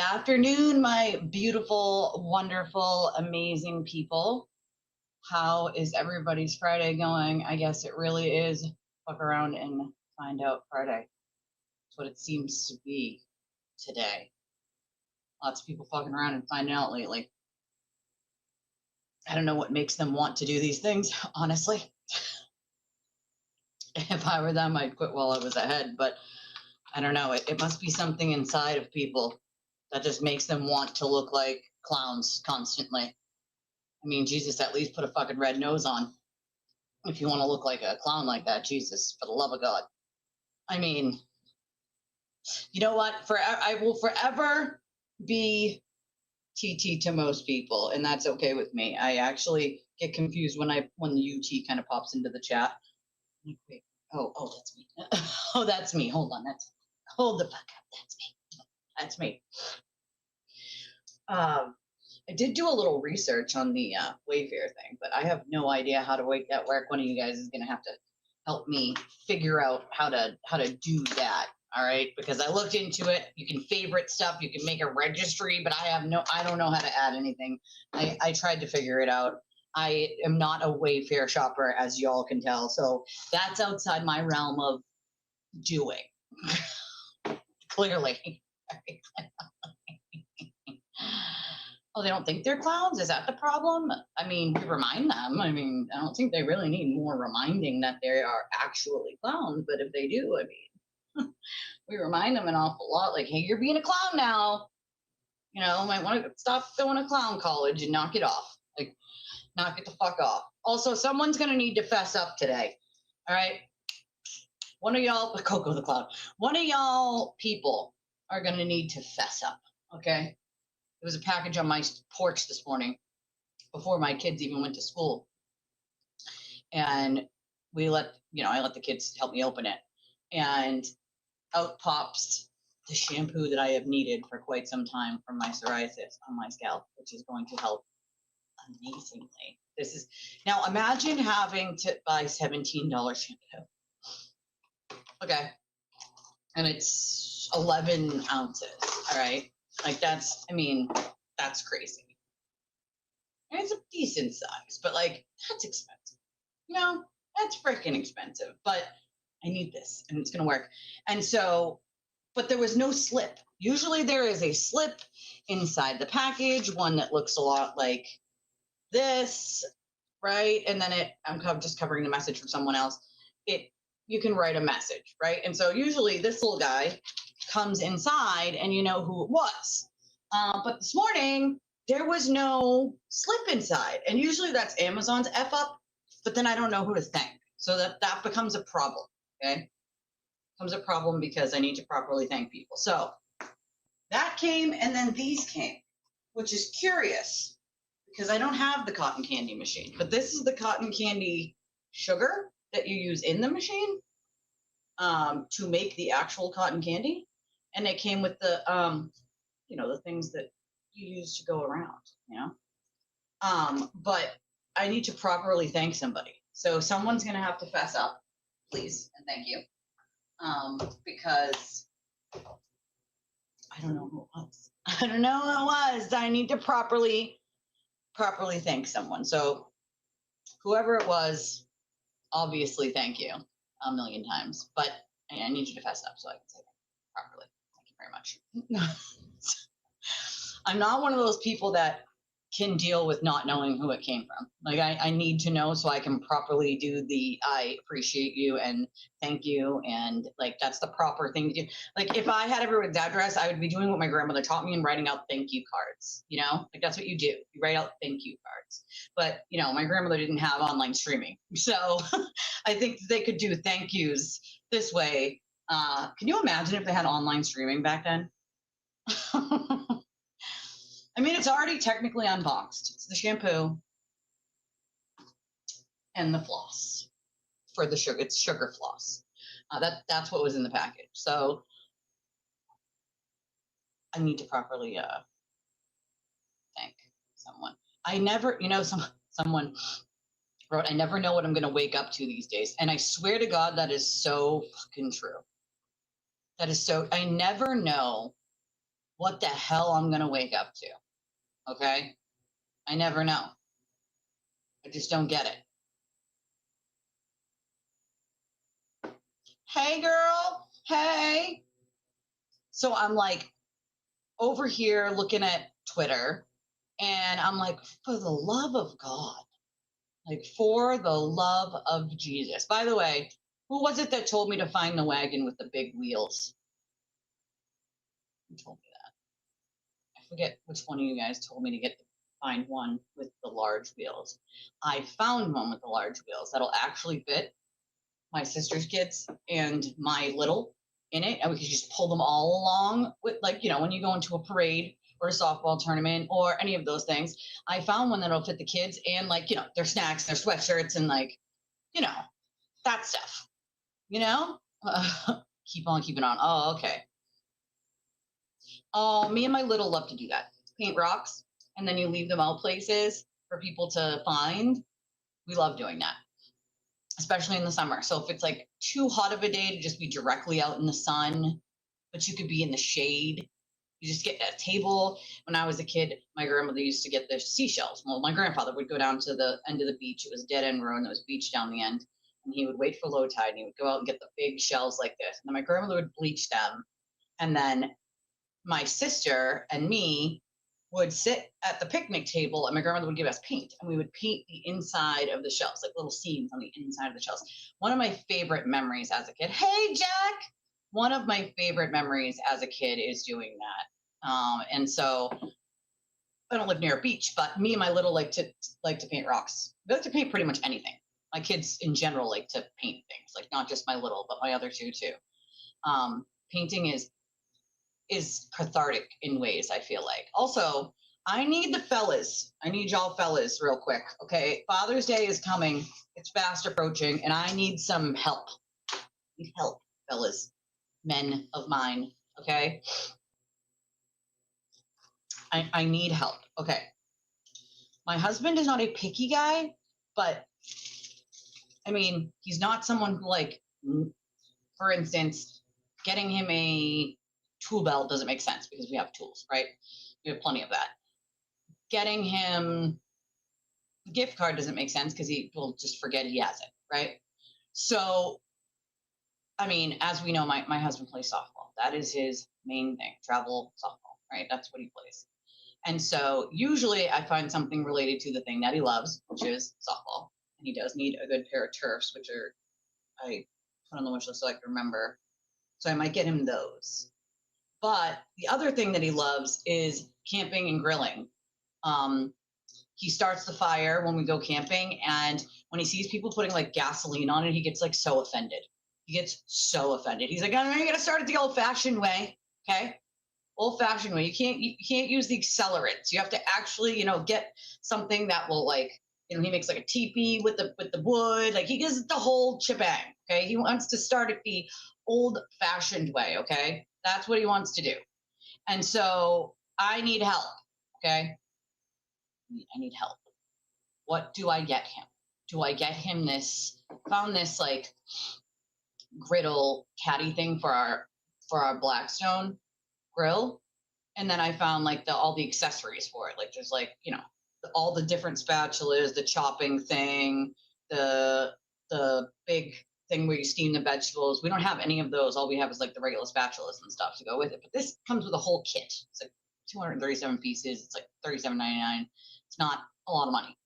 afternoon, my beautiful, wonderful, amazing people. How is everybody's Friday going? I guess it really is fuck around and find out Friday. That's what it seems to be today. Lots of people fucking around and finding out lately. I don't know what makes them want to do these things, honestly. If I were them, I'd quit while I was ahead, but I don't know. It must be something inside of people that just makes them want to look like clowns constantly. I mean, Jesus, at least put a fucking red nose on. If you want to look like a clown like that, Jesus, for the love of God. I mean, you know what? I will forever be TT to most people, and that's okay with me. I actually get confused when the UT kind of pops into the chat. Wait, oh, that's me. Oh, that's me. Hold on, hold the fuck up. That's me. I did do a little research on the Wayfair thing, but I have no idea how to make that work. One of you guys is going to have to help me figure out how to do that. All right, because I looked into it. You can favorite stuff. You can make a registry, but I don't know how to add anything. I tried to figure it out. I am not a Wayfair shopper, as y'all can tell, so that's outside my realm of doing. Clearly. Oh, they don't think they're clowns? Is that the problem? I mean, we remind them. I mean, I don't think they really need more reminding that they are actually clowns, but if they do, I mean, we remind them an awful lot, like, hey, you're being a clown now. You know, might want to stop going to clown college and knock it off. Like, knock it the fuck off. Also, someone's going to need to fess up today. All right? One of y'all, Coco the Clown, one of y'all people are going to need to fess up, okay? There was a package on my porch this morning before my kids even went to school. And I let the kids help me open it. And out pops the shampoo that I have needed for quite some time for my psoriasis on my scalp, which is going to help amazingly. Now imagine having to buy $17 shampoo. Okay. And it's 11 ounces. All right. Like that's crazy. And it's a decent size, but like that's expensive. You know, that's freaking expensive. But I need this and it's gonna work. And so, but there was no slip. Usually there is a slip inside the package, one that looks a lot like this, right? And then I'm just covering the message from someone else. You can write a message, right? And so usually this little guy comes inside and you know who it was. But this morning, there was no slip inside. And usually that's Amazon's F up, but then I don't know who to thank. So that becomes a problem, okay? Becomes a problem because I need to properly thank people. So that came and then these came, which is curious because I don't have the cotton candy machine. But this is the cotton candy sugar that you use in the machine to make the actual cotton candy. And it came with the, the things that you use to go around, you know. But I need to properly thank somebody. So someone's going to have to fess up, please, and thank you. Because I don't know who it was. I don't know who it was. I need to properly thank someone. So whoever it was, obviously thank you a million times. But I need you to fess up so I can say that properly. Thank you very much. I'm not one of those people that can deal with not knowing who it came from. Like I need to know so I can properly do the I appreciate you and thank you, and like that's the proper thing to do. Like if I had everyone's address, I would be doing what my grandmother taught me and writing out thank you cards. You know, like that's what you do. You write out thank you cards. But you know, my grandmother didn't have online streaming, so I think they could do thank yous this way. Can you imagine if they had online streaming back then? I mean, it's already technically unboxed. It's the shampoo and the floss for the sugar. It's sugar floss. That's what was in the package. So I need to properly thank someone. I never, someone wrote, I never know what I'm going to wake up to these days. And I swear to God, that is so fucking true. That is so, I never know what the hell I'm going to wake up to. Okay? I never know. I just don't get it. Hey, girl. Hey. So I'm like over here looking at Twitter, and I'm like, for the love of God, like for the love of Jesus. By the way, who was it that told me to find the wagon with the big wheels? Who told me that? I forget which one of you guys told me to find one with the large wheels. I found one with the large wheels that'll actually fit my sister's kids and my little in it, and we could just pull them all along with, like, when you go into a parade or a softball tournament or any of those things. I found one that'll fit the kids and, like, their snacks, their sweatshirts, and, like, that stuff. Keep on keeping on. Oh, okay. Oh, me and my little love to do that. Paint rocks, and then you leave them out places for people to find. We love doing that, especially in the summer. So if it's like too hot of a day to just be directly out in the sun, but you could be in the shade, you just get a table. When I was a kid, my grandmother used to get the seashells. Well, my grandfather would go down to the end of the beach. It was dead end road, and there was beach down the end. And he would wait for low tide, and he would go out and get the big shells like this. And then my grandmother would bleach them. And then my sister and me would sit at the picnic table, and my grandmother would give us paint, and we would paint the inside of the shells, like little seams on the inside of the shells. One of my favorite memories as a kid. Hey, Jack! One of my favorite memories as a kid is doing that. And so I don't live near a beach, but me and my little like to paint rocks. We like to paint pretty much anything. My kids in general like to paint things, like not just my little, but my other two too. Painting is cathartic in ways, I feel like. Also, I need the fellas. I need y'all fellas real quick, okay? Father's Day is coming. It's fast approaching, and I need some help. I need help, fellas, men of mine, okay? I need help. Okay. My husband is not a picky guy, but I mean, he's not someone who, like, for instance, getting him a tool belt doesn't make sense because we have tools, right? We have plenty of that. Getting him a gift card doesn't make sense because he will just forget he has it, right? So, I mean, as we know, my husband plays softball. That is his main thing, travel softball, right? That's what he plays. And so usually I find something related to the thing that he loves, which is softball. And he does need a good pair of turfs, which I put on the wish list so I can remember. So I might get him those. But the other thing that he loves is camping and grilling. He starts the fire when we go camping, and when he sees people putting like gasoline on it, he gets like so offended. He gets so offended. He's like, "Oh, you gotta start it the old-fashioned way, okay? Old-fashioned way. You can't use the accelerants. You have to actually, get something that will, like, he makes like a teepee with the wood. Like, he gives it the whole shebang. Okay, he wants to start it the old-fashioned way. Okay, that's what he wants to do. And so I need help. Okay, I need help. What do I get him? Do I get him this? Found this like griddle caddy thing for our Blackstone grill, and then I found like all the accessories for it. Like there's like all the different spatulas, the chopping thing, the big thing where you steam the vegetables. We don't have any of those. All we have is like the regular spatulas and stuff to go with it. But this comes with a whole kit. It's like 237 pieces. It's like $37.99. It's not a lot of money.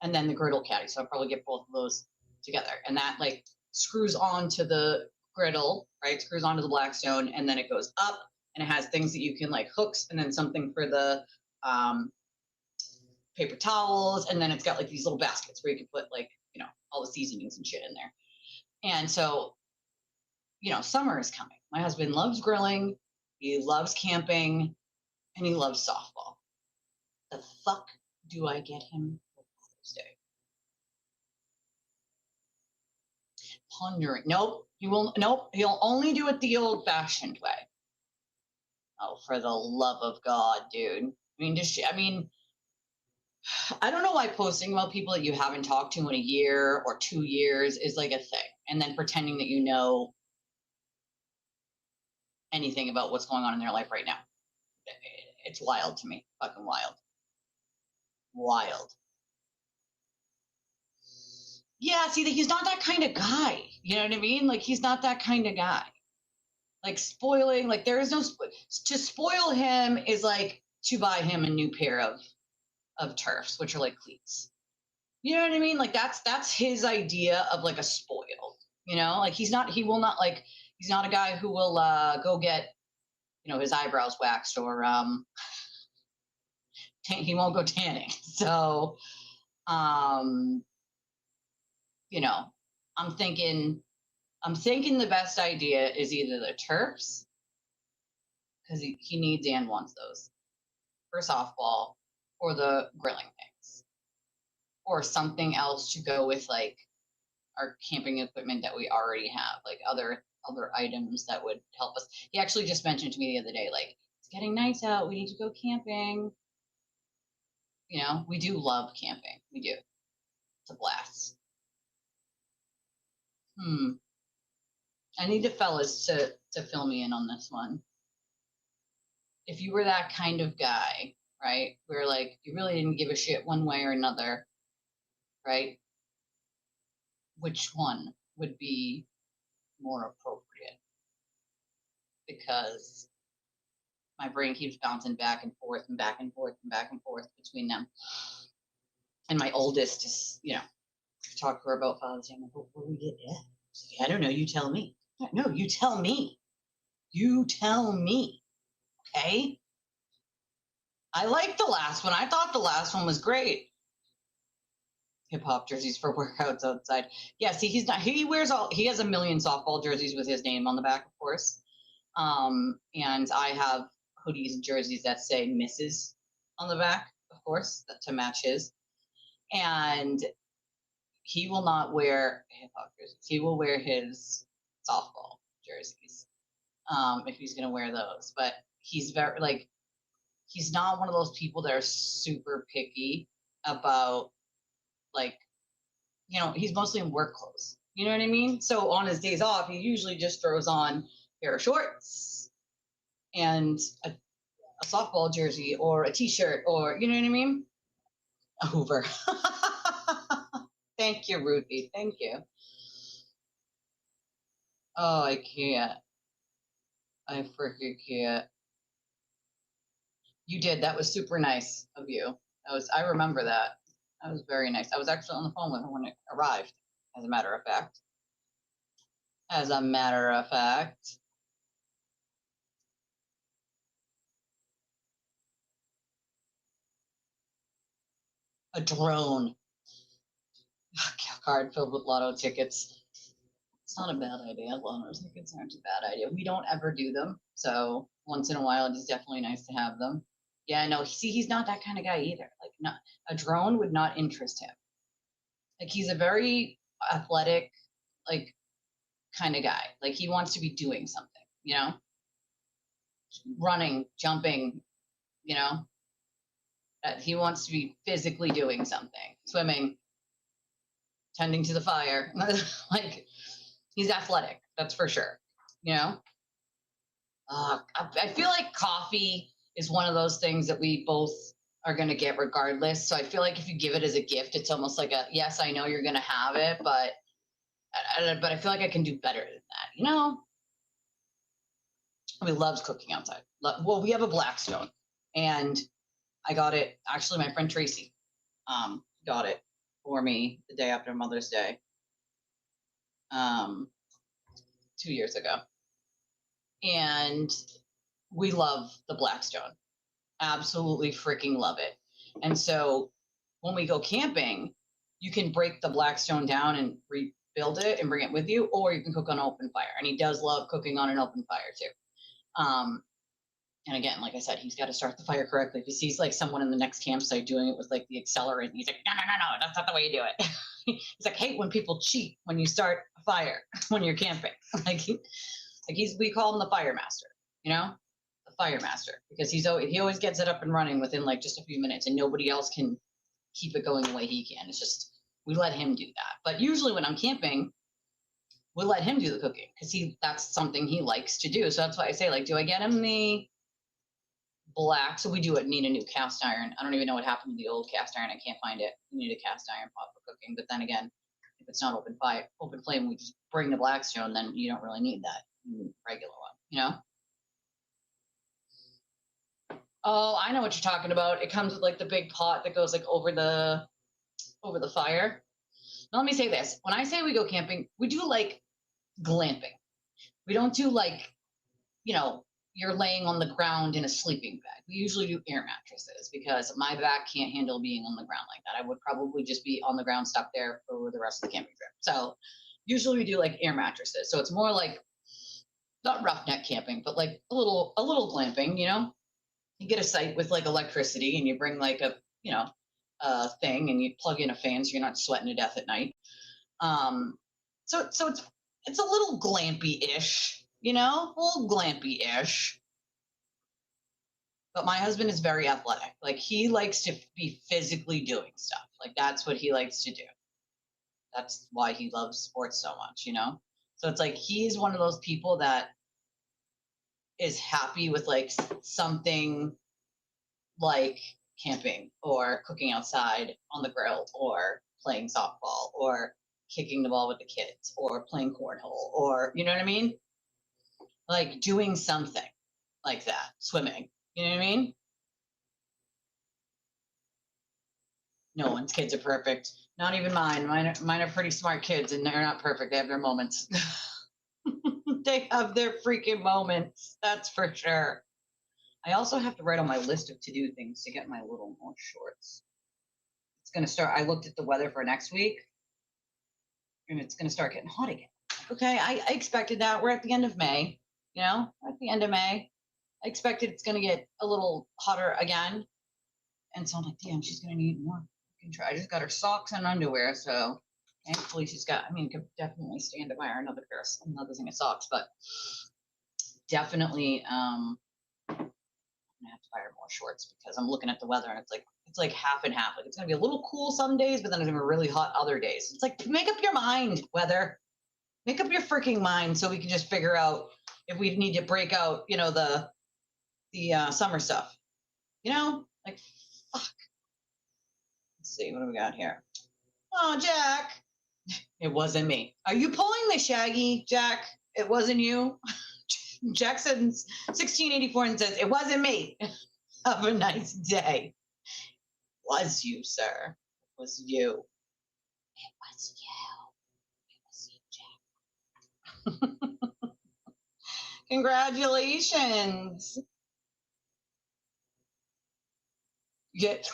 And then the griddle caddy. So I'll probably get both of those together. And that like screws onto the griddle, right? Screws onto the Blackstone, and then it goes up, and it has things that you can like hooks, and then something for the paper towels, and then it's got like these little baskets where you can put like all the seasonings and shit in there. And so summer is coming. My husband loves grilling, he loves camping, and he loves softball. The fuck do I get him for Father's Day? Pondering. Nope, he'll only do it the old-fashioned way. Oh, for the love of God, dude. I don't know why posting about people that you haven't talked to in a year or 2 years is like a thing, and then pretending that you know anything about what's going on in their life right now. it's wild to me. Fucking wild. Wild. Yeah, see, he's not that kind of guy. You know what I mean? Like, he's not that kind of guy. Like, spoiling, like, there is no, to spoil him is like to buy him a new pair of turfs, which are like cleats. You know what I mean? Like, that's his idea of like a spoil. You know, like he will not like, he's not a guy who will go get, you know, his eyebrows waxed or he won't go tanning. So, you know, I'm thinking the best idea is either the turfs, because he needs and wants those for softball, or the grilling things, or something else to go with like our camping equipment that we already have, like other items that would help us. He actually just mentioned to me the other day, like, it's getting nice out, we need to go camping. You know, we do love camping. We do. It's a blast. I need the fellas to fill me in on this one. If you were that kind of guy, right, where like you really didn't give a shit one way or another, right? Which one would be more appropriate? Because my brain keeps bouncing back and forth and back and forth and back and forth between them. And my oldest is, you know, talk to her about Father's Day. I'm like, what do we get? Yeah, I don't know. You tell me. No, you tell me. You tell me. Okay. I liked the last one. I thought the last one was great. Hip hop jerseys for workouts outside. Yeah, see, he has a million softball jerseys with his name on the back, of course. And I have hoodies and jerseys that say Mrs. on the back, of course, to match his. And he will not wear hip hop jerseys. He will wear his softball jerseys if he's going to wear those. But he's very, like, he's not one of those people that are super picky about, like, you know, he's mostly in work clothes. You know what I mean? So on his days off, he usually just throws on a pair of shorts and a softball jersey or a t-shirt, or, you know what I mean? A Hoover. Thank you, Ruthie. Thank you. Oh, I can't. I freaking can't. You did. That was super nice of you. I remember that. That was very nice. I was actually on the phone with her when it arrived, as a matter of fact. As a matter of fact. A drone. Card filled with lotto tickets. It's not a bad idea. Lotto tickets aren't a bad idea. We don't ever do them. So once in a while, it is definitely nice to have them. Yeah, no, see, he's not that kind of guy either. Like, not a drone would not interest him. Like, he's a very athletic, like, kind of guy. Like, he wants to be doing something, you know? Running, jumping, you know? He wants to be physically doing something. Swimming, tending to the fire. Like, he's athletic, that's for sure, you know? I feel like coffee is one of those things that we both are going to get regardless. So I feel like if you give it as a gift, it's almost like a, yes, I know you're going to have it, but I feel like I can do better than that, you know? He loves cooking outside. Well, we have a Blackstone, and I got it. Actually, my friend Tracy got it for me the day after Mother's Day, 2 years ago. And we love the Blackstone. Absolutely freaking love it. And so when we go camping, you can break the Blackstone down and rebuild it and bring it with you, or you can cook on an open fire. And he does love cooking on an open fire too. And again, like I said, he's got to start the fire correctly. If he sees like someone in the next campsite doing it with like the accelerant, he's like, no, that's not the way you do it. He's like, hate when people cheat when you start a fire when you're camping. We call him the fire master, you know, the fire master, because he always gets it up and running within like just a few minutes, and nobody else can keep it going the way he can. It's just, we let him do that. But usually when I'm camping, we'll let him do the cooking because that's something he likes to do. So that's why I say, like, do I get him the black. So we do need a new cast iron. I don't even know what happened to the old cast iron. I can't find it. We need a cast iron pot for cooking. But then again, if it's not open flame, we just bring the Blackstone, then you don't really need that regular one, you know? Oh, I know what you're talking about. It comes with like the big pot that goes like over the fire. Now, let me say this. When I say we go camping, we do like glamping. We don't do like, you know, you're laying on the ground in a sleeping bag. We usually do air mattresses because my back can't handle being on the ground like that. I would probably just be on the ground stuck there for the rest of the camping trip. So usually we do like air mattresses. So it's more like not roughneck camping, but like a little glamping, you know? You get a site with like electricity and you bring like a, you know, a thing and you plug in a fan so you're not sweating to death at night. So it's a little glampy-ish, you know, a little glampy-ish. But my husband is very athletic. Like he likes to be physically doing stuff. Like that's what he likes to do. That's why he loves sports so much, you know? So it's like he's one of those people that is happy with like something like camping or cooking outside on the grill or playing softball or kicking the ball with the kids or playing cornhole or, you know what I mean? Like doing something like that, swimming. You know what I mean? No one's kids are perfect. Not even mine. Mine are pretty smart kids, and they're not perfect. They have their moments. They have their freaking moments. That's for sure. I also have to write on my list of to-do things to get my little more shorts. It's gonna start. I looked at the weather for next week, and it's gonna start getting hot again. Okay, I expected that. We're at the end of May. You know, we're at the end of May. I expected it's gonna get a little hotter again, and so I'm like, damn, she's gonna need more. I just got her socks and underwear, so thankfully she's got. I mean, could definitely stand to buy her another thing of socks, but definitely I'm gonna have to buy her more shorts because I'm looking at the weather and it's like half and half. Like it's gonna be a little cool some days, but then it's gonna be really hot other days. It's like make up your mind, weather. Make up your freaking mind so we can just figure out if we need to break out, you know, the summer stuff. You know, like fuck. Let's see, what do we got here? Oh, Jack. It wasn't me. Are you pulling the Shaggy, Jack? It wasn't you. Jackson's 1684 and says, it wasn't me. Have a nice day. Was you, sir. It was you. It was you. It was you, Jack. Congratulations. Get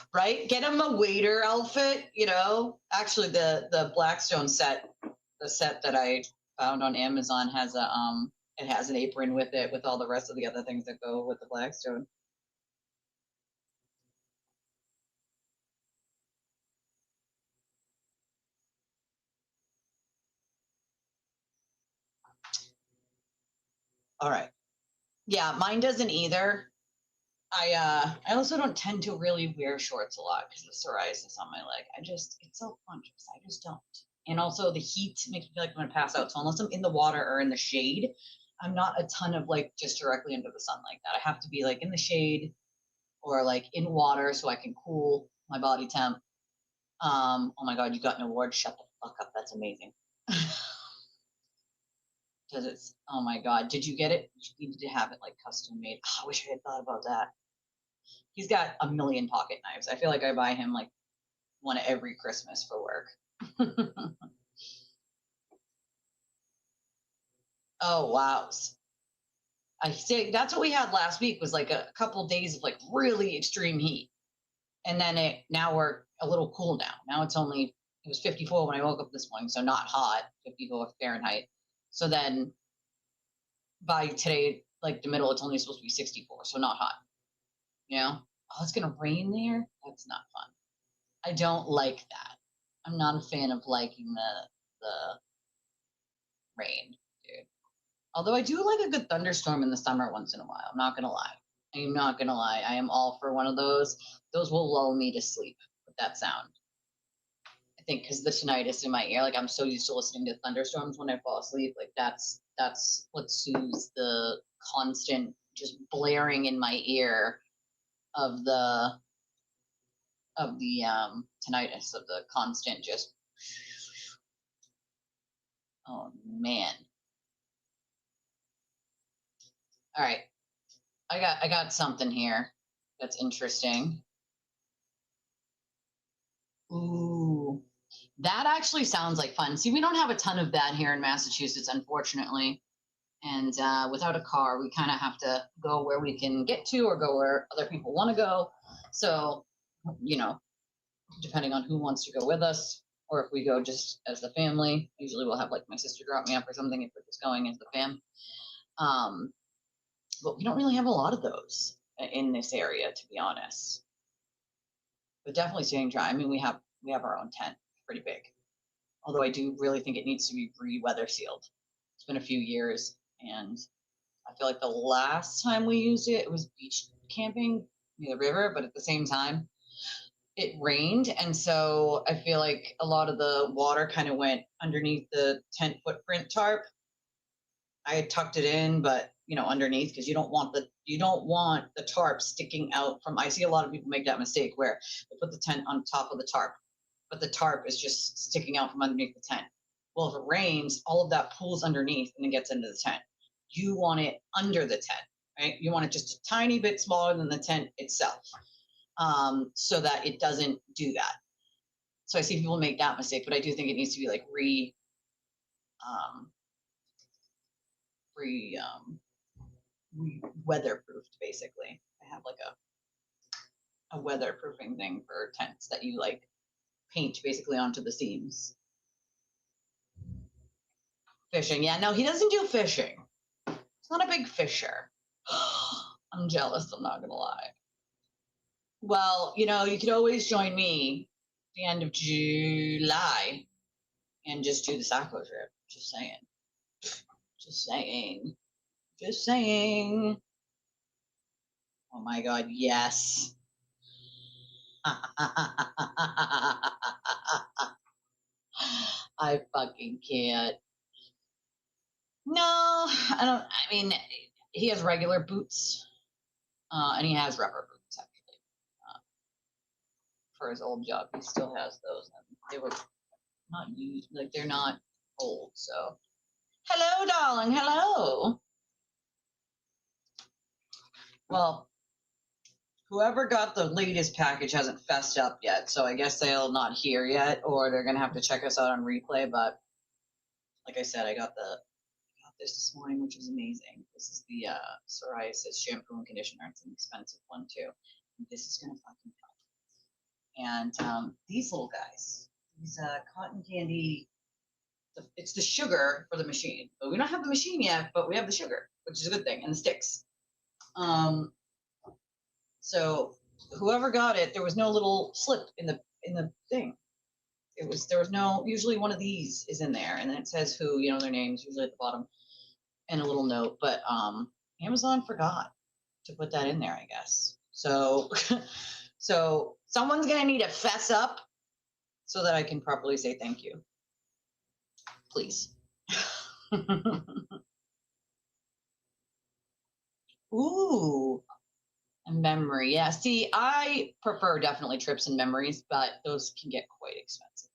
him a waiter outfit, you know. Actually the Blackstone set, the set that I found on Amazon has it has an apron with it with all the rest of the other things that go with the Blackstone. All right. Yeah, mine doesn't either. I also don't tend to really wear shorts a lot because of psoriasis on my leg. It's self-conscious. I just don't. And also the heat makes me feel like I'm gonna pass out. So unless I'm in the water or in the shade, I'm not a ton of like just directly under the sun like that. I have to be like in the shade or like in water so I can cool my body temp. Oh my God, you got an award. Shut the fuck up. That's amazing. Because it's, oh my God, did you get it? You needed to have it like custom made. Oh, I wish I had thought about that. He's got a million pocket knives. I feel like I buy him like one every Christmas for work. Oh, wow. I say that's what we had last week was like a couple of days of like really extreme heat. And then now we're a little cool now. Now it was 54 when I woke up this morning, so not hot, 54 Fahrenheit. So then by today, like the middle, it's only supposed to be 64, so not hot. You know? Oh, it's gonna rain there? That's not fun. I don't like that. I'm not a fan of liking the rain, dude. Although I do like a good thunderstorm in the summer once in a while. I'm not gonna lie. I'm not gonna lie. I am all for one of those. Those will lull me to sleep with that sound. I think because the tinnitus in my ear, like I'm so used to listening to thunderstorms when I fall asleep. Like that's what soothes the constant just blaring in my ear of the tinnitus, of the constant just, oh man. All right. I got something here that's interesting. Ooh, that actually sounds like fun. See, we don't have a ton of that here in Massachusetts, unfortunately. And without a car, we kind of have to go where we can get to or go where other people want to go. So, you know, depending on who wants to go with us, or if we go just as the family, usually we'll have like my sister drop me off or something if we're just going as the fam. But we don't really have a lot of those in this area, to be honest. But definitely staying dry. I mean, we have our own tent, pretty big. Although I do really think it needs to be re-weather sealed. It's been a few years, and I feel like the last time we used it, it was beach camping near the river, but at the same time, it rained, and so I feel like a lot of the water kind of went underneath the tent footprint tarp. I had tucked it in, but underneath, because you don't want the tarp sticking out from. I see a lot of people make that mistake where they put the tent on top of the tarp, but the tarp is just sticking out from underneath the tent. Well, if it rains, all of that pools underneath and it gets into the tent. You want it under the tent, right? You want it just a tiny bit smaller than the tent itself, so that it doesn't do that. So I see people make that mistake, but I do think it needs to be like weatherproofed, basically. I have like a weatherproofing thing for tents that you like paint basically onto the seams. Fishing, yeah, no, he doesn't do fishing. He's not a big fisher. I'm jealous, I'm not gonna lie. Well, you could always join me at the end of July and just do the Saco trip. Just saying. Just saying. Just saying. Oh my God, yes. I fucking can't. No, I don't. I mean, he has regular boots, and he has rubber boots actually. For his old job, he still has those. And they were not used, like they're not old. So, hello, darling. Hello. Well, whoever got the latest package hasn't fessed up yet, so I guess they'll not hear yet, or they're gonna have to check us out on replay. But like I said, I got this morning, which is amazing. This is the psoriasis shampoo and conditioner. It's an expensive one too. This is gonna fucking help. And these little guys, these cotton candy. It's the sugar for the machine, but we don't have the machine yet. But we have the sugar, which is a good thing, and the sticks. So whoever got it, there was no little slip in the thing. There was no. Usually one of these is in there, and then it says who, their names usually at the bottom, and a little note. But Amazon forgot to put that in there, I guess. So so someone's gonna need to fess up so that I can properly say thank you, please. Ooh. A memory, yeah. See, I prefer definitely trips and memories, but those can get quite expensive.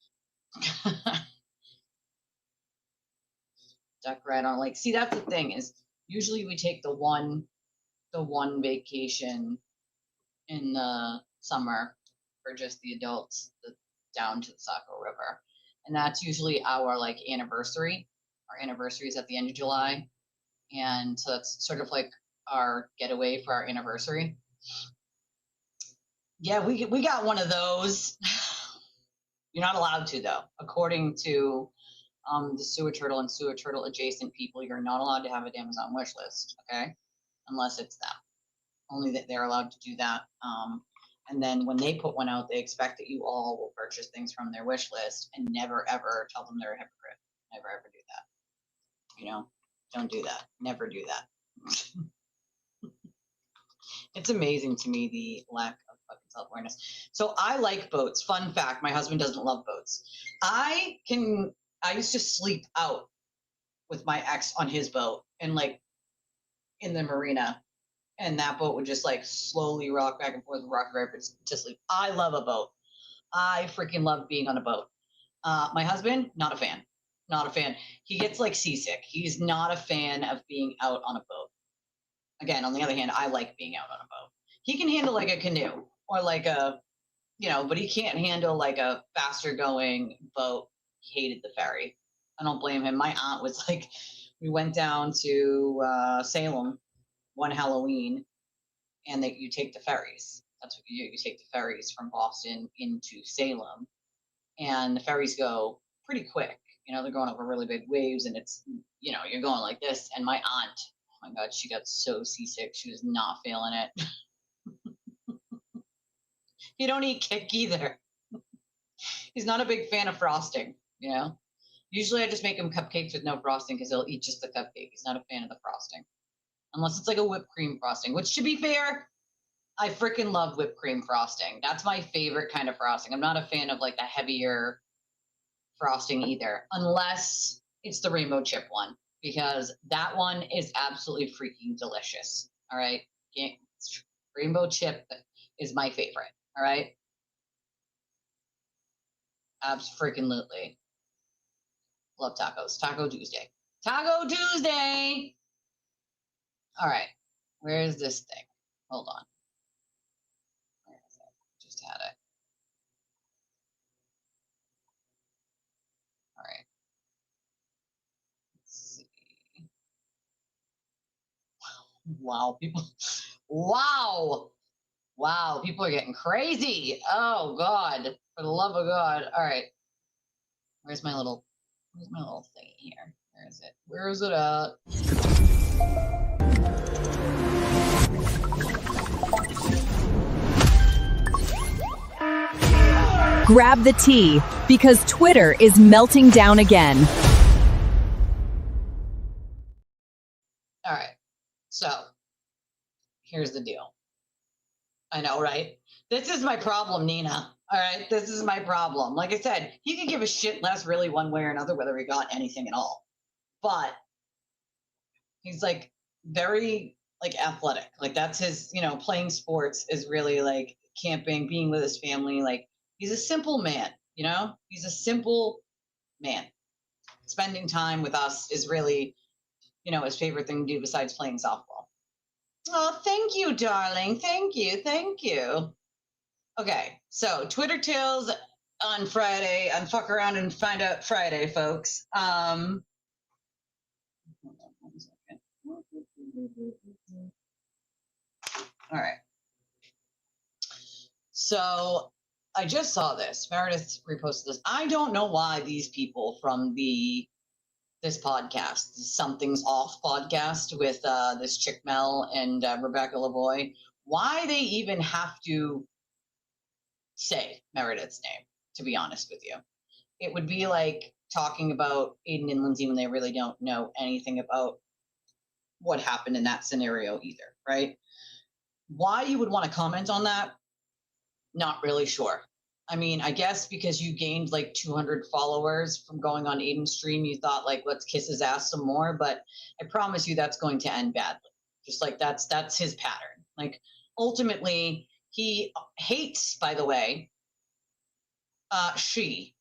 Duck right on like. See, that's the thing is usually we take the one vacation in the summer for just the adults, down to the Saco River, and that's usually our like anniversary. Our anniversary is at the end of July, and so that's sort of like our getaway for our anniversary. Yeah, we got one of those. You're not allowed to, though. According to the sewer turtle and sewer turtle adjacent people, you're not allowed to have a Amazon wish list, okay? Unless it's them. Only that they're allowed to do that. And then when they put one out, they expect that you all will purchase things from their wish list and never, ever tell them they're a hypocrite. Never, ever do that. Don't do that. Never do that. It's amazing to me, the lack of fucking self-awareness. So I like boats. Fun fact, my husband doesn't love boats. I used to sleep out with my ex on his boat and like in the marina. and that boat would just like slowly rock back and forth, rock to sleep. I love a boat. I freaking love being on a boat. My husband, not a fan. Not a fan. He gets like seasick. He's not a fan of being out on a boat. Again, on the other hand, I like being out on a boat. He can handle like a canoe or like a, but he can't handle like a faster going boat. He hated the ferry. I don't blame him. My aunt was like, we went down to Salem one Halloween, and you take the ferries. That's what you do. You take the ferries from Boston into Salem, and the ferries go pretty quick. They're going over really big waves, and it's, you're going like this. And my aunt, oh my God, she got so seasick. She was not feeling it. He don't eat kick either. He's not a big fan of frosting, Usually I just make him cupcakes with no frosting because he'll eat just the cupcake. He's not a fan of the frosting. Unless it's like a whipped cream frosting, which, to be fair, I freaking love whipped cream frosting. That's my favorite kind of frosting. I'm not a fan of like the heavier frosting either, unless it's the rainbow chip one, because that one is absolutely freaking delicious. All right. Rainbow chip is my favorite. All right. Abso-freaking-lutely. Love tacos. Taco Tuesday. Taco Tuesday. All right. Where is this thing? Hold on. Where is it? Just had it. All right. Let's see. Wow, people. Wow. Wow, people are getting crazy. Oh God. For the love of God. All right. Where's my little thing here? Where is it? Where is it at? Grab the tea, because Twitter is melting down again. All right. So, here's the deal. I know, right? This is my problem, Nina. All right. This is my problem. Like I said, he could give a shit less really one way or another whether he got anything at all. But he's like very like athletic. Like that's his, playing sports is really like camping, being with his family. Like he's a simple man, he's a simple man. Spending time with us is really, his favorite thing to do besides playing softball. Oh, thank you, darling. Thank you. Thank you. Okay, so Twitter Tales on Friday, on Fuck Around and Find Out Friday, folks. Hold on 1 second. All right. So I just saw this. Meredith reposted this. I don't know why these people from this podcast, Something's Off podcast with this chick Mel and Rebecca Lavoie, why they even have to say Meredith's name, to be honest with you. It would be like talking about Aiden and Lindsay when they really don't know anything about what happened in that scenario either, right? Why you would want to comment on that, not really sure. I mean, I guess because you gained like 200 followers from going on Aiden's stream, you thought like, let's kiss his ass some more. But I promise you that's going to end badly. Just like that's his pattern. Like ultimately he hates, by the way, she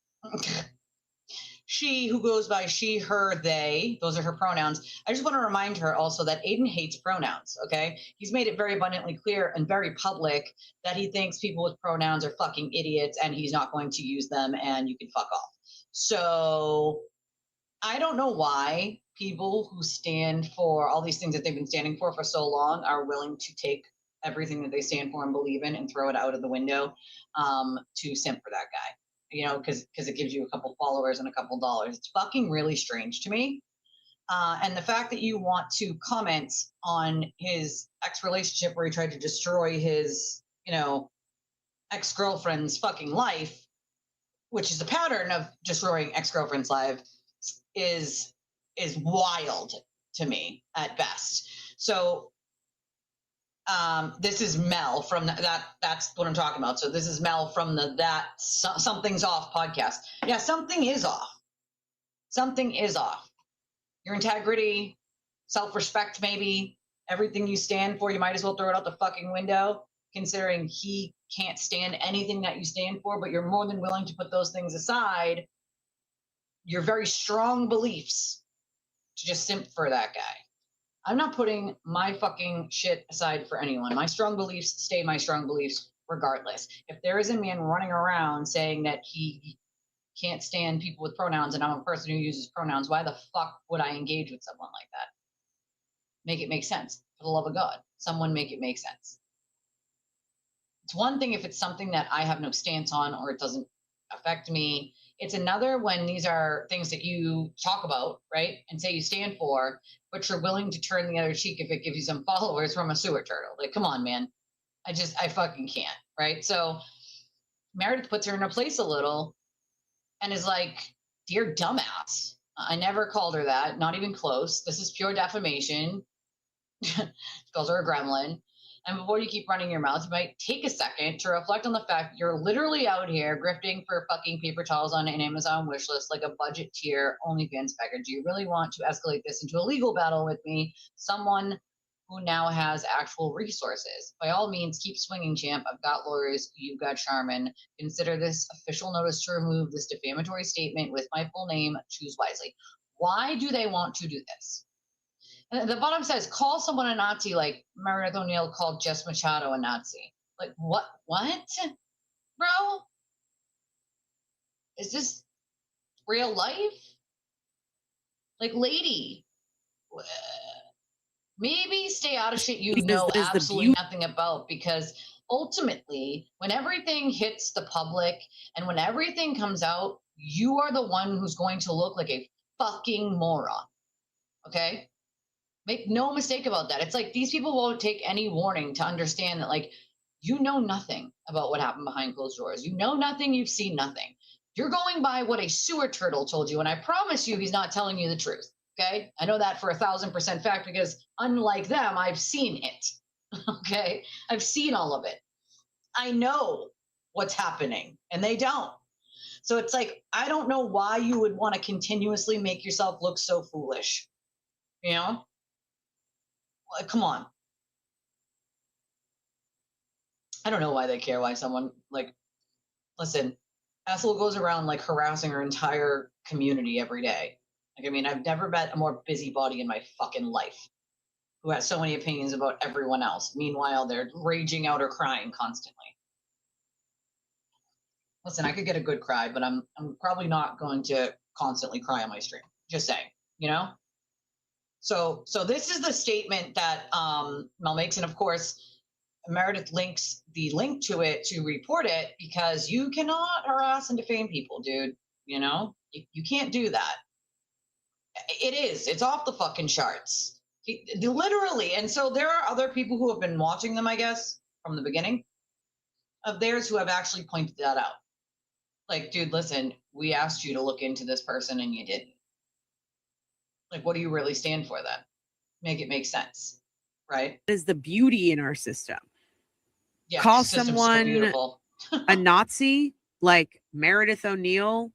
who goes by she, her, they, those are her pronouns. I just want to remind her also that Aiden hates pronouns, okay? He's made it very abundantly clear and very public that he thinks people with pronouns are fucking idiots and he's not going to use them and you can fuck off. So I don't know why people who stand for all these things that they've been standing for so long are willing to take everything that they stand for and believe in and throw it out of the window to simp for that guy. Because it gives you a couple followers and a couple dollars. It's fucking really strange to me. And the fact that you want to comment on his ex-relationship where he tried to destroy his, ex-girlfriend's fucking life, which is a pattern of destroying ex-girlfriend's life, is wild to me at best. So this is Mel from that's what I'm talking about. So this is Mel from Something's Off podcast. Yeah, something is off. Something is off. Your integrity, self-respect, maybe everything you stand for, you might as well throw it out the fucking window, considering he can't stand anything that you stand for, but you're more than willing to put those things aside, your very strong beliefs, to just simp for that guy. I'm not putting my fucking shit aside for anyone. My strong beliefs stay my strong beliefs regardless. If there is a man running around saying that he can't stand people with pronouns and I'm a person who uses pronouns, why the fuck would I engage with someone like that? Make it make sense. For the love of God, someone make it make sense. It's one thing if it's something that I have no stance on or it doesn't affect me. It's another when these are things that you talk about, right? And say you stand for, but you're willing to turn the other cheek if it gives you some followers from a sewer turtle. Like, come on, man. I fucking can't, right? So Meredith puts her in her place a little and is like, dear dumbass, I never called her that, not even close. This is pure defamation. Calls her a gremlin. And before you keep running your mouth, you might take a second to reflect on the fact you're literally out here grifting for fucking paper towels on an Amazon wish list like a budget tier OnlyFans package. Do you really want to escalate this into a legal battle with me? Someone who now has actual resources. By all means, keep swinging, champ. I've got lawyers. You've got Charmin. Consider this official notice to remove this defamatory statement with my full name. Choose wisely. Why do they want to do this? And the bottom says, call someone a Nazi like Meredith O'Neill called Jess Machado a Nazi. Like, what? What? Bro? Is this real life? Like, lady, maybe stay out of shit you know absolutely nothing about, because ultimately, when everything hits the public and when everything comes out, you are the one who's going to look like a fucking moron. Okay? Make no mistake about that. It's like these people won't take any warning to understand that, like, you know nothing about what happened behind closed doors. You know nothing. You've seen nothing. You're going by what a sewer turtle told you. And I promise you, he's not telling you the truth. Okay. I know that for 1,000% fact because unlike them, I've seen it. Okay. I've seen all of it. I know what's happening and they don't. So it's like, I don't know why you would want to continuously make yourself look so foolish. You know? Like, come on. I don't know why they care why someone, like, listen, Asshole goes around like harassing her entire community every day. Like, I mean, I've never met a more busybody in my fucking life who has so many opinions about everyone else. Meanwhile, they're raging out or crying constantly. Listen, I could get a good cry, but I'm probably not going to constantly cry on my stream. Just saying, you know? So this is the statement that Mel makes, and of course, Meredith links the link to it to report it because you cannot harass and defame people, dude. You know, you can't do that. It's off the fucking charts. Literally. And so there are other people who have been watching them, I guess, from the beginning of theirs who have actually pointed that out. Like, dude, listen, we asked you to look into this person and you didn't. Like, what do you really stand for then? Make it make sense, right? That is the beauty in our system. Yeah, call someone so a Nazi like Meredith O'Neill.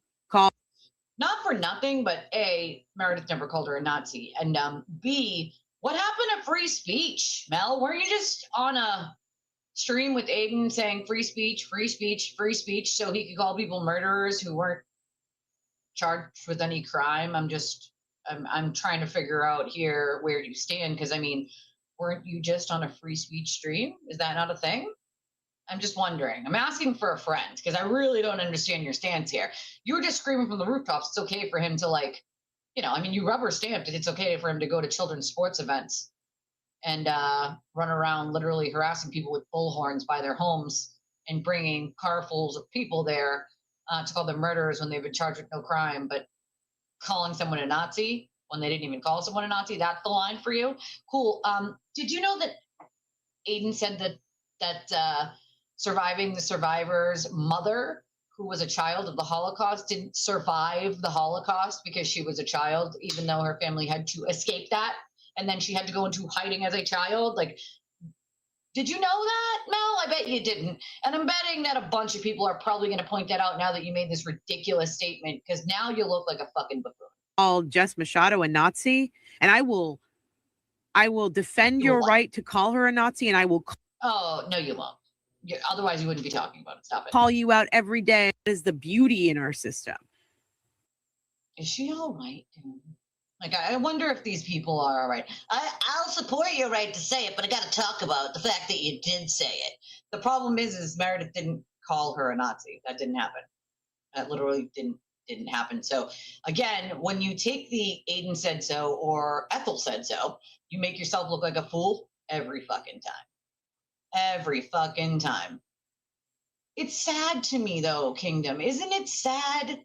Not for nothing, but A, Meredith never called her a Nazi. And B, what happened to free speech, Mel? Weren't you just on a stream with Aiden saying free speech, free speech, free speech so he could call people murderers who weren't charged with any crime? I'm trying to figure out here where you stand, because I mean, weren't you just on a free speech stream? Is that not a thing? I'm just wondering. I'm asking for a friend because I really don't understand your stance here. You were just screaming from the rooftops. It's okay for him to, like, you know, I mean, you rubber stamped it. It's okay for him to go to children's sports events and run around literally harassing people with bullhorns by their homes and bringing carfuls of people there to call them murderers when they've been charged with no crime. But calling someone a Nazi when they didn't even call someone a Nazi, that's the line for you? Cool. Did you know that Aiden said that Surviving the Survivor's mother, who was a child of the Holocaust, didn't survive the Holocaust because she was a child, even though her family had to escape that, and then she had to go into hiding as a child? Like, did you know that, Mel? I bet you didn't. And I'm betting that a bunch of people are probably going to point that out now that you made this ridiculous statement, because now you look like a fucking buffoon. Called Jess Machado a Nazi, and I will I will defend You will your what? right to call her a Nazi, and I will Oh, no, you won't. Otherwise, you wouldn't be talking about it. Stop it. call you out every day. That is the beauty in our system. Is she all right, dude? Like, I wonder if these people are all right. I'll support your right to say it, but I got to talk about the fact that you did say it. The problem is Meredith didn't call her a Nazi. That didn't happen. That literally didn't happen. So again, when you take the Aiden said so or Ethel said so, you make yourself look like a fool every fucking time. Every fucking time. It's sad to me though, Kingdom. Isn't it sad?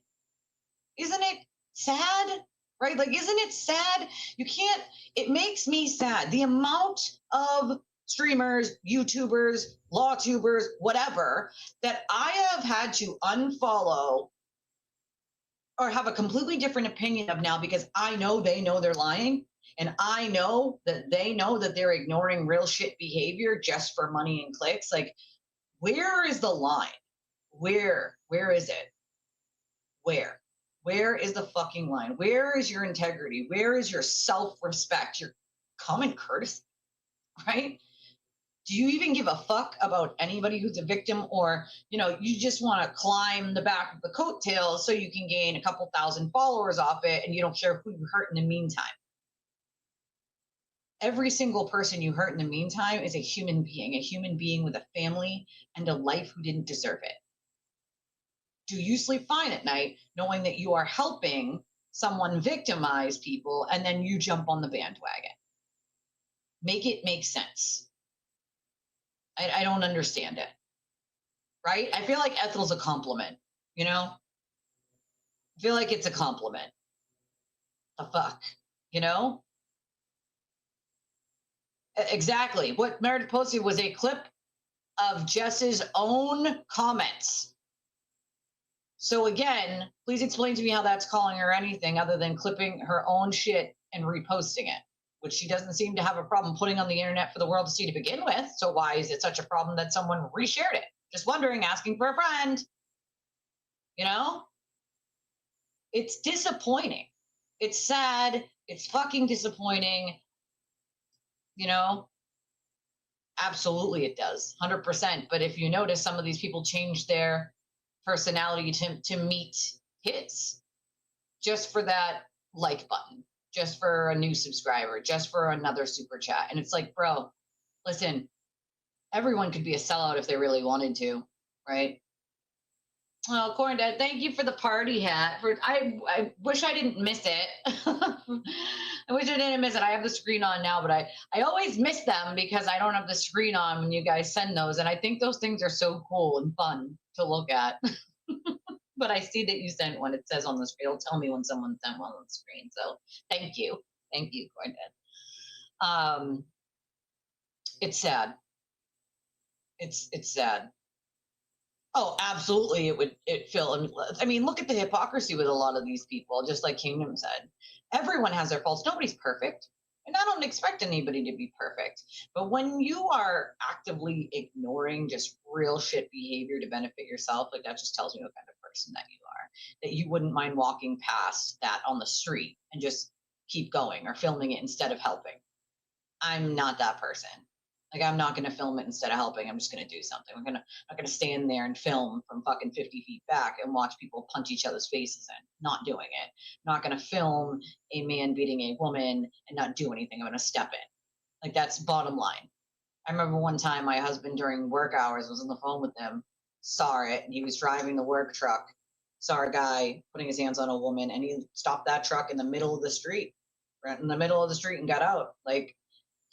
Isn't it sad? Right? Like, isn't it sad? You can't, it makes me sad. The amount of streamers, YouTubers, lawtubers, whatever, that I have had to unfollow or have a completely different opinion of now because I know they know they're lying. And I know that they know that they're ignoring real shit behavior just for money and clicks. Like, where is the line? Where is it? Where is the fucking line? Where is your integrity? Where is your self-respect, your common courtesy, right? Do you even give a fuck about anybody who's a victim, or, you just want to climb the back of the coattails so you can gain a couple thousand followers off it and you don't care who you hurt in the meantime? Every single person you hurt in the meantime is a human being with a family and a life who didn't deserve it. Do you sleep fine at night knowing that you are helping someone victimize people and then you jump on the bandwagon? Make it make sense. I don't understand it. Right? I feel like Ethel's a compliment, I feel like it's a compliment. The fuck, Exactly. What Meredith posted was a clip of Jess's own comments. So again, please explain to me how that's calling her anything other than clipping her own shit and reposting it, which she doesn't seem to have a problem putting on the internet for the world to see to begin with. So why is it such a problem that someone reshared it? Just wondering, asking for a friend. It's disappointing. It's sad. It's fucking disappointing. Absolutely it does, 100%. But if you notice, some of these people change their personality to meet his just for that like button, just for a new subscriber, just for another super chat. And it's like, bro, listen, everyone could be a sellout if they really wanted to, right? Oh, Corn Dad, thank you for the party hat. I wish I didn't miss it. I wish I didn't miss it. I have the screen on now, but I always miss them because I don't have the screen on when you guys send those. And I think those things are so cool and fun to look at. But I see that you sent one. It says on the screen. It'll tell me when someone sent one on the screen. So thank you. Thank you, Corn Dad. It's sad. It's sad. Oh, absolutely. It feel. I mean, look at the hypocrisy with a lot of these people, just like Kingdom said. Everyone has their faults. Nobody's perfect. And I don't expect anybody to be perfect. But when you are actively ignoring just real shit behavior to benefit yourself, like that just tells me what kind of person that you are. That you wouldn't mind walking past that on the street and just keep going or filming it instead of helping. I'm not that person. Like, I'm not going to film it instead of helping. I'm just going to do something. I'm not going to stand there and film from fucking 50 feet back and watch people punch each other's faces in. Not doing it. Not going to film a man beating a woman and not do anything. I'm going to step in. Like, that's bottom line. I remember one time my husband during work hours was on the phone with him, saw it, and he was driving the work truck, saw a guy putting his hands on a woman, and he stopped that truck in the middle of the street, right in the middle of the street, and got out. Like,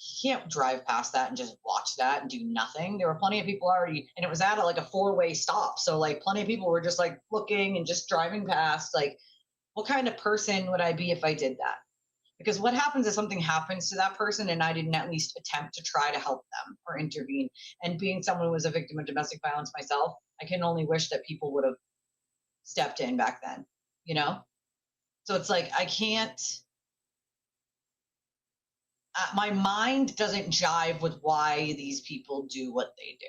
you can't drive past that and just watch that and do nothing. There were plenty of people already, and it was at like a 4-way stop. So like plenty of people were just like looking and just driving past. Like, what kind of person would I be if I did that? Because what happens if something happens to that person and I didn't at least attempt to try to help them or intervene? And being someone who was a victim of domestic violence myself, I can only wish that people would have stepped in back then, So it's like, I can't, my mind doesn't jive with why these people do what they do.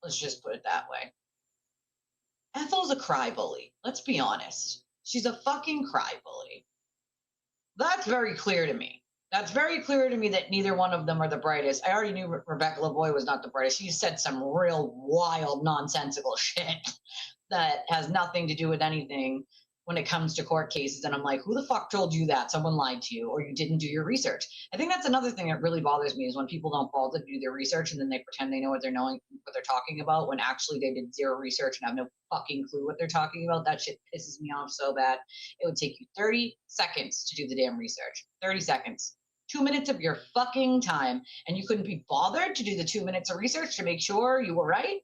Let's just put it that way. Ethel's a cry bully. Let's be honest. She's a fucking cry bully. That's very clear to me. That's very clear to me that neither one of them are the brightest. I already knew Rebecca Lavoie was not the brightest. She said some real wild, nonsensical shit that has nothing to do with anything when it comes to court cases. And I'm like, who the fuck told you that? Someone lied to you or you didn't do your research. I think that's another thing that really bothers me is when people don't bother to do their research and then they pretend they know what they're talking about when actually they did zero research and have no fucking clue what they're talking about. That shit pisses me off so bad. It would take you 30 seconds to do the damn research. 30 seconds. 2 minutes of your fucking time, and you couldn't be bothered to do the 2 minutes of research to make sure you were right?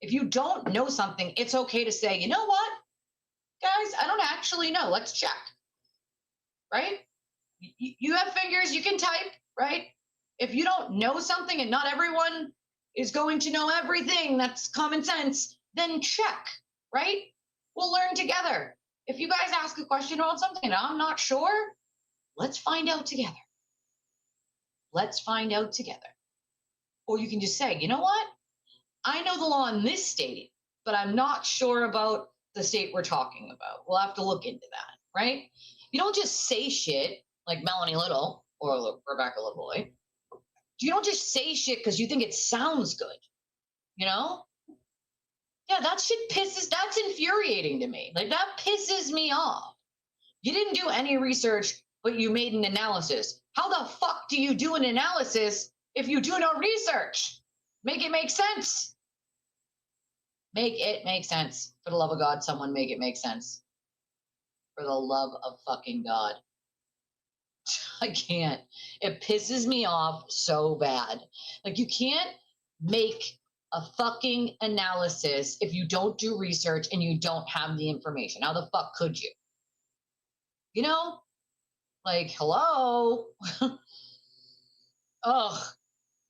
If you don't know something, it's okay to say, you know what, guys, I don't actually know. Let's check. Right? You have fingers, you can type, right? If you don't know something and not everyone is going to know everything, that's common sense, then check, right? We'll learn together. If you guys ask a question about something and I'm not sure, let's find out together. Let's find out together. Or you can just say, you know what? I know the law in this state, but I'm not sure about the state we're talking about. We'll have to look into that, right? You don't just say shit like Melanie Little or Rebecca Lavoie. You don't just say shit because you think it sounds good, you know? Yeah, that shit that's infuriating to me. Like, that pisses me off. You didn't do any research, but you made an analysis. How the fuck do you do an analysis if you do no research? Make it make sense. Make it make sense. For the love of God, someone make it make sense. For the love of fucking God. I can't. It pisses me off so bad. Like, you can't make a fucking analysis if you don't do research and you don't have the information. How the fuck could you? You know? Like, hello? Ugh.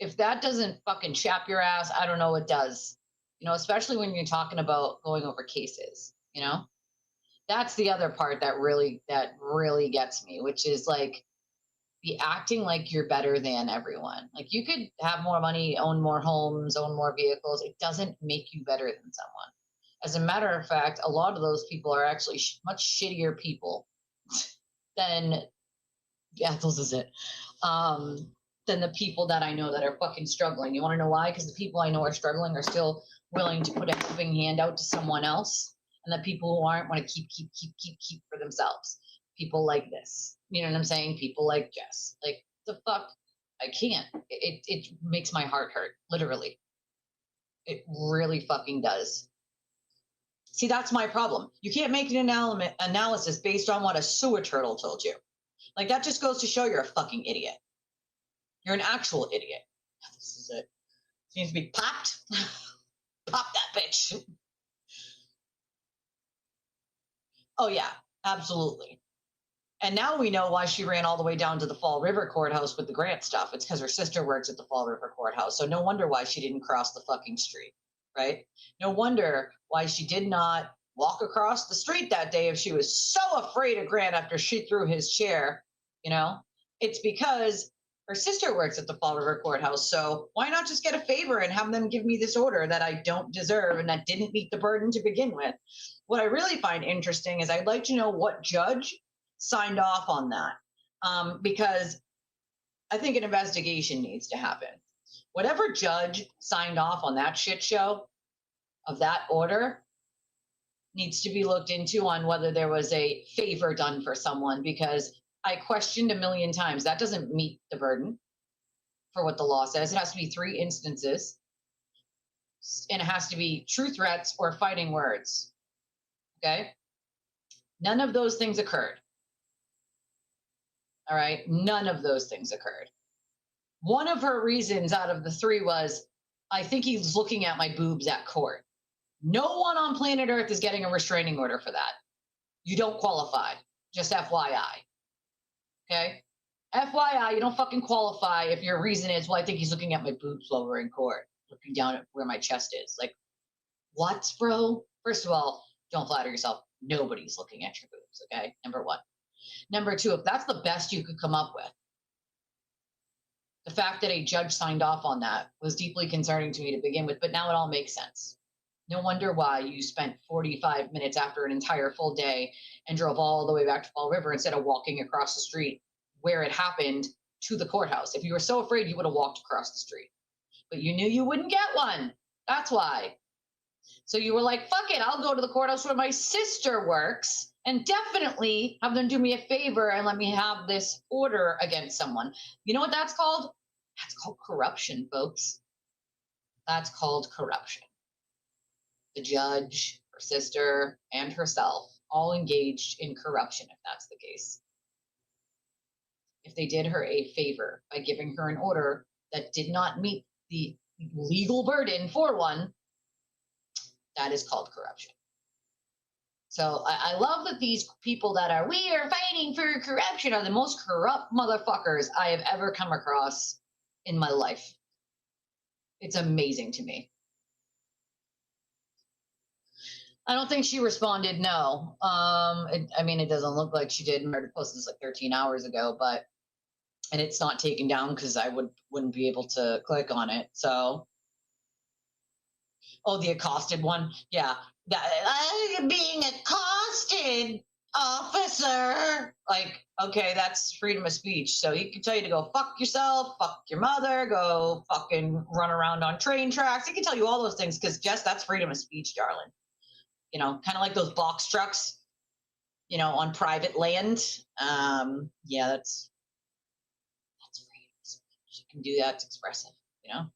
If that doesn't fucking chap your ass, I don't know what does. You know, especially when you're talking about going over cases, you know? That's the other part that really gets me, which is like be acting like you're better than everyone. Like, you could have more money, own more homes, own more vehicles. It doesn't make you better than someone. As a matter of fact, a lot of those people are actually much shittier people than, yeah, this is it. Than the people that I know that are fucking struggling. You want to know why? Because the people I know are struggling are still willing to put a helping hand out to someone else. And the people who aren't want to keep for themselves. People like this. You know what I'm saying? People like Jess. Like, the fuck? I can't. It makes my heart hurt, literally. It really fucking does. See, that's my problem. You can't make an analysis based on what a sewer turtle told you. Like, that just goes to show you're a fucking idiot. You're an actual idiot. This is it. Seems to be popped. Pop that bitch. Oh, yeah, absolutely. And now we know why she ran all the way down to the Fall River courthouse with the grant stuff. It's because her sister works at the Fall River courthouse. So no wonder why she didn't cross the fucking street, right? No wonder why she did not walk across the street that day if she was so afraid of Grant after she threw his chair, you know? It's because her sister works at the Fall River courthouse. So why not just get a favor and have them give me this order that I don't deserve and that didn't meet the burden to begin with? What I really find interesting is I'd like to know what judge signed off on that, because I think an investigation needs to happen. Whatever judge signed off on that shit show of that order needs to be looked into on whether there was a favor done for someone, because I questioned a million times. That doesn't meet the burden for what the law says. It has to be 3 instances, and it has to be true threats or fighting words. Okay? None of those things occurred. All right? None of those things occurred. One of her reasons out of the 3 was, I think he's looking at my boobs at court. No one on planet Earth is getting a restraining order for that. You don't qualify. Just FYI. Okay? FYI, you don't fucking qualify if your reason is, well, I think he's looking at my boobs while we're in court, looking down at where my chest is. Like, what, bro? First of all, don't flatter yourself. Nobody's looking at your boobs, okay? Number 1. Number 2, if that's the best you could come up with, the fact that a judge signed off on that was deeply concerning to me to begin with, but now it all makes sense. No wonder why you spent 45 minutes after an entire full day and drove all the way back to Fall River instead of walking across the street where it happened to the courthouse. If you were so afraid, you would have walked across the street. But you knew you wouldn't get one. That's why. So you were like, fuck it, I'll go to the courthouse where my sister works and definitely have them do me a favor and let me have this order against someone. You know what that's called? That's called corruption, folks. That's called corruption. The judge, her sister, and herself all engaged in corruption, if that's the case. If they did her a favor by giving her an order that did not meet the legal burden for one, that is called corruption. So I love that these people that are, we are fighting for corruption, are the most corrupt motherfuckers I have ever come across in my life. It's amazing to me. I don't think she responded no. I mean, it doesn't look like she did. Meredith posted this like 13 hours ago, and it's not taken down because I wouldn't be able to click on it. So, oh, the accosted one, yeah, being accosted, officer. Like, okay, that's freedom of speech. So he can tell you to go fuck yourself, fuck your mother, go fucking run around on train tracks. He can tell you all those things because, Jess, that's freedom of speech, darling. You know, kind of like those box trucks, you know, on private land. Yeah, that's freedom of speech. You can do that. It's expressive, you know.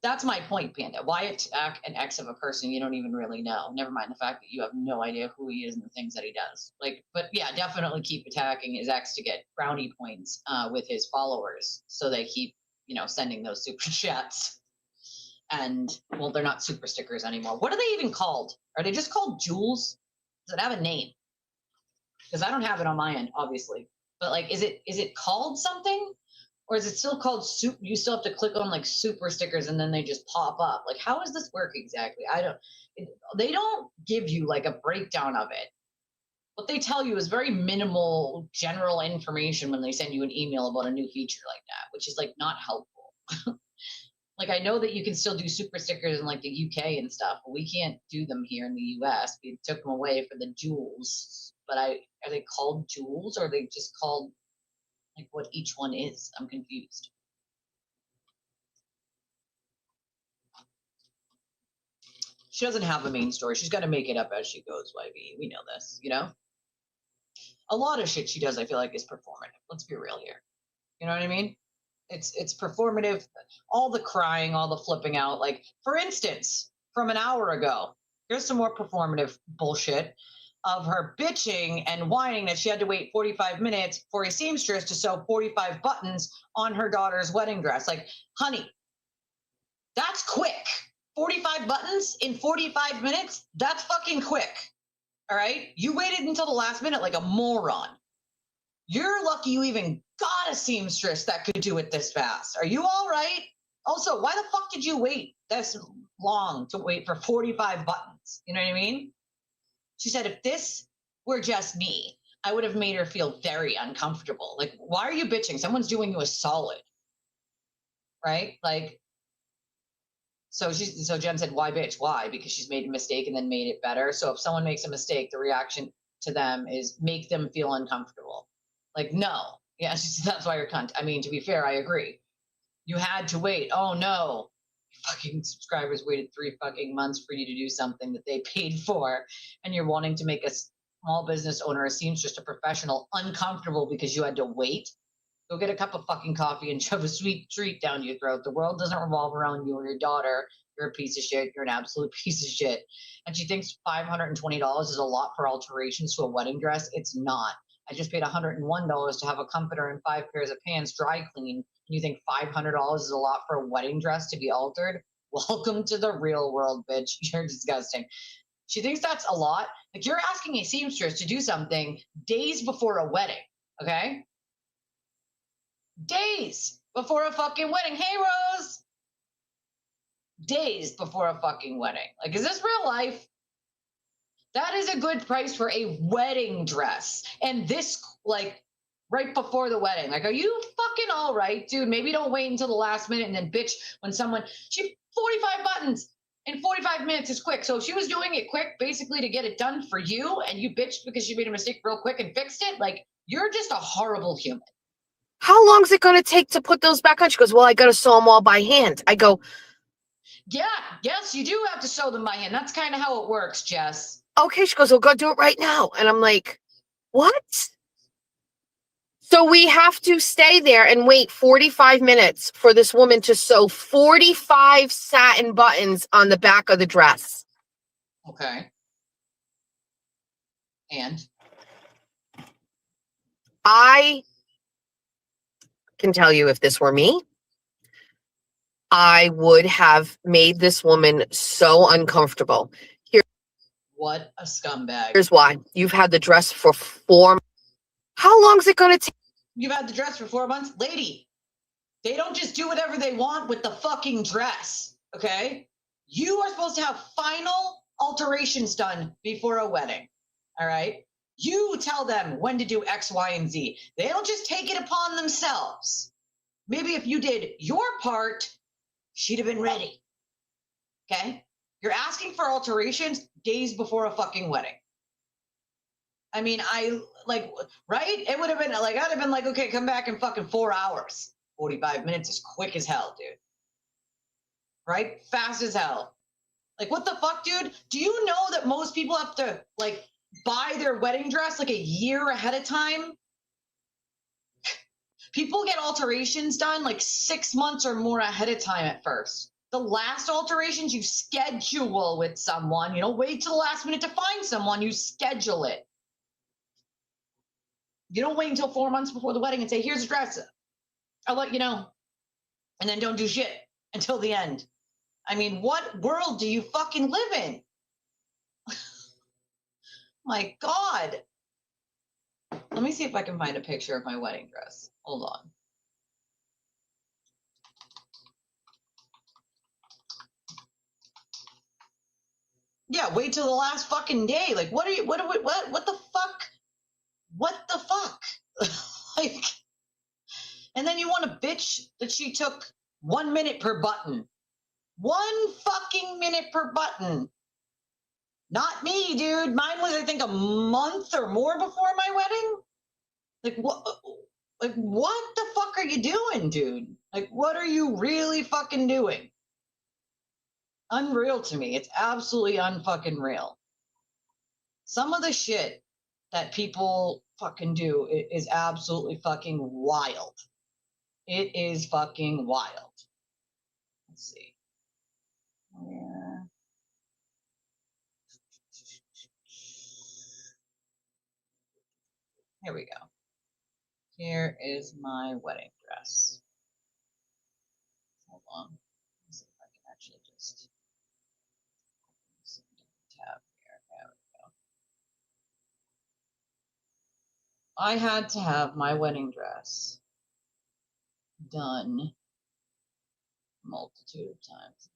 That's my point, Panda. Why attack an ex of a person you don't even really know? Never mind the fact that you have no idea who he is and the things that he does. Like, but yeah, definitely keep attacking his ex to get brownie points with his followers, so they keep, you know, sending those super chats. And well, they're not super stickers anymore. What are they even called? Are they just called jewels? Does it have a name? Because I don't have it on my end, obviously. But like, is it called something? Or is it still called soup? You still have to click on like super stickers and then they just pop up. Like, how does this work exactly? They don't give you like a breakdown of it. What they tell you is very minimal general information when they send you an email about a new feature like that, which is like not helpful. Like, I know that you can still do super stickers in like the UK and stuff, but we can't do them here in the US. We took them away for the jewels. But are they called jewels or are they just called like what each one is? I'm confused. She doesn't have a main story. She's got to make it up as she goes, YB. We know this, you know? A lot of shit she does, I feel like, is performative. Let's be real here. You know what I mean? It's performative. All the crying, all the flipping out. Like, for instance, from an hour ago, here's some more performative bullshit of her bitching and whining that she had to wait 45 minutes for a seamstress to sew 45 buttons on her daughter's wedding dress. Like, honey, that's quick. 45 buttons in 45 minutes? That's fucking quick. All right? You waited until the last minute like a moron. You're lucky you even got a seamstress that could do it this fast. Are you all right? Also, why the fuck did you wait this long to wait for 45 buttons? You know what I mean? She said, if this were just me, I would have made her feel very uncomfortable. Like, why are you bitching? Someone's doing you a solid, right? Like, so Jen said, why bitch? Why? Because she's made a mistake and then made it better. So if someone makes a mistake, the reaction to them is make them feel uncomfortable. Like, no. Yeah, that's why you're cunt. I mean, to be fair, I agree. You had to wait. Oh, no. Fucking subscribers waited 3 fucking months for you to do something that they paid for, and you're wanting to make a small business owner, a seamstress, a professional, uncomfortable because you had to wait. Go get a cup of fucking coffee and shove a sweet treat down your throat. The world doesn't revolve around you or your daughter. You're a piece of shit. You're an absolute piece of shit. And she thinks $520 is a lot for alterations to a wedding dress. It's not. I just paid $101 to have a comforter and 5 pairs of pants dry clean. You think $500 is a lot for a wedding dress to be altered? Welcome to the real world, bitch. You're disgusting. She thinks that's a lot. Like, you're asking a seamstress to do something days before a wedding, okay? Days before a fucking wedding. Hey, Rose. Days before a fucking wedding. Like, is this real life? That is a good price for a wedding dress. And this, like, right before the wedding. Like, are you fucking all right, dude? Maybe don't wait until the last minute and then bitch when 45 buttons in 45 minutes is quick. So if she was doing it quick, basically to get it done for you, and you bitched because she made a mistake real quick and fixed it, like, You're just a horrible human. How long is it going to take to put those back on? She goes, well, I got to sew them all by hand. I go, yeah, yes, you do have to sew them by hand. That's kind of how it works, Jess. okay. She goes, well, go do it right now. And I'm like, what? So we have to stay there and wait 45 minutes for this woman to sew 45 satin buttons on the back of the dress. Okay. And? I can tell you, if this were me, I would have made this woman so uncomfortable. What a scumbag. Here's why. You've had the dress for 4 months. How long is it going to take? You've had the dress for 4 months? Lady, they don't just do whatever they want with the fucking dress, okay? You are supposed to have final alterations done before a wedding, all right? You tell them when to do X, Y, and Z. They don't just take it upon themselves. Maybe if you did your part, she'd have been ready, okay? You're asking for alterations days before a fucking wedding. I mean, right? It would have been like, I'd have been like, okay, come back in fucking 4 hours. 45 minutes is quick as hell, dude. Right? Fast as hell. Like, what the fuck, dude? Do you know that most people have to, like, buy their wedding dress like a year ahead of time? People get alterations done like 6 months or more ahead of time at first. The last alterations you schedule with someone. You don't wait till the last minute to find someone. You schedule it. You don't wait until 4 months before the wedding and say, here's a dress. I'll let you know. And then don't do shit until the end. I mean, what world do you fucking live in? My God. Let me see if I can find a picture of my wedding dress. Hold on. Yeah, wait till the last fucking day. Like, what the fuck? What the fuck? Like, and then you want to bitch that she took 1 minute per button. 1 fucking minute per button. Not me, dude. Mine was, I think, a month or more before my wedding. Like, what? Like, what the fuck are you doing, dude? Like, what are you really fucking doing? Unreal to me. It's absolutely unfucking real. Some of the shit that people fucking do is absolutely fucking wild. It is fucking wild. Let's see. Where? Here we go. Here is my wedding dress. Hold on. Let's see if I can actually just tab here. There we go. I had to have my wedding dress done a multitude of times.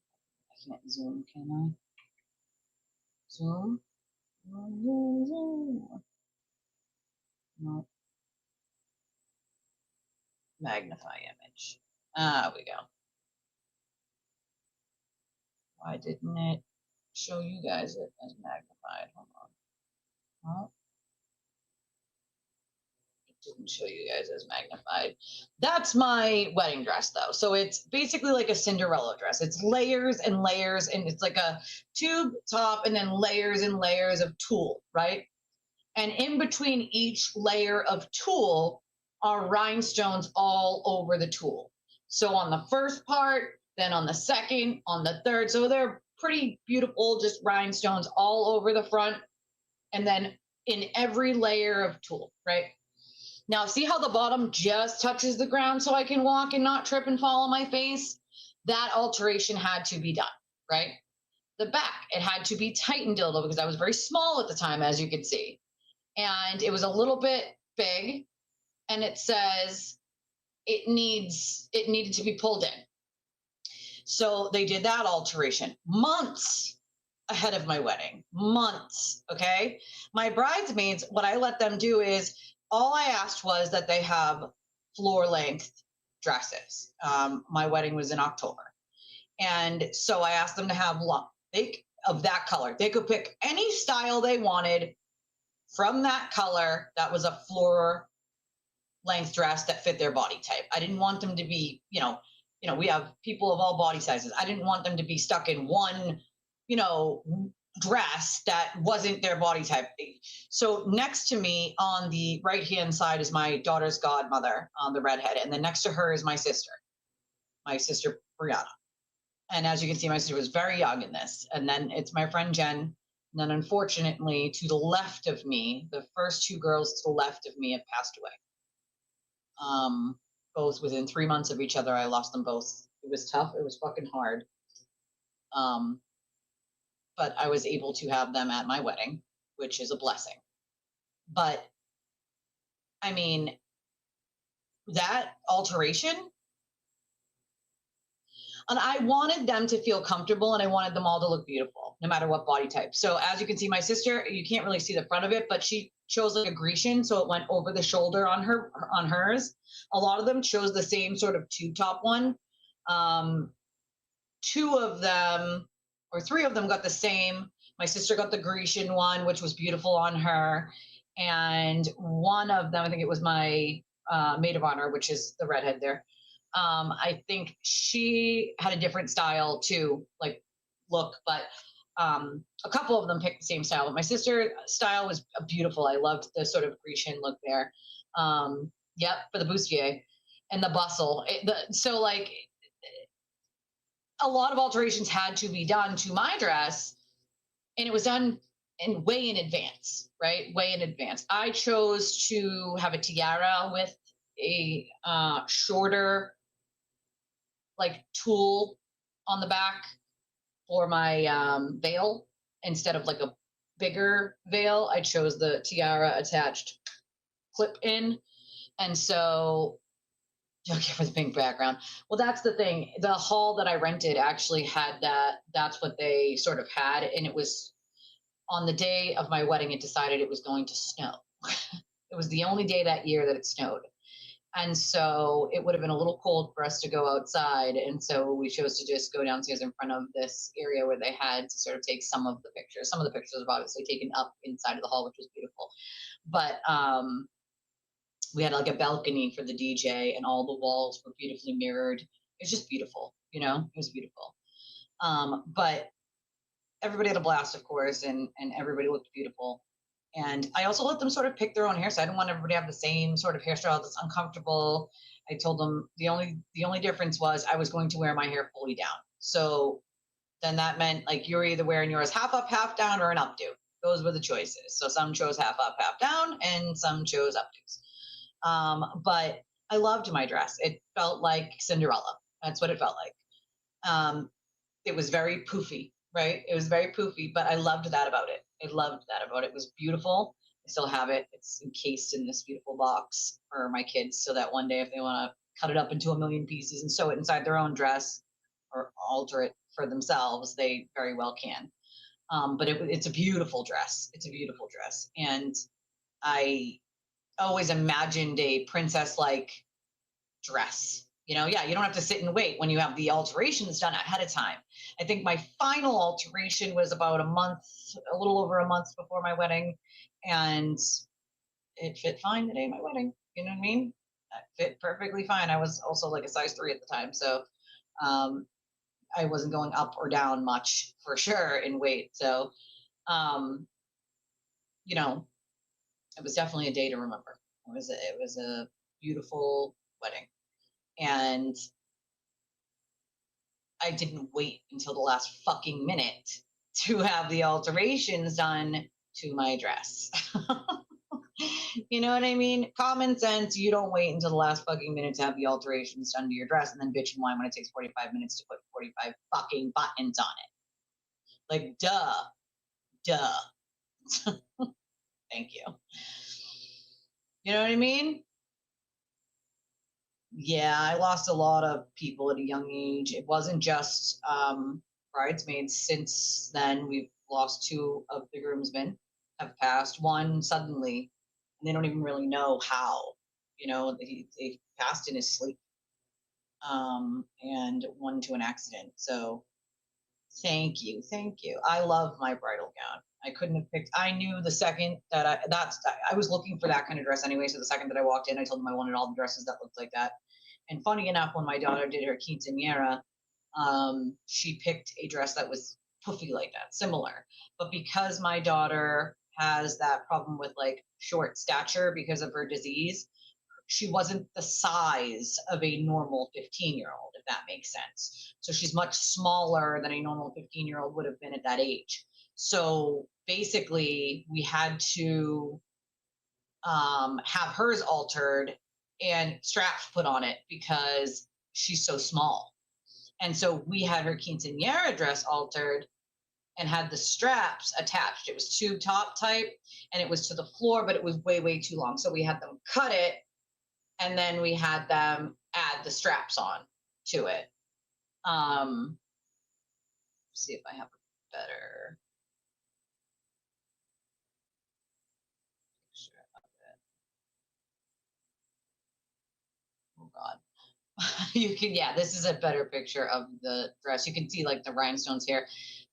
I can't zoom, can I? Zoom? Zoom. No. Magnify image. Ah, we go. Why didn't it show you guys it as magnified? Hold on. Oh. It didn't show you guys as magnified. That's my wedding dress, though. So it's basically like a Cinderella dress. It's layers and layers, and it's like a tube top and then layers and layers of tulle, right? And in between each layer of tulle are rhinestones all over the tulle. So on the first part, then on the second, on the third. So they're pretty beautiful, just rhinestones all over the front. And then in every layer of tulle, right? Now, see how the bottom just touches the ground so I can walk and not trip and fall on my face? That alteration had to be done, right? The back, it had to be tightened a little because I was very small at the time, as you can see. And it was a little bit big, and it says it needed to be pulled in. So they did that alteration months ahead of my wedding. Months, okay? My bridesmaids, what I let them do is, all I asked was that they have floor length dresses. My wedding was in October. And so I asked them to have of that color. They could pick any style they wanted from that color that was a floor length dress that fit their body type. I didn't want them to be, we have people of all body sizes. I didn't want them to be stuck in one, dress that wasn't their body type. So next to me on the right hand side is my daughter's godmother, the redhead, and then next to her is my sister Brianna. And as you can see, my sister was very young in this. And then it's my friend Jen. And then unfortunately, to the left of me, the first two girls to the left of me have passed away. Both within 3 months of each other. I lost them both. It was tough. It was fucking hard. But I was able to have them at my wedding, which is a blessing. But I mean, that alteration, and I wanted them to feel comfortable and I wanted them all to look beautiful, no matter what body type. So as you can see, my sister, you can't really see the front of it, but she chose like a Grecian, so it went over the shoulder on hers. A lot of them chose the same sort of tube top one. Two of them or three of them got the same. My sister got the Grecian one, which was beautiful on her. And one of them, I think it was my maid of honor, which is the redhead there. I think she had a different style too, like look, but a couple of them picked the same style. But my sister's style was beautiful. I loved the sort of Grecian look there. Yep, for the bustier and the bustle. So like a lot of alterations had to be done to my dress, and it was done way in advance, right? Way in advance. I chose to have a tiara with a shorter like tulle on the back for my veil instead of like a bigger veil. I chose the tiara attached clip in. And so, okay, for the pink background. Well, that's the thing. The hall that I rented actually had that. That's what they sort of had. And it was on the day of my wedding, it decided it was going to snow. It was the only day that year that it snowed. And so it would have been a little cold for us to go outside. And so we chose to just go downstairs in front of this area where they had to sort of take some of the pictures. Some of the pictures were obviously taken up inside of the hall, which was beautiful. But we had like a balcony for the DJ and all the walls were beautifully mirrored. It was just beautiful, it was beautiful. But everybody had a blast, of course, and everybody looked beautiful. And I also let them sort of pick their own hairstyle. I didn't want everybody to have the same sort of hairstyle that's uncomfortable. I told them the only difference was I was going to wear my hair fully down. So then that meant like you're either wearing yours half up, half down, or an updo. Those were the choices. So some chose half up, half down, and some chose updos. But I loved my dress. It felt like Cinderella. That's what it felt like. It was very poofy, right? It was very poofy, but I loved that about it. I loved that about it. It was beautiful. I still have it. It's encased in this beautiful box for my kids so that one day if they want to cut it up into a million pieces and sew it inside their own dress or alter it for themselves, they very well can. But it's a beautiful dress. It's a beautiful dress. And I always imagined a princess-like dress. You don't have to sit and wait when you have the alterations done ahead of time. I think my final alteration was about a little over a month before my wedding, and it fit fine the day of my wedding. You know what I mean? It fit perfectly fine. I was also like a size 3 at the time, so I wasn't going up or down much for sure in weight. So, it was definitely a day to remember. It was a beautiful wedding. And I didn't wait until the last fucking minute to have the alterations done to my dress. You know what I mean? Common sense, you don't wait until the last fucking minute to have the alterations done to your dress and then bitch and whine when it takes 45 minutes to put 45 fucking buttons on it. Like, duh. Thank you. You know what I mean? Yeah, I lost a lot of people at a young age. It wasn't just bridesmaids. Since then, we've lost 2 of the groomsmen have passed. One suddenly, and they don't even really know how. They passed in his sleep, and one to an accident. So, thank you. I love my bridal gown. I couldn't have picked. I knew the second that I was looking for that kind of dress anyway. So the second that I walked in, I told them I wanted all the dresses that looked like that. And funny enough, when my daughter did her quinceañera, she picked a dress that was poofy like that, similar. But because my daughter has that problem with like short stature because of her disease, she wasn't the size of a normal 15-year-old, if that makes sense. So she's much smaller than a normal 15-year-old would have been at that age. So basically, we had to have hers altered and straps put on it because she's so small. And so we had her quinceanera dress altered and had the straps attached. It was tube top type and it was to the floor, but it was way, way too long. So we had them cut it and then we had them add the straps on to it. See if I have a better picture of it. Oh God. You can, yeah, this is a better picture of the dress. You can see like the rhinestones here.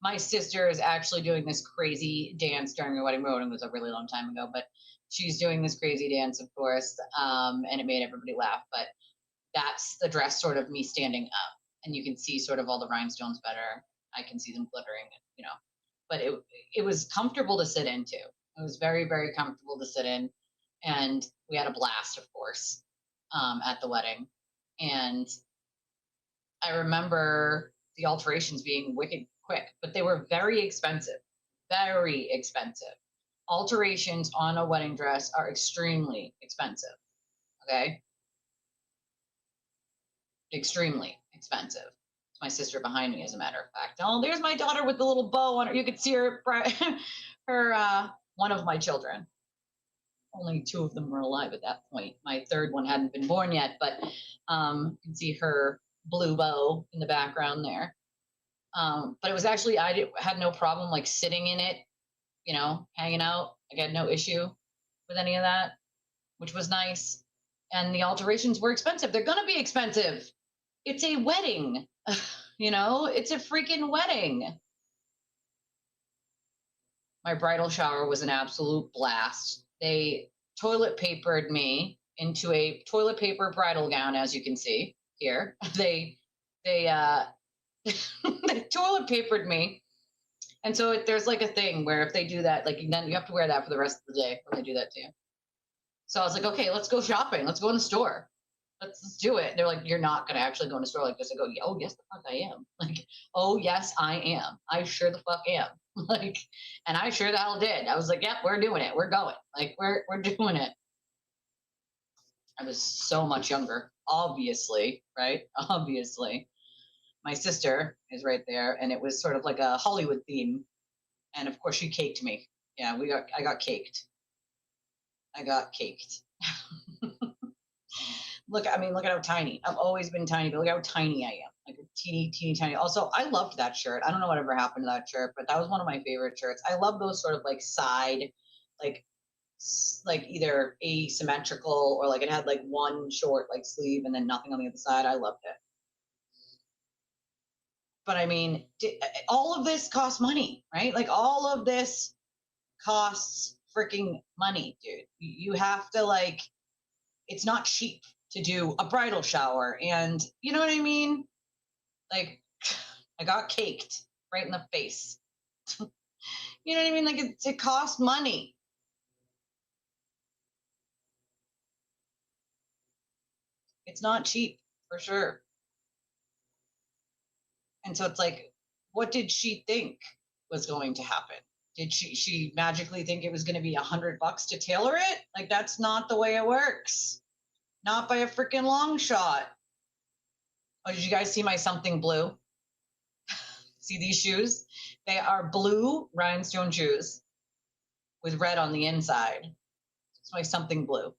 My sister is actually doing this crazy dance during her wedding. My wedding was a really long time ago, but she's doing this crazy dance, of course, and it made everybody laugh. But that's the dress, sort of me standing up, and you can see sort of all the rhinestones better. I can see them glittering, you know. But it was comfortable to sit into. It was very, very comfortable to sit in, and we had a blast, of course, at the wedding. And I remember the alterations being wicked quick, but they were very expensive, very expensive. Alterations on a wedding dress are extremely expensive. Okay. Extremely expensive. It's my sister behind me, as a matter of fact. Oh, there's my daughter with the little bow on her. You could see her, one of my children. Only two of them were alive at that point. My third one hadn't been born yet, but you can see her blue bow in the background there. But it was actually, had no problem like sitting in it, you know, hanging out. I had no issue with any of that, which was nice. And the alterations were expensive. They're going to be expensive. It's a wedding, you know, it's a freaking wedding. My bridal shower was an absolute blast. They toilet papered me into a toilet paper bridal gown, as you can see here. They they toilet papered me. And so there's like a thing where if they do that, like then you have to wear that for the rest of the day when they do that to you. So I was like, okay, let's go shopping. Let's go in the store. Let's do it. They're like, you're not going to actually go in a store like this. I go, oh, yes, the fuck I am. Like, oh, yes, I am. I sure the fuck am. Like, and I sure the hell did. I was like, yep, we're doing it. We're going. Like, we're doing it. I was so much younger, obviously, right? Obviously. My sister is right there, and it was sort of like a Hollywood theme. And of course, she caked me. Yeah, I got caked. I got caked. Look at how tiny. I've always been tiny, but look how tiny I am. Like a teeny, teeny, tiny. Also, I loved that shirt. I don't know whatever happened to that shirt, but that was one of my favorite shirts. I love those sort of like side, like either asymmetrical or like it had like one short like sleeve and then nothing on the other side. I loved it. But I mean, all of this costs money, right? Like all of this costs freaking money, dude. You have to like, it's not cheap to do a bridal shower. And you know what I mean? Like, I got caked right in the face. You know what I mean? Like, it costs money. It's not cheap, for sure. And so it's like, what did she think was going to happen? Did she magically think it was going to be $100 to tailor it? Like, that's not the way it works. Not by a freaking long shot. Oh, did you guys see my something blue? See these shoes? They are blue rhinestone shoes with red on the inside. It's my something blue.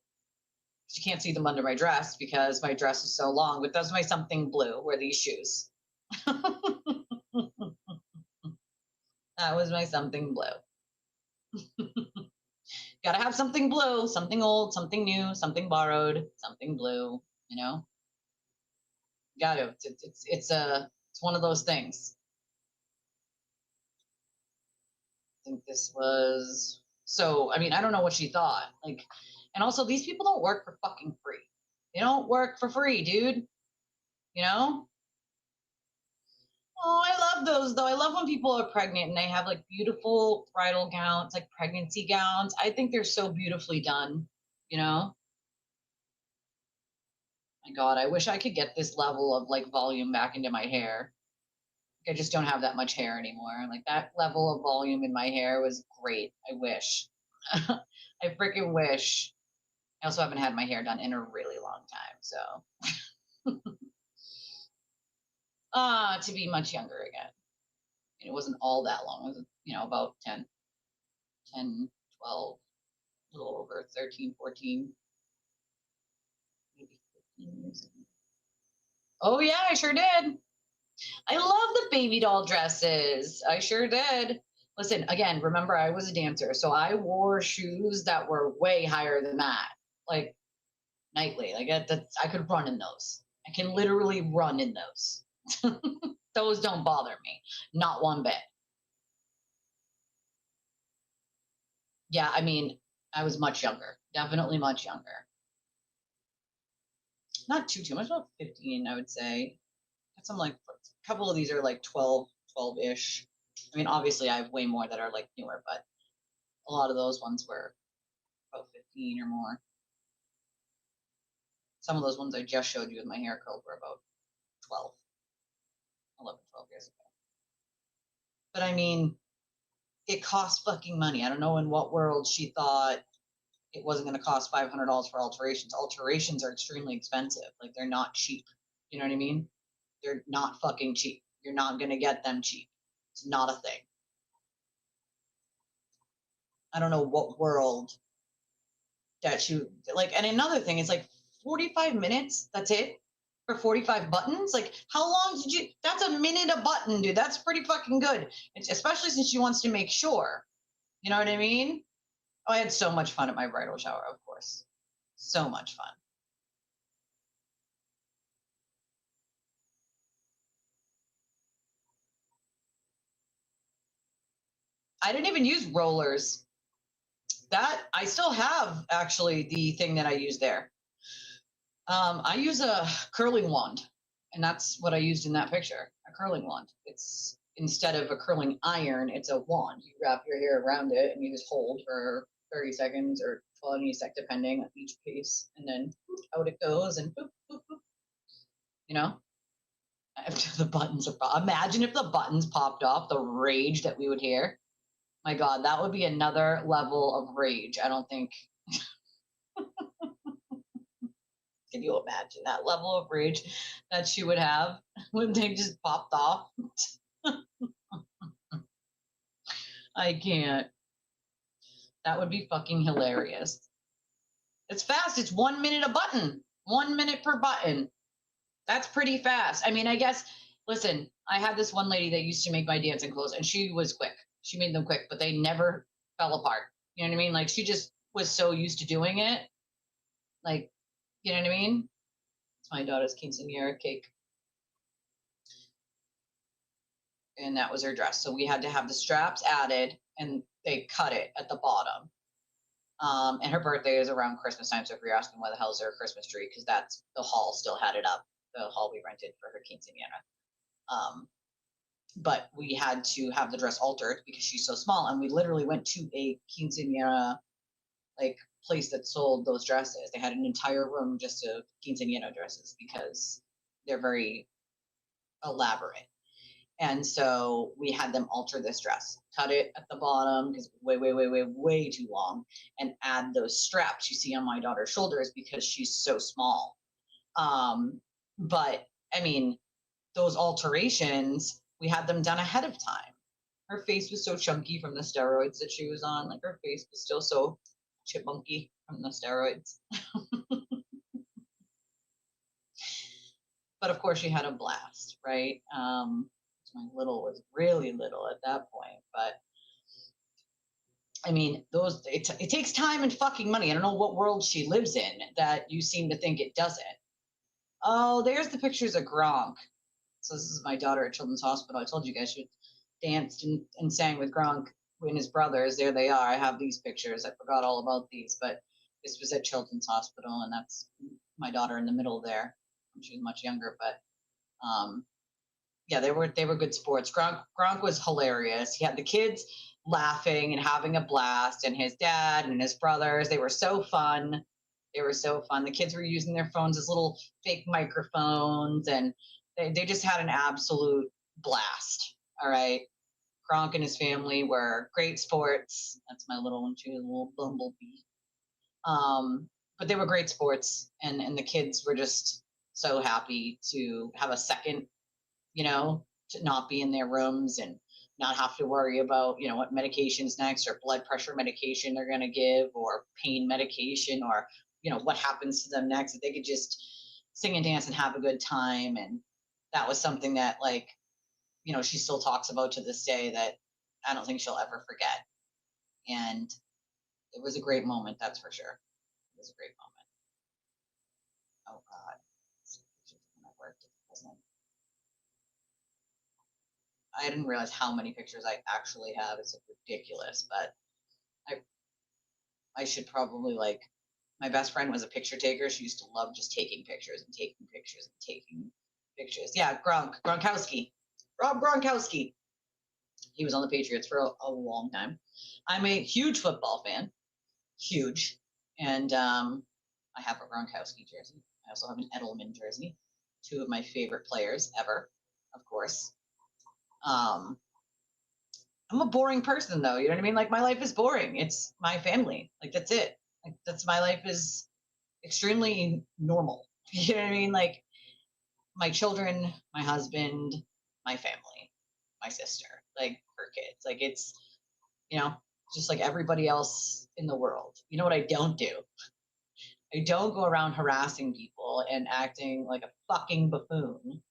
You can't see them under my dress because my dress is so long, but that's my something blue, were these shoes. That was my something blue. Gotta have something blue, something old, something new, something borrowed, something blue, you know? Gotta, it's one of those things. think this was, so, I mean, I don't know what she thought. Like, and also these people don't work for fucking free. They don't work for free, dude. You know? Oh, I love those though. I love when people are pregnant and they have like beautiful bridal gowns, like pregnancy gowns. I think they're so beautifully done, you know? My God, I wish I could get this level of like volume back into my hair. I just don't have that much hair anymore. Like that level of volume in my hair was great. I wish. I freaking wish. I also haven't had my hair done in a really long time, so to be much younger again. It wasn't all that long. It was, about 10, 12, a little over 13, 14, maybe 15 years ago. Oh yeah, I sure did. I love the baby doll dresses. I sure did. Listen, again, remember I was a dancer, so I wore shoes that were way higher than that. Like nightly. Like I could run in those. I can literally run in those. Those don't bother me. Not one bit. Yeah, I mean, I was much younger. Definitely much younger. Not too much, about 15, I would say. Got some like a couple of these are like 12-ish. I mean, obviously I have way more that are like newer, but a lot of those ones were about 15 or more. Some of those ones I just showed you with my hair curled were about 12, 11, 12 years ago. But I mean, it costs fucking money. I don't know in what world she thought it wasn't going to cost $500 for alterations. Alterations are extremely expensive. Like they're not cheap. You know what I mean? They're not fucking cheap. You're not going to get them cheap. It's not a thing. I don't know what world that you like. And another thing is like 45 minutes. That's it for 45 buttons. Like how long did you, that's a minute a button, dude. That's pretty fucking good. It's, especially since she wants to make sure. You know what I mean? Oh, I had so much fun at my bridal shower, of course. So much fun. I didn't even use rollers. That I still have actually the thing that I use there. I use a curling wand, and that's what I used in that picture, a curling wand. It's instead of a curling iron, it's a wand. You wrap your hair around it and you just hold for 30 seconds or 20 seconds, depending on each piece, and then out it goes, and boop, boop, boop. You know? After the buttons are, imagine if the buttons popped off, the rage that we would hear. My God, that would be another level of rage. I don't think. Can you imagine that level of rage that she would have when they just popped off? I can't. That would be fucking hilarious. It's fast. It's 1 minute a button. 1 minute per button. That's pretty fast. I mean, I guess, listen, I had this one lady that used to make my dancing clothes, and she was quick. She made them quick, but they never fell apart. You know what I mean? Like, she just was so used to doing it. Like, you know what I mean? It's my daughter's quinceañera cake. And that was her dress. So we had to have the straps added, and they cut it at the bottom. And her birthday is around Christmas time. So if you're asking why the hell is there a Christmas tree, because that's the hall still had it up, the hall we rented for her quinceañera. But we had to have the dress altered because she's so small, and we literally went to a quinceañera like place that sold those dresses. They had an entire room just of quinceañera dresses because they're very elaborate. And so we had them alter this dress, cut it at the bottom because way too long, and add those straps you see on my daughter's shoulders because she's so small. But I mean, those alterations, we had them done ahead of time. Her face was so chunky from the steroids that she was on. Like her face was still so chipmunky from the steroids. But of course she had a blast, right? My little was really little at that point, but I mean, it takes time and fucking money. I don't know what world she lives in that you seem to think it doesn't. Oh, there's the pictures of Gronk. So this is my daughter at Children's Hospital. I told you guys she danced and sang with Gronk and his brothers, there they are. I have these pictures. I forgot all about these, but this was at Children's Hospital, and that's my daughter in the middle there. She was much younger, but yeah, they were good sports. Gronk was hilarious. He had the kids laughing and having a blast, and his dad and his brothers. They were so fun. They were so fun. The kids were using their phones as little fake microphones, and they just had an absolute blast. All right. Gronk and his family were great sports. That's my little one. She was a little bumblebee. But they were great sports, and the kids were just so happy to have a second, to not be in their rooms and not have to worry about, what medication's next, or blood pressure medication they're going to give, or pain medication, or, what happens to them next. That they could just sing and dance and have a good time. And that was something that, like, she still talks about to this day, that I don't think she'll ever forget. And it was a great moment, that's for sure. It was a great moment. Oh God. When I worked at the prison. I didn't realize how many pictures I actually have. It's ridiculous, but I should probably, like, my best friend was a picture taker. She used to love just taking pictures and taking pictures and taking pictures. Yeah, Gronkowski. Rob Gronkowski. He was on the Patriots for a long time. I'm a huge football fan. Huge. And I have a Gronkowski jersey. I also have an Edelman jersey. Two of my favorite players ever, of course. I'm a boring person, though. You know what I mean? Like, my life is boring. It's my family. Like, that's it. Like, my life is extremely normal. You know what I mean? Like, my children, my husband, my family, my sister, like, her kids. Like, it's, just like everybody else in the world. You know what I don't do? I don't go around harassing people and acting like a fucking buffoon.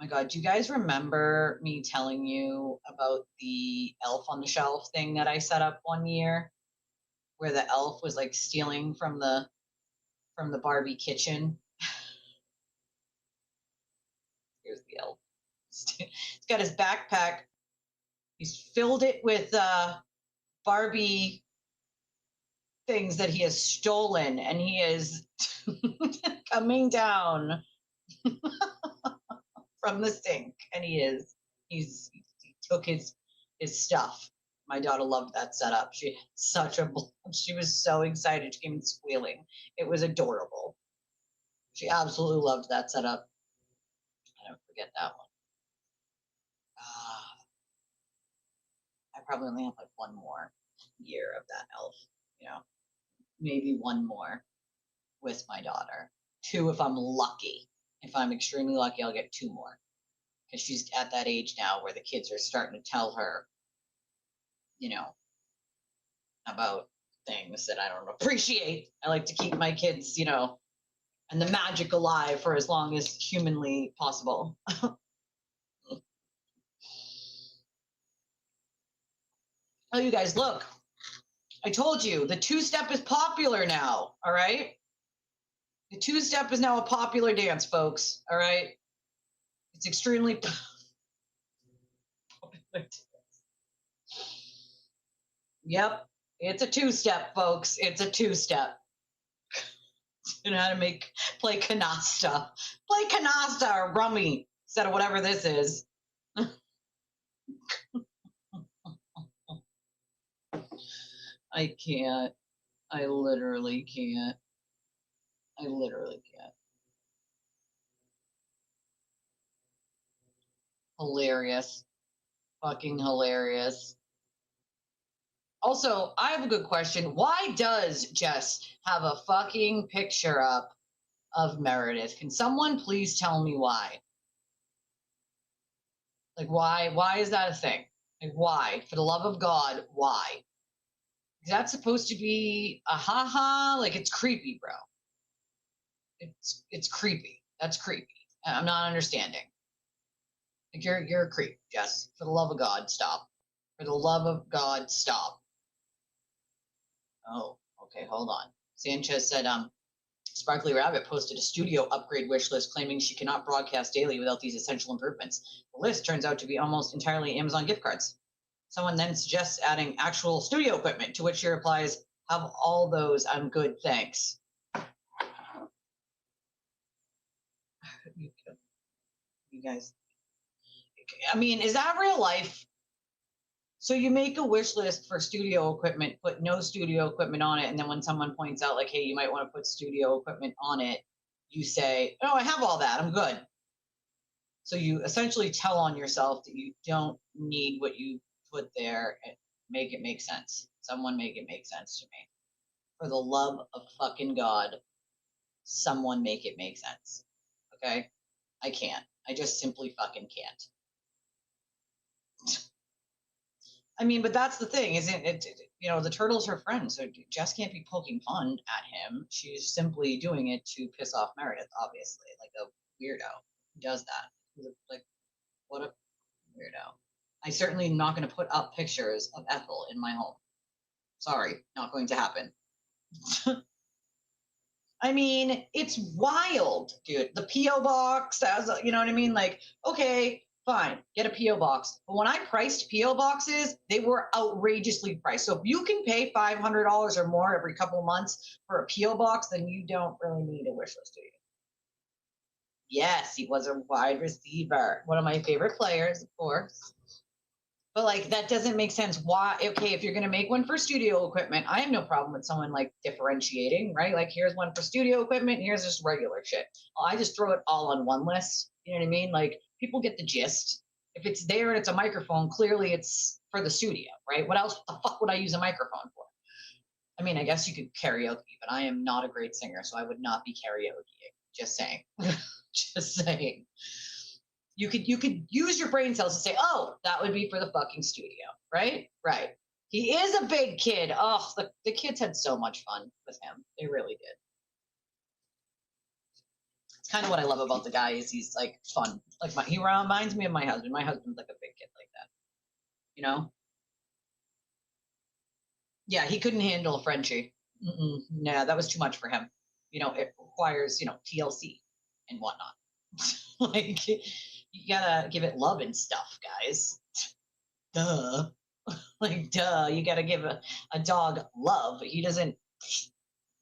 My God, do you guys remember me telling you about the elf on the shelf thing that I set up one year, where the elf was, like, stealing from the Barbie kitchen? Here's the elf. He's got his backpack. He's filled it with Barbie things that he has stolen, and he is coming down from the sink, and he took his stuff. My daughter loved that setup. She had she was so excited. She came in squealing. It was adorable. She absolutely loved that setup. I don't forget that one. I probably only have like one more year of that elf, maybe one more with my daughter. Two if I'm lucky. If I'm extremely lucky, I'll get two more. Because she's at that age now where the kids are starting to tell her, about things that I don't appreciate. I like to keep my kids, and the magic alive for as long as humanly possible. Oh, you guys, look. I told you, the two-step is popular now, all right? The two-step is now a popular dance, folks, all right? It's extremely popular dance. Yep, it's a two-step, folks. It's a two-step. You know how to play canasta. Play canasta or rummy instead of whatever this is. I can't. I literally can't. I literally can't. Hilarious. Fucking hilarious. Also, I have a good question. Why does Jess have a fucking picture up of Meredith? Can someone please tell me why? Like, why? Why is that a thing? Like, why? For the love of God, why? Is that supposed to be a ha-ha? Like, it's creepy, bro. It's creepy. That's creepy. I'm not understanding. Like, you're a creep, Jess. For the love of God, stop. For the love of God, stop. Oh, okay, hold on. Sanchez said, Sparkly Rabbit posted a studio upgrade wish list claiming she cannot broadcast daily without these essential improvements. The list turns out to be almost entirely Amazon gift cards. Someone then suggests adding actual studio equipment, to which she replies, have all those, I'm good, thanks. You guys, I mean, is that real life? So you make a wish list for studio equipment, put no studio equipment on it, and then when someone points out, like, hey, you might want to put studio equipment on it, you say, oh, I have all that, I'm good. So you essentially tell on yourself that you don't need what you put there and make it make sense. Someone make it make sense to me. For the love of fucking God, someone make it make sense. Okay? I can't. I just simply fucking can't. I mean, but that's the thing, isn't it? You know, the turtle's her friend, so Jess can't be poking fun at him. She's simply doing it to piss off Meredith, obviously, like a weirdo who does that. Like, what a weirdo. I certainly am not going to put up pictures of Ethel in my home. Sorry, not going to happen. I mean, it's wild, dude. The P.O. box, you know what I mean? Like, okay, fine, get a P.O. box. But when I priced P.O. boxes, they were outrageously priced. So if you can pay $500 or more every couple months for a P.O. box, then you don't really need a wish list, do you? Yes, he was a wide receiver. One of my favorite players, of course. But like, that doesn't make sense. Why? Okay, if you're going to make one for studio equipment, I have no problem with someone like differentiating, right? Like, here's one for studio equipment, here's just regular shit. I just throw it all on one list. You know what I mean? Like, people get the gist. If it's there and it's a microphone, clearly it's for the studio, right? What else the fuck would I use a microphone for? I mean, I guess you could karaoke, but I am not a great singer, so I would not be karaokeing. Just saying. Just saying. You could use your brain cells to say, oh, that would be for the fucking studio, right? Right. He is a big kid. Oh, the kids had so much fun with him. They really did. It's kind of what I love about the guy is he's like fun. Like he reminds me of my husband. My husband's like a big kid like that. You know? Yeah, he couldn't handle a Frenchie. Nah, that was too much for him. You know, it requires, TLC and whatnot. Like, you gotta give it love and stuff, guys. Duh. Like, duh, you gotta give a dog love. He doesn't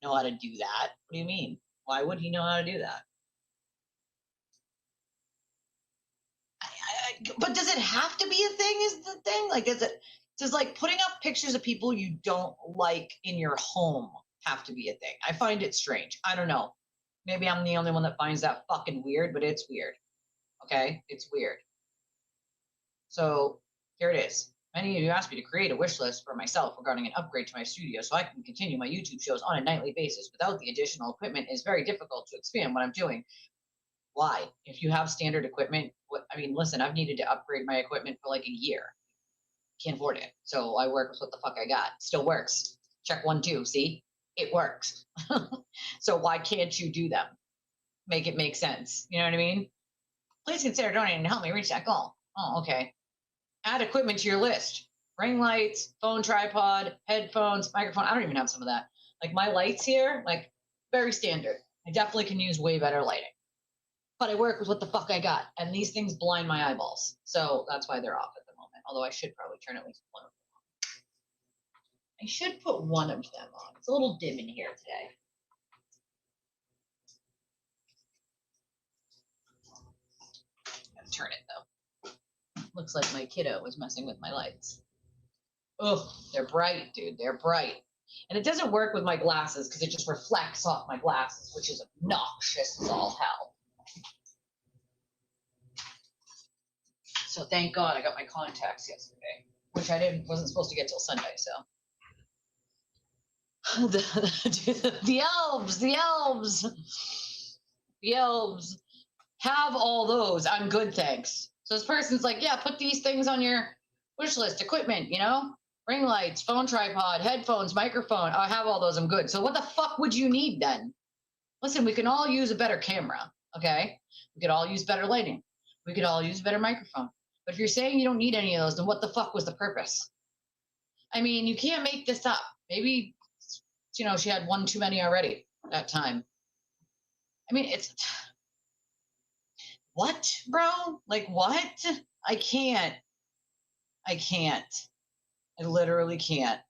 know how to do that. What do you mean? Why would he know how to do that? But does it have to be a thing is the thing? Like, does like putting up pictures of people you don't like in your home have to be a thing? I find it strange. I don't know. Maybe I'm the only one that finds that fucking weird, but it's weird. Okay? It's weird. So here it is. Many of you asked me to create a wish list for myself regarding an upgrade to my studio so I can continue my YouTube shows on a nightly basis. Without the additional equipment, it's very difficult to expand what I'm doing. Why? If you have standard equipment, listen, I've needed to upgrade my equipment for like a year. Can't afford it. So I work with what the fuck I got. Still works. Check 1, 2. See? It works. So why can't you do them? Make it make sense. You know what I mean? Please consider donating to help me reach that goal. Oh, okay. Add equipment to your list. Ring lights, phone tripod, headphones, microphone. I don't even have some of that. Like my lights here, like very standard. I definitely can use way better lighting. But I work with what the fuck I got. And these things blind my eyeballs. So that's why they're off at the moment. Although I should probably turn at least one of them on. I should put one of them on. It's a little dim in here today. Gotta turn it though. Looks like my kiddo was messing with my lights. Oh, they're bright, dude. They're bright. And it doesn't work with my glasses because it just reflects off my glasses, which is obnoxious as all hell. So thank God I got my contacts yesterday, which I wasn't supposed to get till Sunday. So the elves have all those. I'm good, thanks. So this person's like, yeah, put these things on your wish list. Equipment, ring lights, phone tripod, headphones, microphone. I have all those. I'm good. So what the fuck would you need then? Listen, we can all use a better camera, okay? We could all use better lighting. We could all use a better microphone. But if you're saying you don't need any of those, then what the fuck was the purpose? I mean, you can't make this up. Maybe, she had one too many already that time. I mean, it's... What, bro? Like, what? I can't. I literally can't.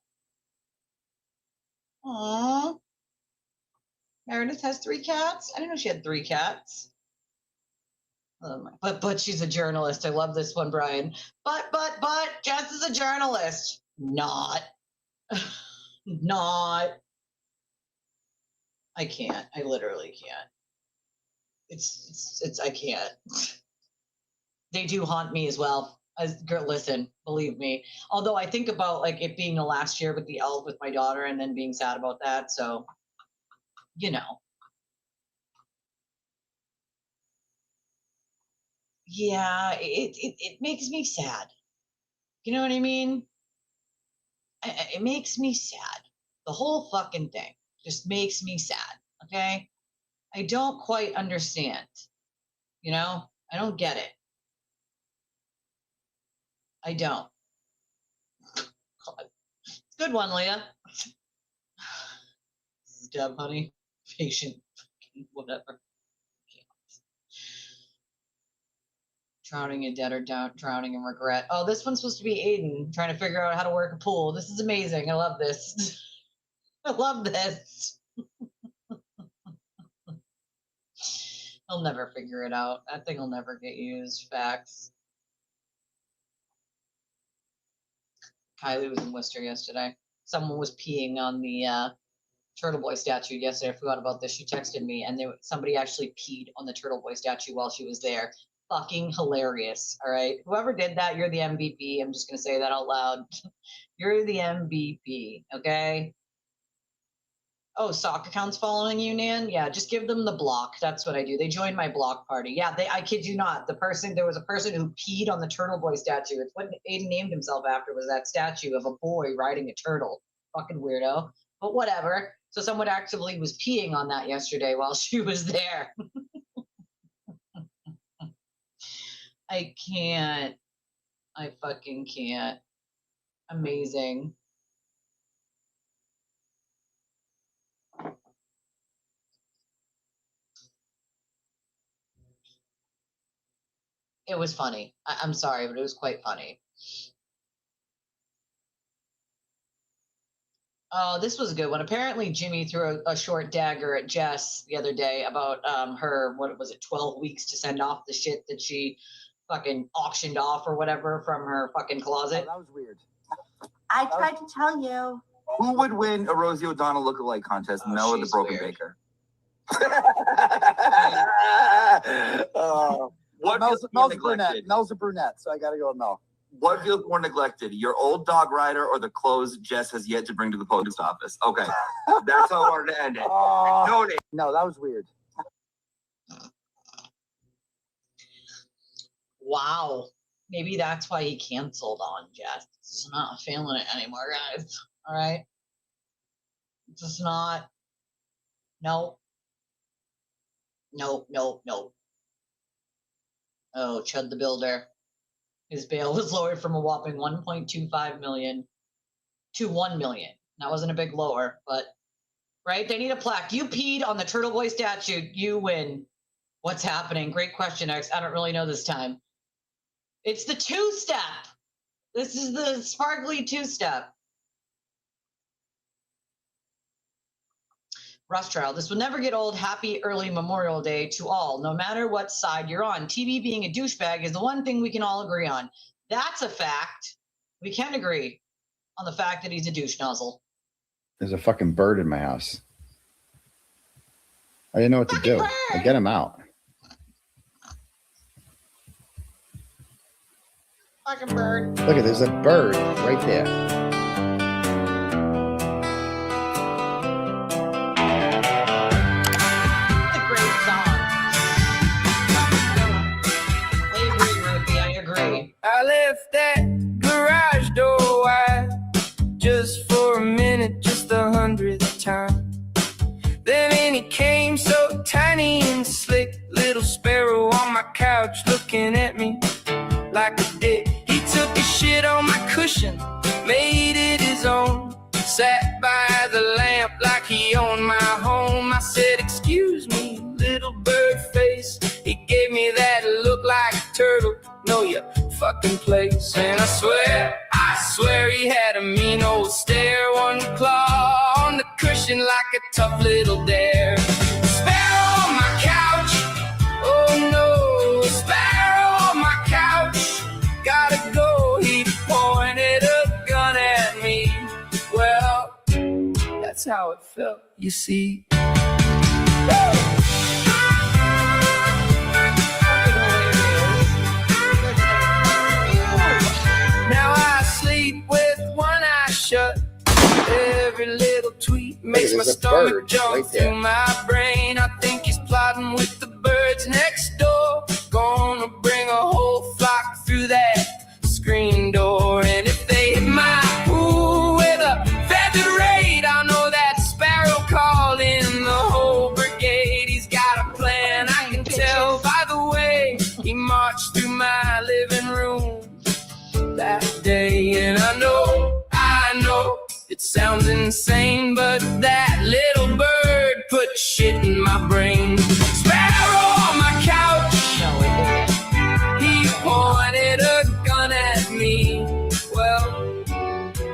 Aww. Meredith has 3 cats? I didn't know she had 3 cats. But she's a journalist. I love this one, Brian. But Jess is a journalist. Not. Not. I can't. I literally can't. It's I can't. They do haunt me as well. Listen, believe me. Although I think about like it being the last year with the elf with my daughter and then being sad about that. So, you know. Yeah, it makes me sad. You know what I mean? It makes me sad. The whole fucking thing just makes me sad. Okay? I don't quite understand. You know? I don't get it. I don't. Good one, Leah. Deb, honey. Patient. Whatever. Drowning in debt or drowning in regret. Oh, this one's supposed to be Aiden trying to figure out how to work a pool. This is amazing. I love this. I love this. He'll never figure it out. That thing will never get used. Facts. Kylie was in Worcester yesterday. Someone was peeing on the Turtle Boy statue yesterday. I forgot about this. She texted me, and somebody actually peed on the Turtle Boy statue while she was there. Fucking hilarious. All right. Whoever did that, you're the MVP. I'm just going to say that out loud. You're the MVP. Okay. Oh, sock accounts following you, Nan? Yeah, just give them the block. That's what I do. They joined my block party. Yeah, I kid you not. There was a person who peed on the Turtle Boy statue. It's what Aiden named himself after, was that statue of a boy riding a turtle. Fucking weirdo. But whatever. So someone actively was peeing on that yesterday while she was there. I can't. I fucking can't. Amazing. It was funny. I'm sorry, but it was quite funny. Oh, this was a good one. Apparently, Jimmy threw a short dagger at Jess the other day about her, what was it, 12 weeks to send off the shit that she fucking auctioned off or whatever from her fucking closet. Oh, that was weird. I tried to tell you. Who would win a Rosie O'Donnell lookalike contest, Mel or the Broken weird. Baker? Mel's a brunette. Mel's a brunette, so I got to go with Mel. What feels more neglected, your old dog rider or the clothes Jess has yet to bring to the post office? Okay, that's how I wanted to end it. No, that was weird. Wow. Maybe that's why he canceled on Jess. Just not feeling it anymore, guys. All right. Just not. Nope. Nope. Oh, Chud the Builder. His bail was lowered from a whopping 1.25 million to 1 million. That wasn't a big lower, but right? They need a plaque. You peed on the Turtle Boy statue. You win. What's happening? Great question, X. I don't really know this time. It's the 2-step. This is the sparkly 2-step. Rothschild, this will never get old. Happy early Memorial Day to all, no matter what side you're on. TV being a douchebag is the one thing we can all agree on. That's a fact. We can agree on the fact that he's a douche nozzle. There's a fucking bird in my house. I didn't know what to do. I get him out. Fucking bird. Look at, there's a bird right there. I left that garage door wide just for a minute, just the 100th time. Then he came so tiny and slick, little sparrow on my couch looking at me like a dick. He took a shit on my cushion, made it his own, sat by the lamp like he owned my home. I said, excuse me, little bird face. He gave me that look like a turtle. Know your fucking place. And I swear he had a flashing like a tough little dare. Sparrow on my couch, oh no, a sparrow on my couch. Gotta go, he pointed a gun at me. Well, that's how it felt, you see. Now I sleep with one eye shut. Every little tweet makes my there's a stomach bird jump right there. through my brain. I think he's plotting with the birds next door. Gonna bring a whole flock through that screen door. And if they hit my pool with a feather raid, I'll know that sparrow called in the whole brigade. He's got a plan, I can tell by the way he marched through my living room that day. And I know it sounds insane, but that little bird put shit in my brain. Sparrow on my couch, he pointed a gun at me. Well,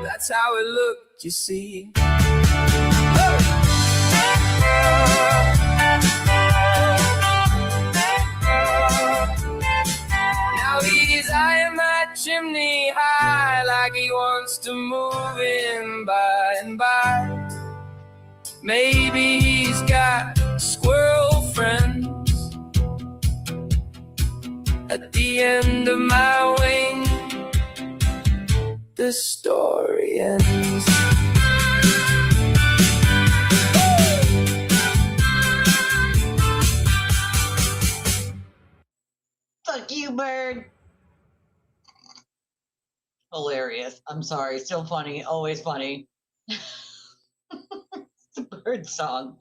that's how it looked, you see. Now he's eyeing my chimney high like he wants to move in by and by. Maybe he's got squirrel friends at the end of my wing. The story ends. Fuck you, bird. Hilarious. I'm sorry. Still funny. Always funny. It's a bird song.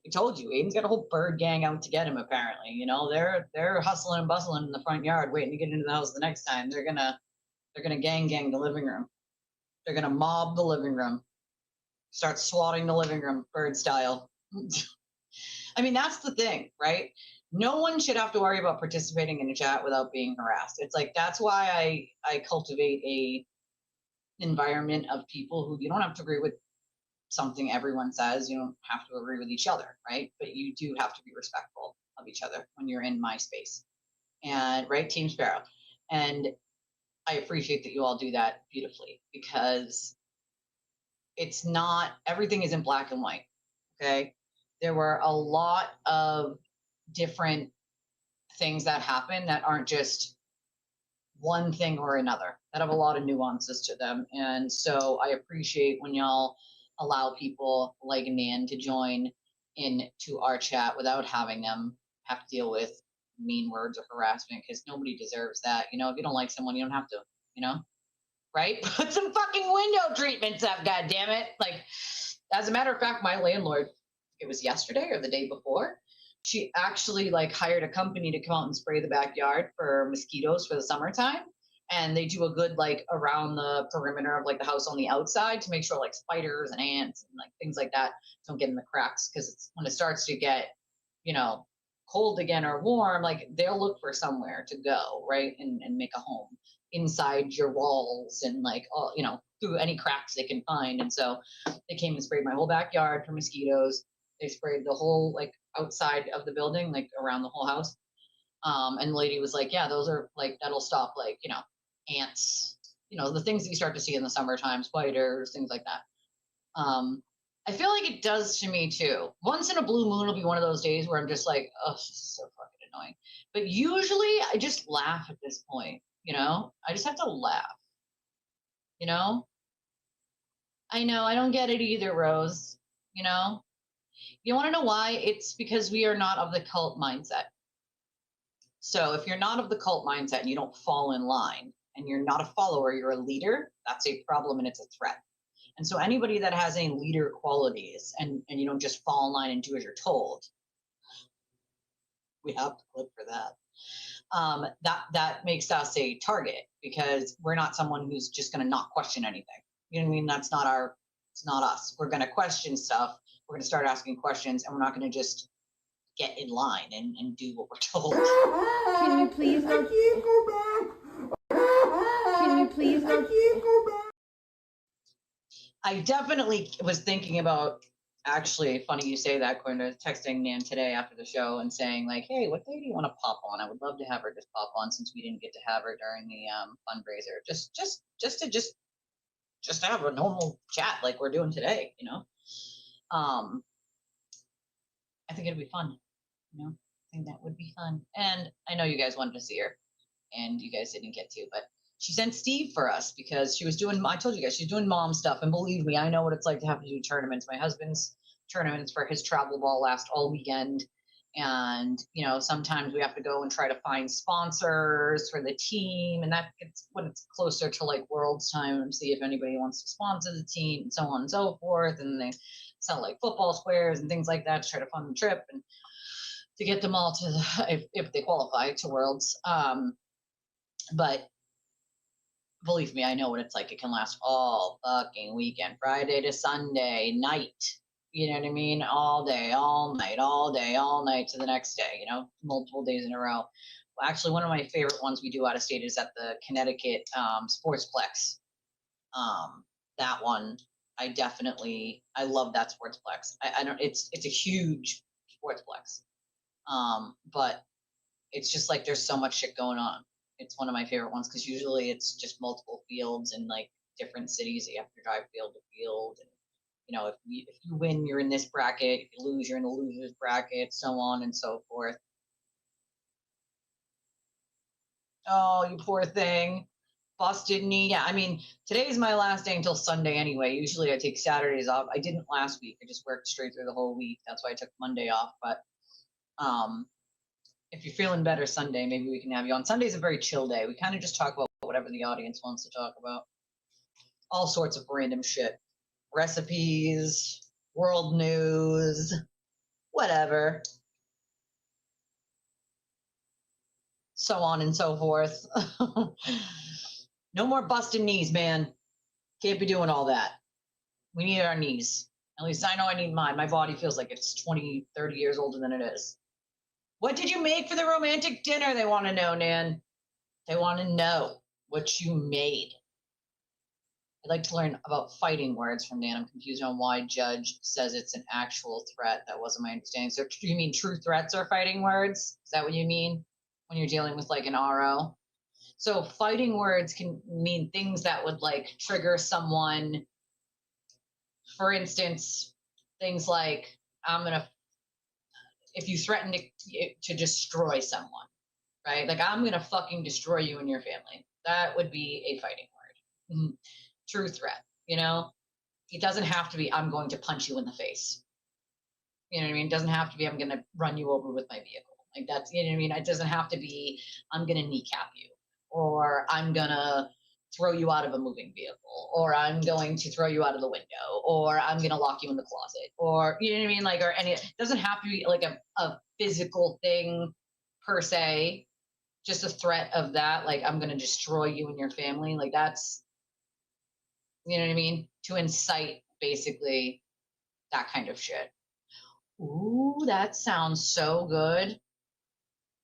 I told you, Aiden's got a whole bird gang out to get him. Apparently, you know they're hustling and bustling in the front yard, waiting to get into the house the next time. They're gonna gang the living room. They're gonna mob the living room. Start swatting the living room, bird style. I mean, that's the thing, right? No one should have to worry about participating in a chat without being harassed. It's like, that's why I cultivate a environment of people who you don't have to agree with something everyone says. You don't have to agree with each other, right? But you do have to be respectful of each other when you're in my space. And right, Team Sparrow. And I appreciate that you all do that beautifully, because it's not, everything isn't black and white, okay? There were a lot of different things that happen that aren't just one thing or another, that have a lot of nuances to them. And so I appreciate when y'all allow people like Nan to join into our chat without having them have to deal with mean words or harassment, because nobody deserves that. You know, if you don't like someone, you don't have to, you know, right? Put some fucking window treatments up, God damn it. Like, as a matter of fact, my landlord, it was yesterday or the day before, she actually like hired a company to come out and spray the backyard for mosquitoes for the summertime. And they do a good like around the perimeter of like the house on the outside to make sure like spiders and ants and like things like that don't get in the cracks. Because it's when it starts to get, you know, cold again or warm, like they'll look for somewhere to go, right? And make a home inside your walls and like all, you know, through any cracks they can find. And so they came and sprayed my whole backyard for mosquitoes. They sprayed the whole like outside of the building, like around the whole house. And the lady was like, yeah, those are like, that'll stop like, you know, ants, you know, the things that you start to see in the summertime, spiders, things like that. I feel like it does to me too. Once in a blue moon will be one of those days where I'm just like, oh, this is so fucking annoying. But usually I just laugh at this point, you know? I just have to laugh, you know? I know, I don't get it either, Rose, you know? You want to know why? It's because we are not of the cult mindset. So if you're not of the cult mindset and you don't fall in line and you're not a follower, you're a leader, that's a problem and it's a threat. And so anybody that has any leader qualities and you don't just fall in line and do as you're told, we have to clip for that. That makes us a target because we're not someone who's just going to not question anything. You know what I mean? It's not us. We're going to question stuff. We're going to start asking questions, and we're not going to just get in line and do what we're told. Can you please go? I can't go back. Can you please go? I can't go back. I definitely was thinking about Actually, funny you say that, Quinn. I was texting Nan today after the show and saying like, "Hey, what day do you want to pop on? I would love to have her just pop on since we didn't get to have her during the fundraiser. Just to have a normal chat like we're doing today, you know. I think it'd be fun, you know. I think that would be fun. And I know you guys wanted to see her, and you guys didn't get to, but she sent Steve for us because she was doing. I told you guys she's doing mom stuff, and believe me, I know what it's like to have to do tournaments. My husband's tournaments for his travel ball last all weekend, and you know sometimes we have to go and try to find sponsors for the team, and that gets when it's closer to like Worlds time and see if anybody wants to sponsor the team and so on and so forth, and they sell like football squares and things like that to try to fund the trip and to get them all to if they qualify to Worlds. But believe me, I know what it's like. It can last all fucking weekend, Friday to Sunday night. You know what I mean? All day, all night, all day, all night to the next day, you know, multiple days in a row. Well, actually, one of my favorite ones we do out of state is at the Connecticut Sportsplex. That one, I love that Sportsplex. I don't, it's a huge Sportsplex. But it's just like there's so much shit going on. It's one of my favorite ones because usually it's just multiple fields in like different cities that you have to drive field to field. And you know, if you win, you're in this bracket. If you lose, you're in the losers bracket, so on and so forth. Oh, you poor thing. Busted knee. Yeah, I mean, today's my last day until Sunday anyway. Usually I take Saturdays off. I didn't last week. I just worked straight through the whole week. That's why I took Monday off. But if you're feeling better Sunday, maybe we can have you on. Sunday's a very chill day. We kind of just talk about whatever the audience wants to talk about. All sorts of random shit. Recipes, world news, whatever. So on and so forth. No more busting knees, man. Can't be doing all that. We need our knees. At least I know I need mine. My body feels like it's 20, 30 years older than it is. What did you make for the romantic dinner? They want to know, Nan. They want to know what you made. I'd like to learn about fighting words from Nan. I'm confused on why Judge says it's an actual threat. That wasn't my understanding. So you mean true threats are fighting words? Is that what you mean when you're dealing with like an RO? So fighting words can mean things that would like trigger someone. For instance, things like if you threaten to destroy someone, right? Like I'm gonna fucking destroy you and your family. That would be a fighting word. Mm-hmm. True threat, you know? It doesn't have to be I'm going to punch you in the face. You know what I mean? It doesn't have to be I'm gonna run you over with my vehicle. Like that's, you know what I mean? It doesn't have to be I'm gonna kneecap you or I'm gonna throw you out of a moving vehicle or I'm going to throw you out of the window or I'm gonna lock you in the closet or you know what I mean? Like or any it doesn't have to be like a physical thing per se, just a threat of that, like I'm gonna destroy you and your family. Like that's you know what I mean? To incite basically that kind of shit. Ooh, that sounds so good.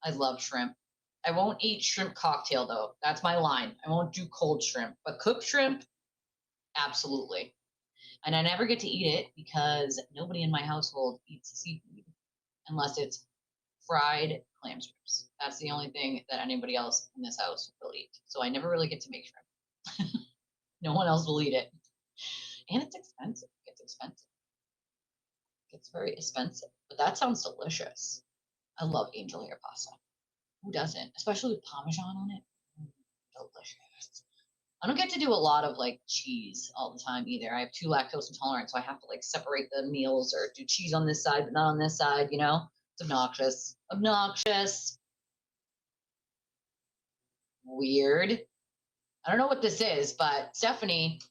I love shrimp. I won't eat shrimp cocktail though. That's my line. I won't do cold shrimp, but cooked shrimp, absolutely. And I never get to eat it because nobody in my household eats seafood unless it's fried clam strips. That's the only thing that anybody else in this house will eat. So I never really get to make shrimp. No one else will eat it. And it's expensive. It's expensive. It's very expensive. But that sounds delicious. I love angel hair pasta. Who doesn't? Especially with Parmesan on it. Delicious. I don't get to do a lot of like cheese all the time either. I have 2 lactose intolerant, so I have to like separate the meals or do cheese on this side but not on this side, you know? It's obnoxious. Obnoxious. Weird. I don't know what this is, but Stephanie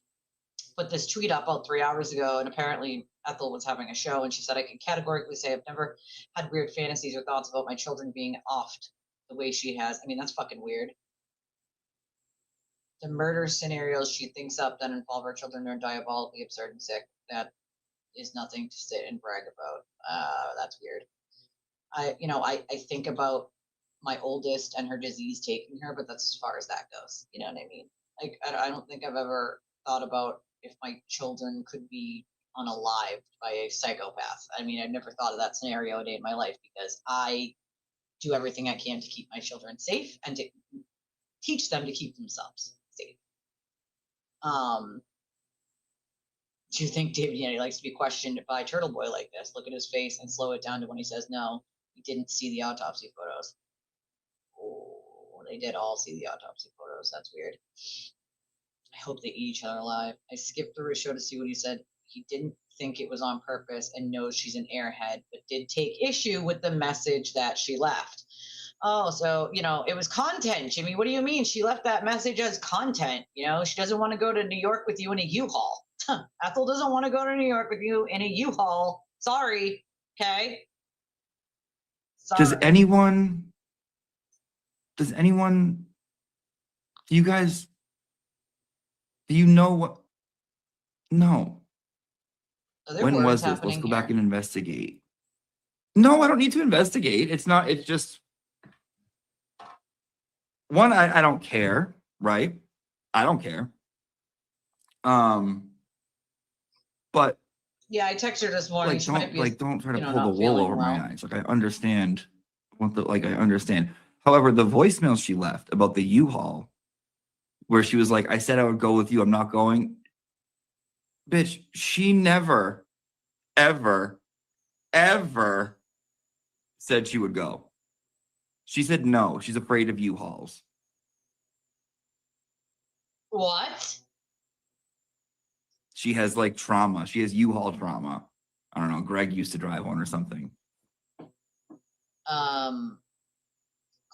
put this tweet up about 3 hours ago, and apparently Ethel was having a show, and she said, I can categorically say I've never had weird fantasies or thoughts about my children being offed the way she has. I mean, that's fucking weird. The murder scenarios she thinks up that involve her children are diabolically absurd and sick. That is nothing to sit and brag about. That's weird. I think about my oldest and her disease taking her, but that's as far as that goes. You know what I mean? Like, I don't think I've ever thought about if my children could be unalived by a psychopath. I mean, I've never thought of that scenario a day in my life because I do everything I can to keep my children safe and to teach them to keep themselves safe. Do you think David Yanni likes to be questioned by Turtle Boy like this? Look at his face and slow it down to when he says no, he didn't see the autopsy photos. Oh, they did all see the autopsy photos. That's weird. I hope they eat each other alive. I skipped through his show to see what he said. He didn't think it was on purpose and knows she's an airhead, but did take issue with the message that she left. Oh, so, you know, it was content, Jimmy. What do you mean? She left that message as content. You know, she doesn't want to go to New York with you in a U-Haul. Ethel doesn't want to go to New York with you in a U-Haul. Sorry. Okay. Sorry. Does anyone, you guys, do you know what? No. When was this? Let's go back and investigate. No, I don't need to investigate. It's just, one, I don't care, right? I don't care. But yeah, I texted her this morning. Don't try to pull the wool over my eyes. Like, I understand I understand. However, the voicemail she left about the U-Haul, where she was like, I said I would go with you, I'm not going. Bitch, she never, ever, ever said she would go. She said no, she's afraid of U-Hauls. What? She has like trauma. She has U-Haul trauma. I don't know. Greg used to drive one or something.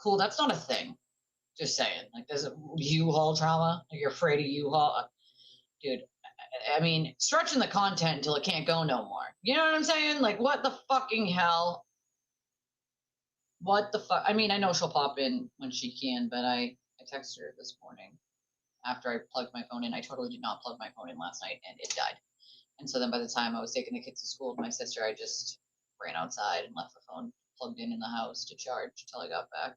Cool. That's not a thing. Just saying. Like, there's a U-Haul trauma. Like, you're afraid of U-Haul. Dude, I mean, stretching the content until it can't go no more. You know what I'm saying? Like, what the fucking hell? What the fuck? I mean, I know she'll pop in when she can, but I texted her this morning after I plugged my phone in. I totally did not plug my phone in last night, and it died. And so then by the time I was taking the kids to school with my sister, I just ran outside and left the phone plugged in the house to charge until I got back.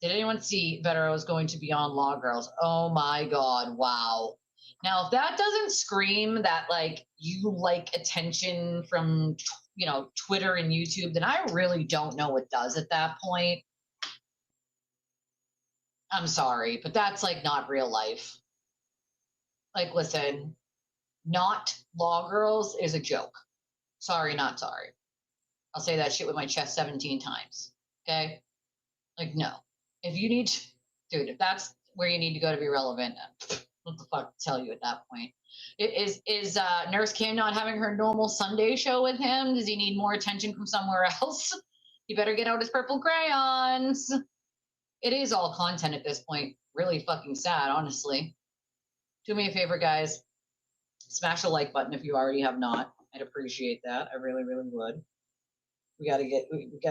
Did anyone see Better was going to be on Law Girls? Oh my God, wow. Now, if that doesn't scream that, like, you like attention from, you know, Twitter and YouTube, then I really don't know what does at that point. I'm sorry, but that's, like, not real life. Like, listen, not Law Girls is a joke. Sorry, not sorry. I'll say that shit with my chest 17 times, okay? Like, no. If you need, dude, if that's where you need to go to be relevant, what the fuck to tell you at that point? Is Nurse Kim not having her normal Sunday show with him? Does he need more attention from somewhere else? He better get out his purple crayons. It is all content at this point. Really fucking sad, honestly. Do me a favor, guys. Smash a like button if you already have not. I'd appreciate that. I really, really would. We gotta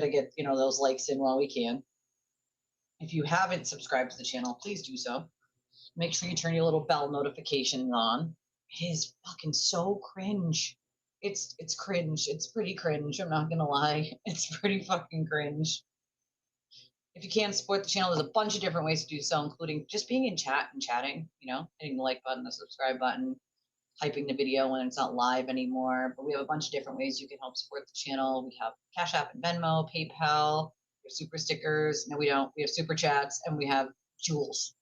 get, you know, those likes in while we can. If you haven't subscribed to the channel, please do so. Make sure you turn your little bell notifications on. It is fucking so cringe. It's cringe. It's pretty cringe. I'm not gonna lie. It's pretty fucking cringe. If you can support the channel, there's a bunch of different ways to do so, including just being in chat and chatting, you know, hitting the like button, the subscribe button, typing the video when it's not live anymore. But we have a bunch of different ways you can help support the channel. We have Cash App and Venmo, PayPal, we have super stickers. No, we don't. We have super chats and we have jewels.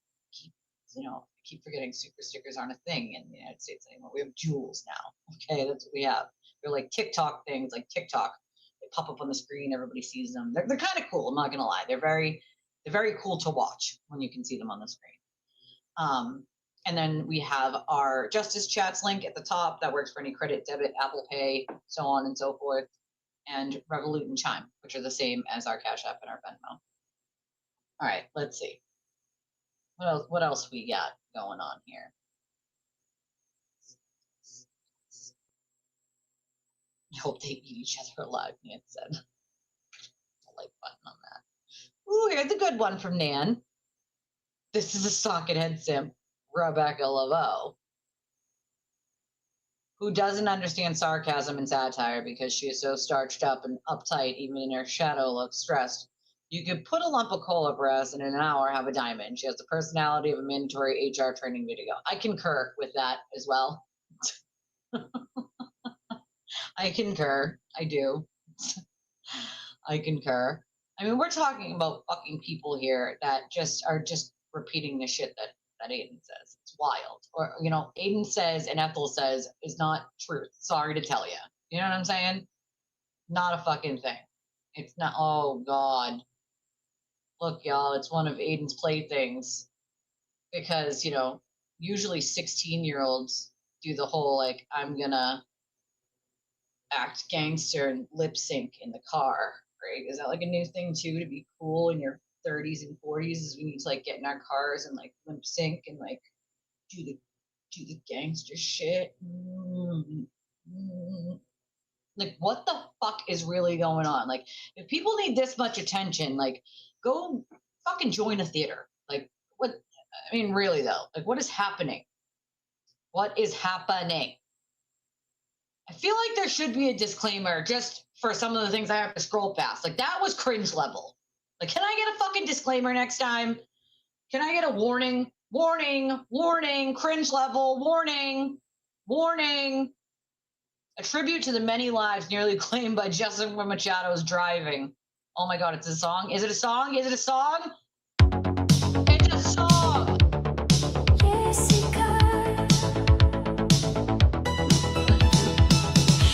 You know, I keep forgetting super stickers aren't a thing in the United States anymore. We have jewels now. Okay, that's what we have. They're like TikTok things, like TikTok. They pop up on the screen. Everybody sees them. They're kind of cool. I'm not gonna lie. They're very cool to watch when you can see them on the screen. And then we have our Justice Chats link at the top. That works for any credit, debit, Apple Pay, so on and so forth. And Revolut and Chime, which are the same as our Cash App and our Venmo. All right, let's see. What else we got going on here? I hope they eat each other alive, Nan said. The like button on that. Ooh, here's a good one from Nan. This is a socket-head simp, Rebecca Laveau, who doesn't understand sarcasm and satire because she is so starched up and uptight, even in her shadow looks stressed. You could put a lump of coal up her ass and in an hour have a diamond. She has the personality of a mandatory HR training video. I concur with that as well. I concur. I do. I concur. I mean, we're talking about fucking people here that are just repeating the shit that Aiden says. It's wild. Or, Aiden says and Ethel says is not truth. Sorry to tell you. You know what I'm saying? Not a fucking thing. It's not. Oh, God. Look, y'all, it's one of Aiden's playthings. Because, usually 16-year-olds do the whole, like, I'm gonna act gangster and lip sync in the car, right? Is that like a new thing too, to be cool in your 30s and 40s? Is we need to like get in our cars and like lip sync and like do the gangster shit. Like, what the fuck is really going on? Like, if people need this much attention, like, go fucking join a theater. Like, what? I mean, really though, like, what is happening? What is happening? I feel like there should be a disclaimer just for some of the things I have to scroll past. Like, that was cringe level. Like, can I get a fucking disclaimer next time? Can I get a warning? Warning, warning, cringe level, warning, warning. A tribute to the many lives nearly claimed by Jessica Machado's driving. Oh my God, it's a song? Is it a song? Is it a song? It's a song.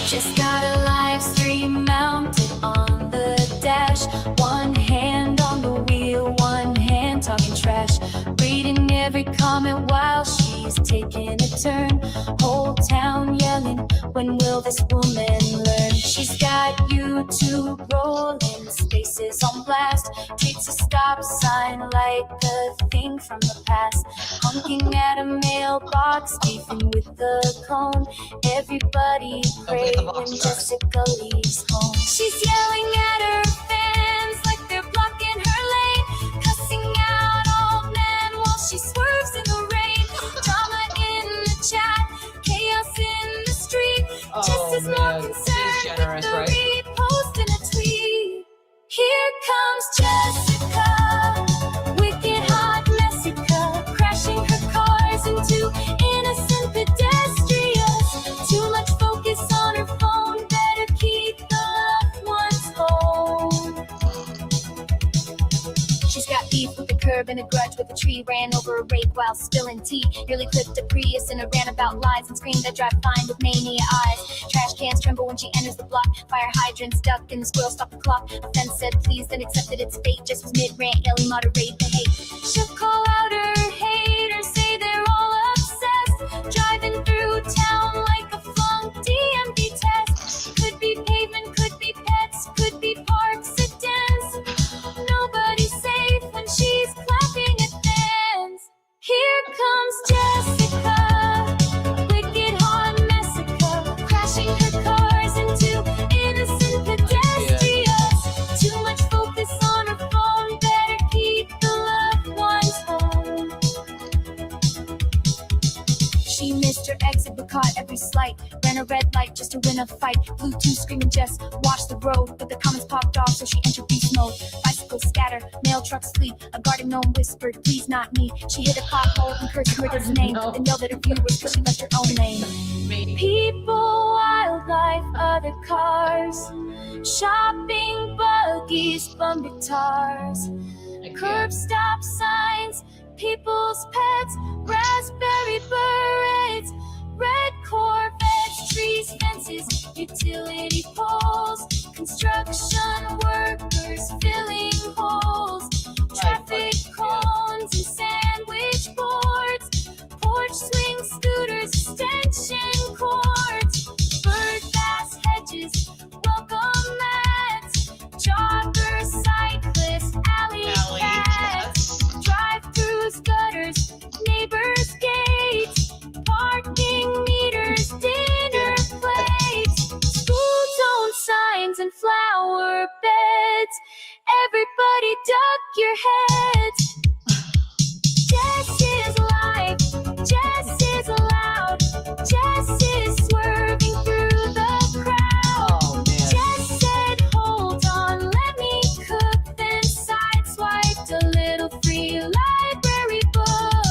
Just got a live stream mounted on the dash. One hand on the wheel, one hand talking trash. Reading every comment while she's taking a turn. Whole town yelling, when will this woman learn? She's got YouTube rolling, spaces on blast. Treats a stop sign like a thing from the past. Honking at a mailbox, beefing with the cone. Everybody pray when Jessica leaves home. She's yelling at her fans like they're blocking her lane. Cussing out old men while she swerves in the rain. Drama in the chat, chaos in the street. Just as more concerned with the repost in a tweet. Here comes Jessica, wicked hot Messica, crashing her cars into innocent pedestrians. Too much focus on her phone, better keep the loved ones home. She's got beef with the curb and a grudge with a tree. Ran over a rake while spilling tea. Nearly clipped a Prius in a rant about lies and screamed that drive fine with mania eyes. Trash cans tremble when she enters the block. Fire hydrants duck and the squirrel stopped the clock. A fence said please, then accepted its fate. Just was mid-rant, Ellie moderate the hate. She'll call out her haters, say they're all obsessed. Driving through town like a flunked DMV test. Could be pavement, could be pets, could be park sit-ins. Nobody's safe when she's clapping at fans. Here comes Jessica, wicked hot Messica, crashing her cars into innocent pedestrians. Too much focus on her phone, better keep the loved ones home. She missed her exit but caught every slight. Ran a red light just to win a fight. Bluetooth screaming Jess, watch the road. But the comments popped off so she entered beast mode. Bicycles scatter, mail trucks flee. A garden gnome whispered, please not me. She hit a pothole and cursed Ritter's name. Then yelled at her viewers cause she left her own name. People, wildlife, other cars. Shopping buggies, bum guitars. Curb stop signs, people's pets. Raspberry berets, red Corvettes, trees, fences, utility poles, construction workers filling holes, traffic cones and sandwich boards, porch swing scooters, extension cords, bird bass hedges, welcome mats, joggers, cyclists, alley cats, drive-throughs, gutters, neighbors' gates, parking meters, dinner plates, school zone signs and flower beds. Everybody duck your heads. Jess is live, Jess is loud, Jess is swerving through the crowd. Jess said, hold on, let me cook, then sideswiped a little free library book.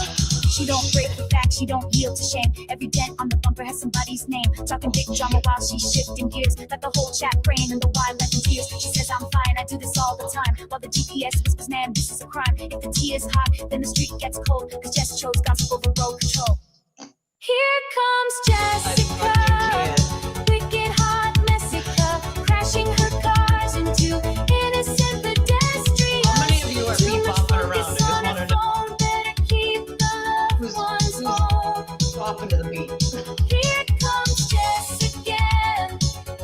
She don't break the fact, she don't yield to shame. Every dent on the bumper has some somebody's name. Talking big drama while she's shifting gears. Let the whole chat praying and the wine left in tears. She says I'm fine, I do this all the time. While the GPS whispers, man, this is a crime. If the tea is hot, then the street gets cold. Cause Jess chose gossip over road control. Here comes Jessica, wicked hot Messica, crashing her cars into innocent pedestrians. How many of you are beat bopping around? I just wanted to Better keep the loved ones home. bopping to the beat. Here comes Jess again,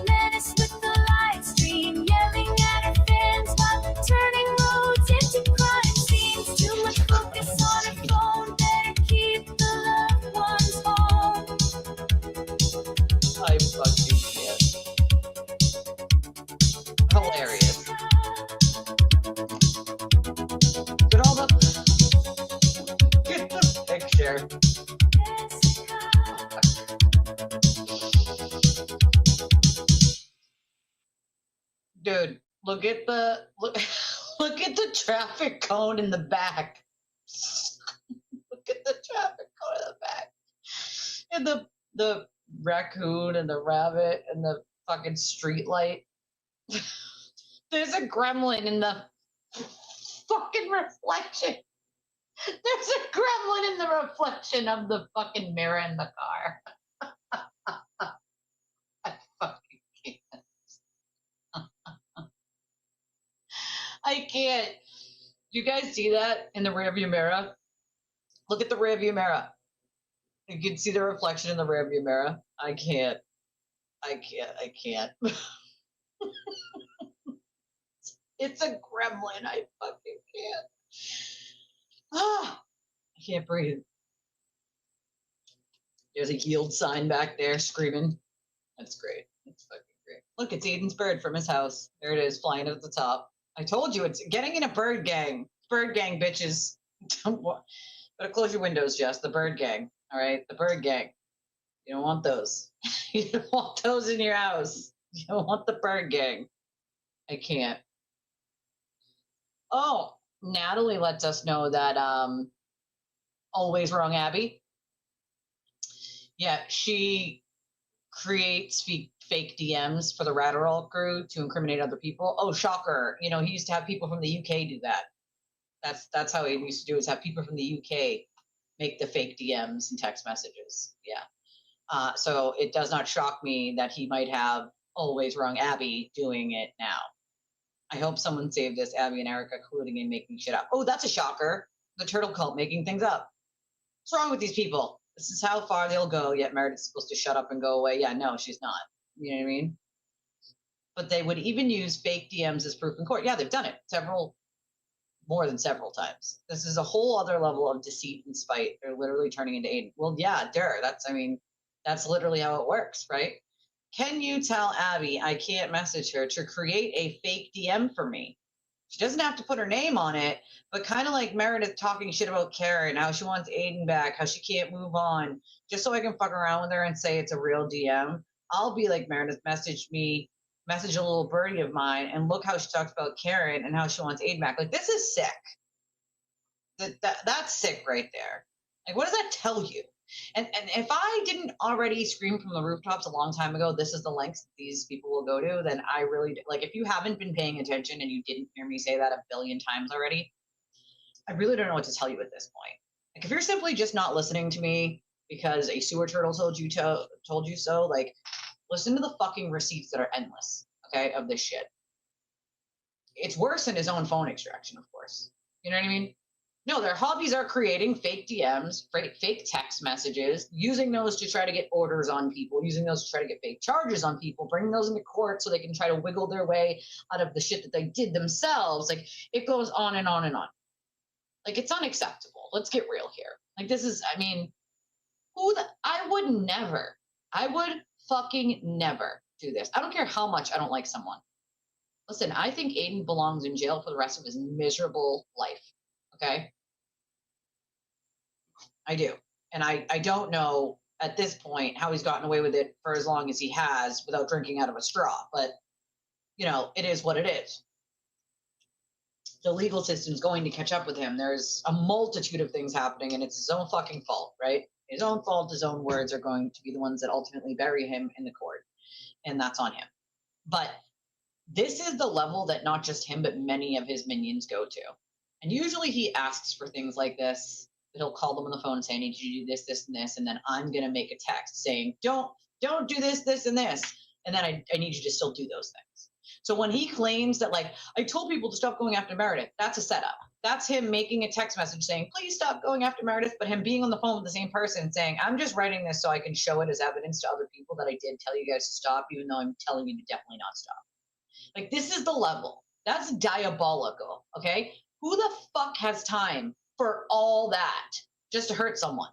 menace with the light stream, yelling at her fans while turning roads into crime scenes. Too much focus on her phone, better keep the loved ones home. I fucking can't. Hilarious. Get the picture. Dude, look at the look at the traffic cone in the back. Look at the traffic cone in the back. And the raccoon and the rabbit and the fucking street light. There's a gremlin in the fucking reflection. There's a gremlin in the reflection of the fucking mirror in the car. I fucking can't. I can't. Do you guys see that in the rearview mirror? Look at the rearview mirror. You can see the reflection in the rearview mirror. I can't. It's a gremlin. I fucking can't. Ah, I can't breathe. There's a yield sign back there screaming. That's great. That's fucking great. Look, it's Aiden's bird from his house. There it is, flying at the top. I told you, it's getting in a bird gang. Bird gang, bitches. Better close your windows, Jess. The bird gang. All right? The bird gang. You don't want those. You don't want those in your house. You don't want the bird gang. I can't. Oh, Natalie lets us know that Always Wrong Abby. Yeah, she creates fake DMs for the Ratterall crew to incriminate other people. Oh, shocker. You know, he used to have people from the UK do that. That's how he used to do, is have people from the UK make the fake DMs and text messages. Yeah. So it does not shock me that he might have Always Wrong Abby doing it now. I hope someone saved this, Abby and Erica colluding and making shit up. Oh, that's a shocker. The turtle cult making things up. What's wrong with these people? This is how far they'll go, yet Meredith's supposed to shut up and go away. Yeah, no, she's not. You know what I mean? But they would even use fake DMs as proof in court. Yeah, they've done it more than several times. This is a whole other level of deceit and spite. They're literally turning into Aiden. Well, yeah, that's literally how it works, right? Can you tell Abby I can't message her to create a fake DM for me? She doesn't have to put her name on it, but kind of like Meredith talking shit about Karen, how she wants Aiden back, how she can't move on, just so I can fuck around with her and say it's a real DM. I'll be like, Meredith, message a little birdie of mine, and look how she talks about Karen and how she wants Aiden back. Like, this is sick. That's sick right there. Like, what does that tell you? And if I didn't already scream from the rooftops a long time ago, this is the lengths these people will go to, then I really, like, if you haven't been paying attention and you didn't hear me say that a billion times already, I really don't know what to tell you at this point. Like, if you're simply just not listening to me because a sewer turtle told you so, like, listen to the fucking receipts that are endless, okay, of this shit. It's worse than his own phone extraction, of course. You know what I mean? No, their hobbies are creating fake DMs, fake text messages, using those to try to get orders on people, using those to try to get fake charges on people, bringing those into court so they can try to wiggle their way out of the shit that they did themselves. Like, it goes on and on and on. Like, it's unacceptable. Let's get real here. Like, this is, I mean, I would fucking never do this. I don't care how much I don't like someone. Listen, I think Aiden belongs in jail for the rest of his miserable life. Okay? I do. And I don't know at this point how he's gotten away with it for as long as he has without drinking out of a straw. But, you know, it is what it is. The legal system's going to catch up with him. There's a multitude of things happening, and it's his own fucking fault, right? His own fault, his own words are going to be the ones that ultimately bury him in the court. And that's on him. But this is the level that not just him, but many of his minions go to. And usually he asks for things like this. He'll call them on the phone and say, I need you to do this, this, and this. And then I'm going to make a text saying, don't do this, this, and this. And then I need you to still do those things. So when he claims that, like, I told people to stop going after Meredith, that's a setup. That's him making a text message saying, please stop going after Meredith, but him being on the phone with the same person saying, I'm just writing this so I can show it as evidence to other people that I did tell you guys to stop, even though I'm telling you to definitely not stop. Like, this is the level. That's diabolical, okay? Who the fuck has time for all that just to hurt someone?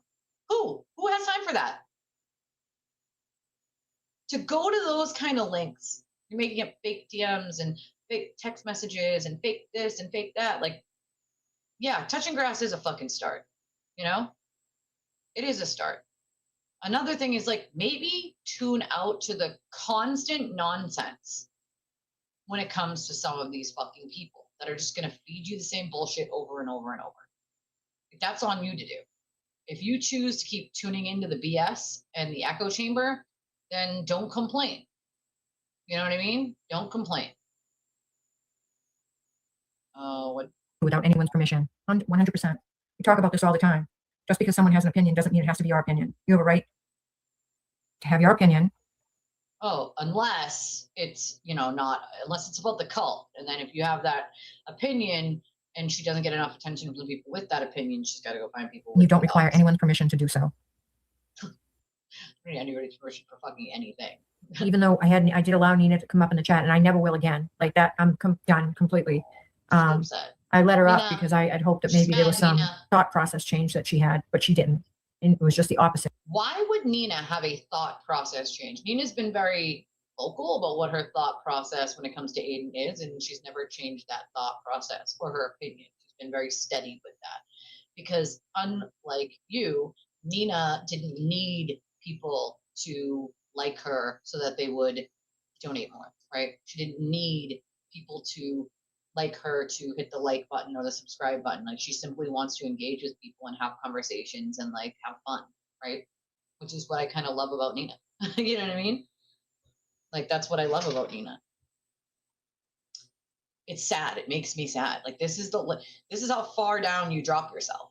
Who has time for that? To go to those kind of links, you're making up fake DMs and fake text messages and fake this and fake that. Like, yeah, touching grass is a fucking start, you know? It is a start. Another thing is, like, maybe tune out to the constant nonsense when it comes to some of these fucking people that are just going to feed you the same bullshit over and over and over. That's on you to do. If you choose to keep tuning into the BS and the echo chamber, then don't complain. You know what I mean? Don't complain. Without anyone's permission, 100%. We talk about this all the time. Just because someone has an opinion doesn't mean it has to be our opinion. You have a right to have your opinion. Oh, unless it's, unless it's about the cult. And then if you have that opinion and she doesn't get enough attention from the people with that opinion, she's got to go find people. You don't require anyone's permission to do so. I don't need anybody's permission for fucking anything. Even though I did allow Nina to come up in the chat, and I never will again. Like that, I'm done completely. I let her up because I had hoped that maybe there was some thought process change that she had, but she didn't. And it was just the opposite. Why would Nina have a thought process change? Nina's been very vocal about what her thought process when it comes to Aiden is, and she's never changed that thought process or her opinion. She's been very steady with that. Because unlike you, Nina didn't need people to like her so that they would donate more, right? She didn't need people to like her to hit the like button or the subscribe button. Like, she simply wants to engage with people and have conversations and like have fun, right? Which is what I kind of love about Nina. You know what I mean? Like, that's what I love about Nina. It's sad. It makes me sad. Like, this is how far down you drop yourself.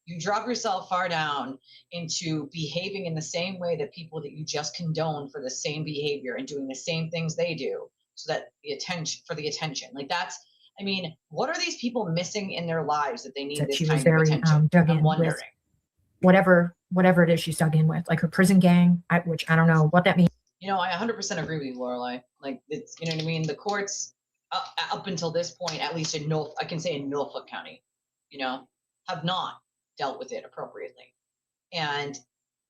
You drop yourself far down into behaving in the same way that people that you just condone for the same behavior and doing the same things they do, so that the attention. Like, that's, I mean, what are these people missing in their lives that they need this kind of attention? I'm wondering. Whatever it is she's dug in with, like her prison gang, which I don't know what that means. I 100% agree with you, Lorelai. Like, it's, you know what I mean? The courts up until this point, at least in Norfolk County, have not dealt with it appropriately. And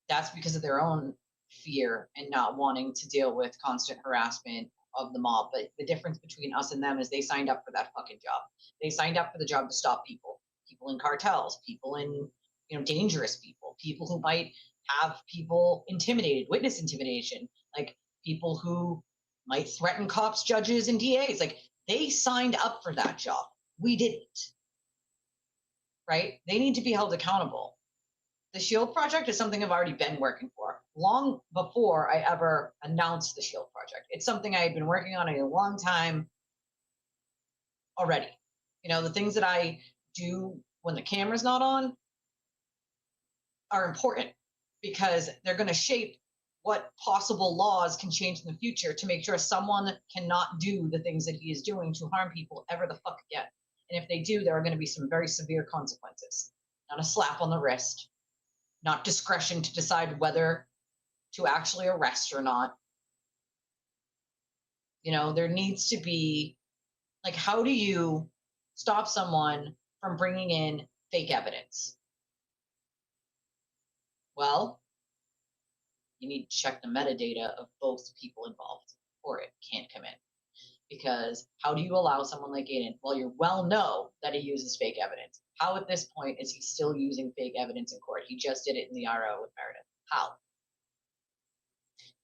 that's because of their own fear and not wanting to deal with constant harassment of the mob. But the difference between us and them is they signed up for that fucking job. They signed up for the job to stop people in cartels, people in, dangerous people who might have people intimidated, witness intimidation, like people who might threaten cops, judges, and DAs. Like, they signed up for that job. We didn't. Right? They need to be held accountable. The SHIELD project is something I've already been working for long before I ever announced the SHIELD project. It's something I had been working on a long time already. The things that I do when the camera's not on are important because they're going to shape what possible laws can change in the future to make sure someone cannot do the things that he is doing to harm people ever the fuck again. And if they do, there are going to be some very severe consequences. Not a slap on the wrist, not discretion to decide whether to actually arrest or not. There needs to be, like, how do you stop someone from bringing in fake evidence? Well, you need to check the metadata of both people involved, or it can't come in. Because how do you allow someone like Aiden, well, you well know that he uses fake evidence. How at this point is he still using fake evidence in court? He just did it in the RO with Meredith. How?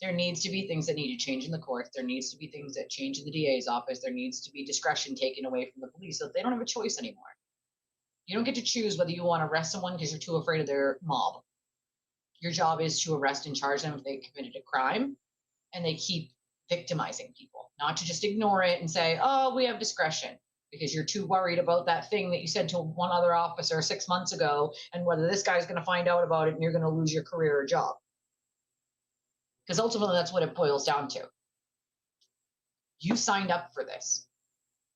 There needs to be things that need to change in the courts. There needs to be things that change in the DA's office. There needs to be discretion taken away from the police so that they don't have a choice anymore. You don't get to choose whether you want to arrest someone because you're too afraid of their mob. Your job is to arrest and charge them if they committed a crime, and they keep victimizing people, not to just ignore it and say, oh, we have discretion, because you're too worried about that thing that you said to one other officer 6 months ago and whether this guy's going to find out about it and you're going to lose your career or job. Because ultimately, that's what it boils down to. You signed up for this.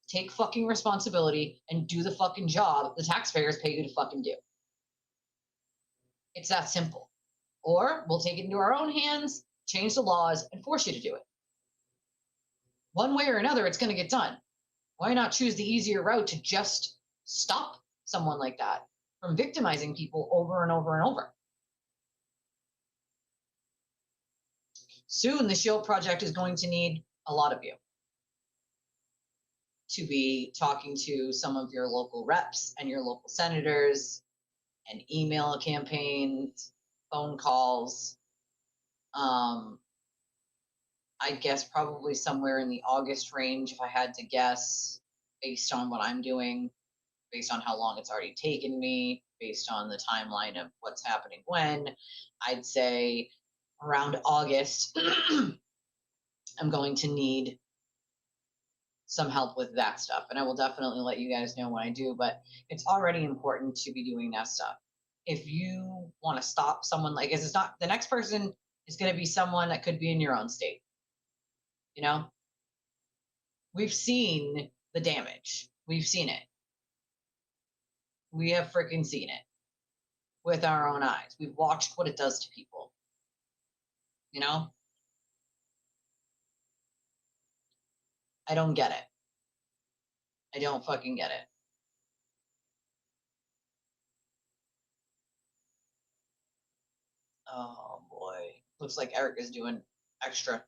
Take fucking responsibility and do the fucking job the taxpayers pay you to fucking do. It's that simple. Or we'll take it into our own hands, change the laws, and force you to do it. One way or another, it's going to get done. Why not choose the easier route to just stop someone like that from victimizing people over and over and over? Soon, the Shield Project is going to need a lot of you to be talking to some of your local reps and your local senators, and email campaigns, phone calls. I guess probably somewhere in the August range, if I had to guess, based on what I'm doing, based on how long it's already taken me, based on the timeline of what's happening when, I'd say around August, I'm going to need some help with that stuff. And I will definitely let you guys know when I do, but it's already important to be doing that stuff. If you want to stop someone, like, it's not, the next person is going to be someone that could be in your own state. You know, we've seen the damage. We've seen it. We have freaking seen it with our own eyes. We've watched what it does to people. You know, I don't get it. I don't fucking get it. Oh boy. Looks like Eric is doing extra.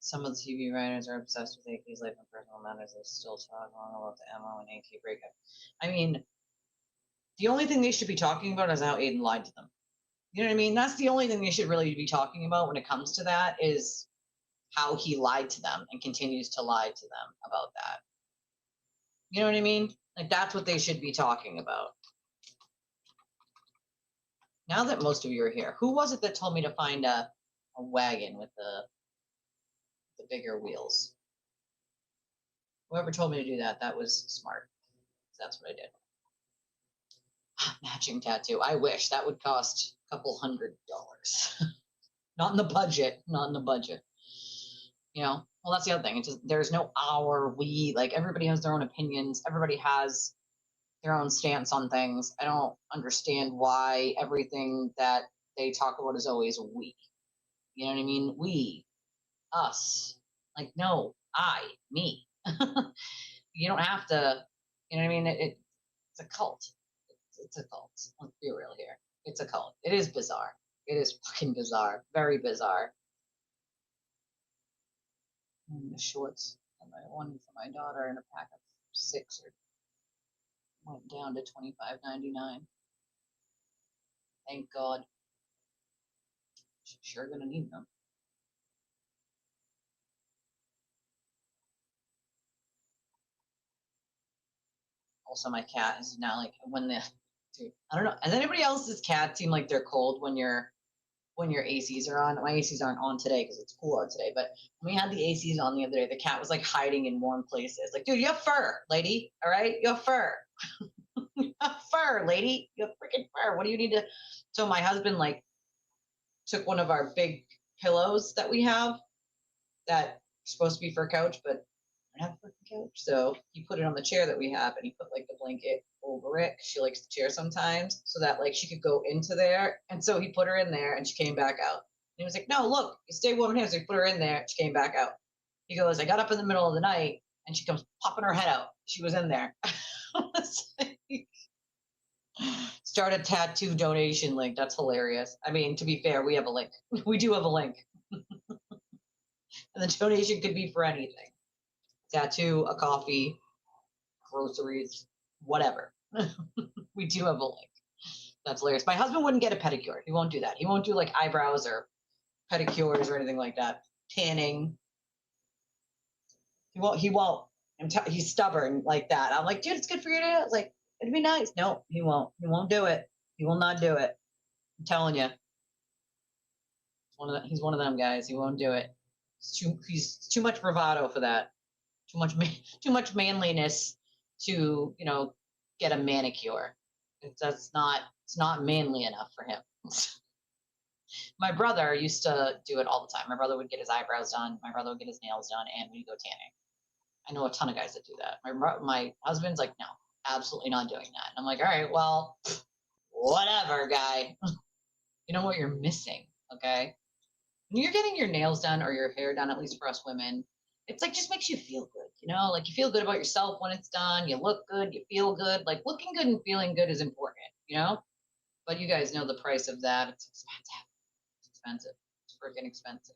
Some of the TV writers are obsessed with AK's life and personal matters. They still talk long about the MO and AK breakup. I mean, the only thing they should be talking about is how Aiden lied to them. You know what I mean? That's the only thing they should really be talking about when it comes to that, is how he lied to them and continues to lie to them about that. You know what I mean? Like, that's what they should be talking about. Now that most of you are here, who was it that told me to find a wagon with the bigger wheels? Whoever told me to do that, that was smart. That's what I did. Matching tattoo. I wish. That would cost a couple $100. Not in the budget. Not in the budget. You know? Well, that's the other thing. It's just, there's no our, we. Like, everybody has their own opinions. Everybody has their own stance on things. I don't understand why everything that they talk about is always we. You know what I mean? We. Us. Like, no. I. Me. You don't have to, you know what I mean? It's a cult. It's a cult. Let's be real here. It's a cult. It is bizarre. It is fucking bizarre. Very bizarre. And the shorts, one for my daughter, and a pack of 6 went down to $25.99. Thank God. She's sure gonna need them. Also, my cat is now like, when the, dude, I don't know. Has anybody else's cat seem like they're cold when your ACs are on? My ACs aren't on today because it's cool out today. But when we had the ACs on the other day, the cat was like hiding in warm places. Like, dude, you have fur, lady. All right, you have fur. You have fur, lady. You have freaking fur. What do you need to? So my husband like took one of our big pillows that we have that are supposed to be for a couch, but I don't have a freaking couch. So he put it on the chair that we have, and he put like the blanket over it. She likes the chair sometimes, so that like she could go into there. And so he put her in there, and she came back out. And he was like, "No, look, you stay warm in here." So he put her in there. She came back out. He goes, "I got up in the middle of the night, and she comes popping her head out. She was in there." Start a tattoo donation link. That's hilarious. I mean, to be fair, we have a link. We do have a link. And the donation could be for anything. Tattoo, a coffee, groceries, whatever. We do have a link. That's hilarious. My husband wouldn't get a pedicure. He won't do that. He won't do like eyebrows or pedicures or anything like that. Tanning. He won't. He's stubborn like that. I'm like, dude, it's good for you to like It'd be nice. No, he won't. He won't do it. He will not do it. I'm telling you. He's one of them guys. He won't do it. He's too much bravado for that. Too much manliness to, get a manicure. It's not manly enough for him. My brother used to do it all the time. My brother would get his eyebrows done. My brother would get his nails done, and we'd go tanning. I know a ton of guys that do that. My husband's like, no, absolutely not doing that. And I'm like, all right, well, whatever, guy. You know what you're missing, okay? When you're getting your nails done or your hair done, at least for us women, it's like just makes you feel good, like you feel good about yourself when it's done. You look good, you feel good. Like looking good and feeling good is important, But you guys know the price of that. It's expensive. It's expensive. It's freaking expensive.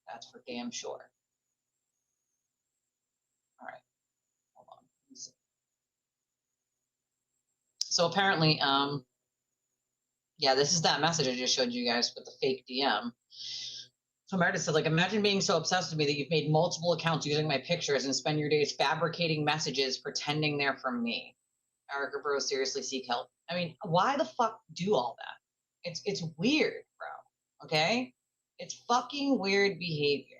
That's for damn sure. All right, hold on. Let me see. So apparently, this is that message I just showed you guys with the fake DM. So Meredith said, imagine being so obsessed with me that you've made multiple accounts using my pictures and spend your days fabricating messages pretending they're from me. Erica, bro, seriously seek help. I mean, why the fuck do all that? It's weird, bro. Okay? It's fucking weird behavior.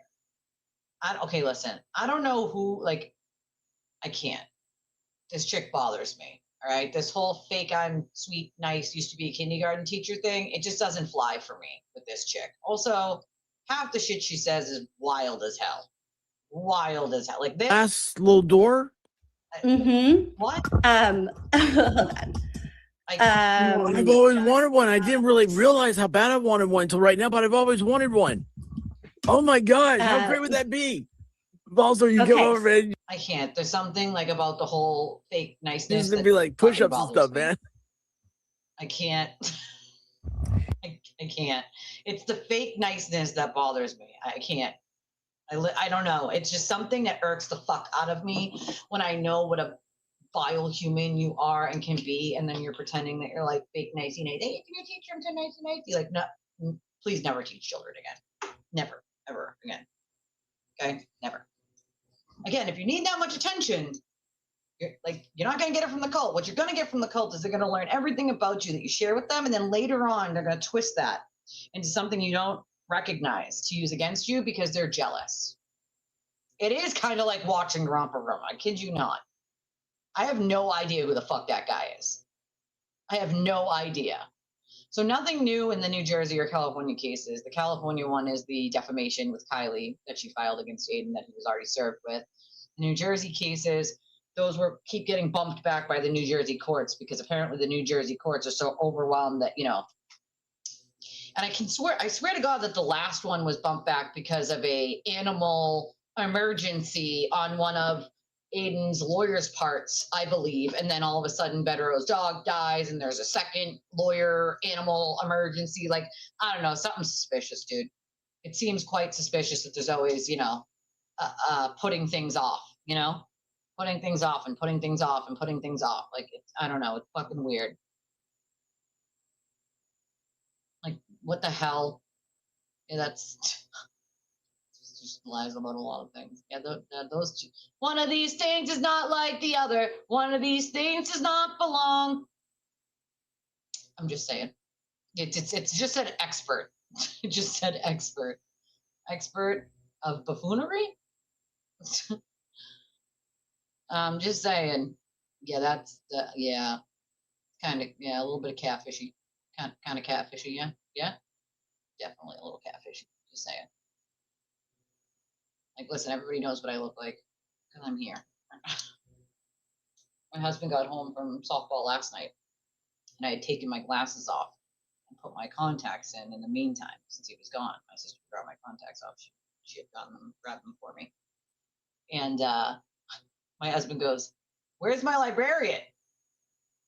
Okay, listen. I don't know who, I can't. This chick bothers me. All right? This whole fake I'm sweet, nice, used to be a kindergarten teacher thing, it just doesn't fly for me with this chick. Also, half the shit she says is wild as hell. Wild as hell. Like this. Last little door? What? Hold on. I've always wanted one. I didn't really realize how bad I wanted one until right now, but I've always wanted one. Oh my God. How great would that be? Also, you come over and I can't. There's something about the whole fake niceness. there's gonna be like push-ups and stuff, man. I can't. I can't. It's the fake niceness that bothers me. I can't. I don't know. It's just something that irks the fuck out of me when I know what a vile human you are and can be, and then you're pretending that you're fake nicey nice. Hey, can you teach them to nicey nicey? No, please never teach children again. Never, ever again. Okay, never. Again, if you need that much attention, you're not going to get it from the cult. What you're going to get from the cult is they're going to learn everything about you that you share with them, and then later on they're going to twist that into something you don't recognize to use against you because they're jealous. It is kind of like watching Romper Room. I kid you not. I have no idea who the fuck that guy is. I have no idea. So nothing new in the New Jersey or California cases. The California one is the defamation with Kylie that she filed against Aiden that he was already served with. The New Jersey cases, those keep getting bumped back by the New Jersey courts because apparently the New Jersey courts are so overwhelmed that, and I swear to God that the last one was bumped back because of a animal emergency on one of Aiden's lawyer's parts, I believe. And then all of a sudden Bettero's dog dies and there's a second lawyer animal emergency. I don't know, something suspicious, dude. It seems quite suspicious that there's always, putting things off, putting things off and putting things off and putting things off. I don't know. It's fucking weird. What the hell? Yeah, that's just lies about a lot of things. Yeah, those two. One of these things is not like the other. One of these things does not belong. I'm just saying. It's just said expert. It just said expert. Expert of buffoonery? I'm just saying. Yeah, that's kind of a little bit of catfishy. Kind of catfishy, yeah. Yeah. Definitely a little catfishy. Just saying. Listen, everybody knows what I look like because I'm here. My husband got home from softball last night, and I had taken my glasses off and put my contacts in the meantime, since he was gone. My sister brought my contacts off. She had grabbed them for me. And my husband goes, "Where's my librarian?"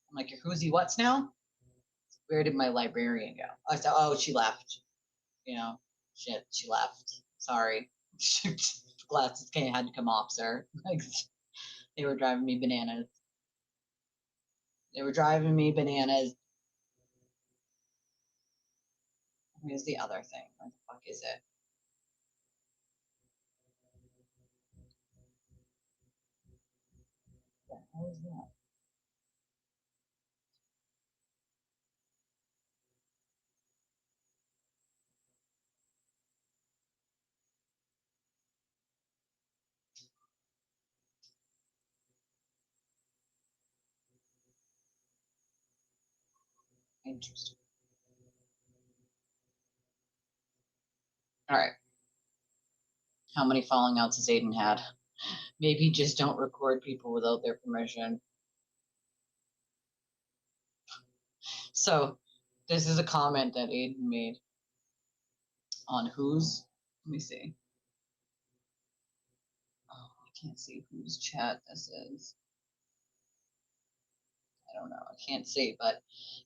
I'm like, "Who's he? What's now?" "Where did my librarian go?" I said, "Oh, she left. Shit, she left. Sorry." Glasses had to come off, sir. They were driving me bananas. Where's the other thing? Where the fuck is it? What the hell is that? Interesting. All right. How many falling outs has Aiden had? Maybe just don't record people without their permission. So this is a comment that Aiden made on whose, let me see. Oh, I can't see whose chat this is. I don't know. I can't see, but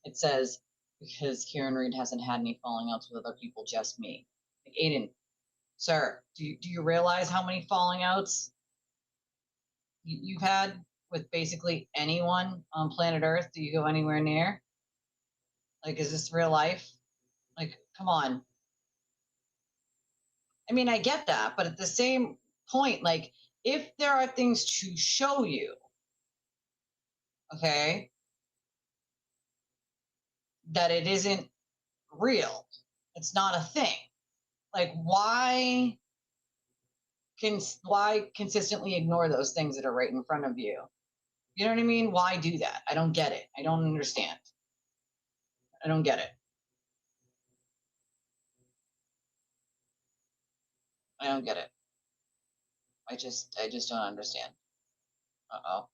it says, because Karen Reed hasn't had any falling outs with other people, just me. Like, Aiden, sir, do you realize how many falling outs you've had with basically anyone on planet Earth? Do you go anywhere near? Like, is this real life? Like, come on. I mean, I get that, but at the same point, like, if there are things to show you, okay, that it isn't real, it's not a thing. Like, why consistently ignore those things that are right in front of you? You know what I mean? Why do that? I don't get it. I don't understand. I don't get it. I don't get it. I just don't understand. Uh-oh.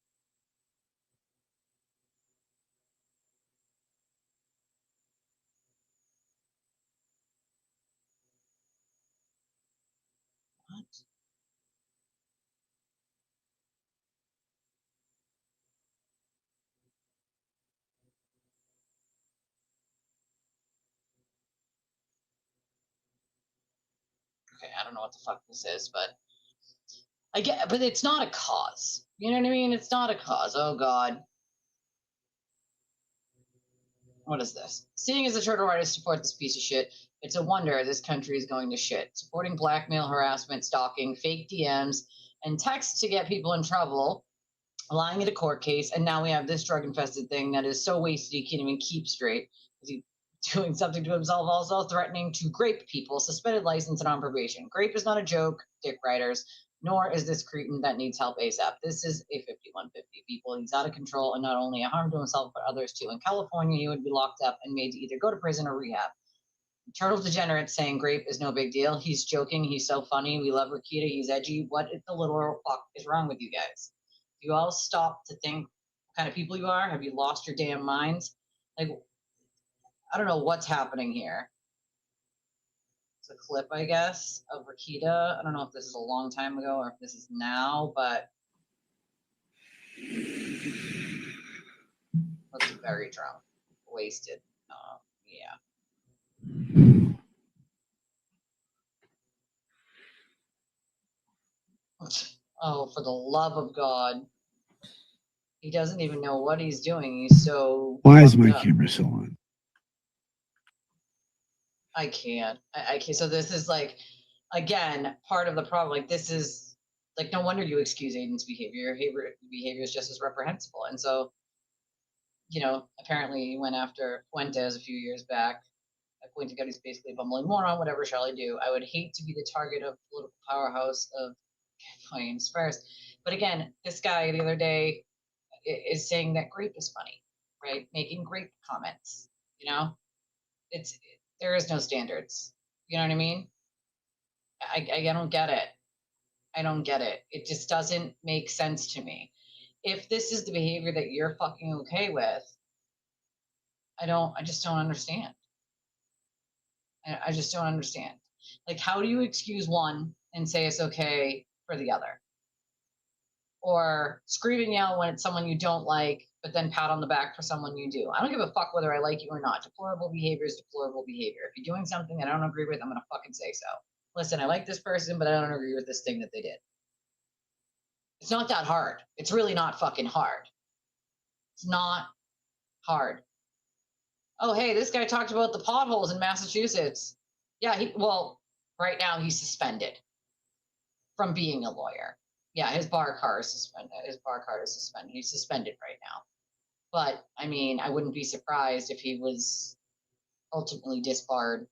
What? Okay, I don't know what the fuck this is, but I get, but it's not a cause. You know what I mean? It's not a cause. Oh God. What is this? Seeing as the turtle riders support this piece of shit, it's a wonder this country is going to shit. Supporting blackmail, harassment, stalking, fake DMs, and texts to get people in trouble, lying in a court case, and now we have this drug-infested thing that is so wasted he can't even keep straight. Is he doing something to himself also? Threatening to grape people, suspended license and on probation. Grape is not a joke, dick riders, nor is this cretin that needs help ASAP. This is a 5150, people. He's out of control and not only a harm to himself, but others too. In California, he would be locked up and made to either go to prison or rehab. Turtle Degenerate saying grape is no big deal. He's joking. He's so funny. We love Rakita. He's edgy. What the literal fuck is wrong with you guys? Do you all stop to think what kind of people you are? Have you lost your damn minds? Like, I don't know what's happening here. It's a clip, I guess, of Rakita. I don't know if this is a long time ago or if this is now, but looks very drunk, wasted. Yeah. Oh, for the love of God. He doesn't even know what he's doing. He's so. Why is my camera still on? I can't. I can't. So this is like, again, part of the problem. Like, this is like, no wonder you excuse Aiden's behavior. Behavior is just as reprehensible. And so, you know, apparently he went after Fuentes a few years back. Fuentes got he's basically a bumbling moron. Whatever shall I do? I would hate to be the target of political powerhouse of Flames first. But again, this guy the other day is saying that grape is funny, right? Making grape comments. You know, there is no standards. You know what I mean? I don't get it. I don't get it. It just doesn't make sense to me. If this is the behavior that you're fucking okay with, I just don't understand. I just don't understand. Like, how do you excuse one and say it's okay for the other? Or scream and yell when it's someone you don't like, but then pat on the back for someone you do. I don't give a fuck whether I like you or not. Deplorable behavior is deplorable behavior. If you're doing something that I don't agree with, I'm going to fucking say so. Listen, I like this person, but I don't agree with this thing that they did. It's not that hard. It's really not fucking hard. It's not hard. Oh, hey, this guy talked about the potholes in Massachusetts. Yeah, right now he's suspended from being a lawyer. Yeah, his bar card is suspended. His bar card is suspended. He's suspended right now. But, I mean, I wouldn't be surprised if he was ultimately disbarred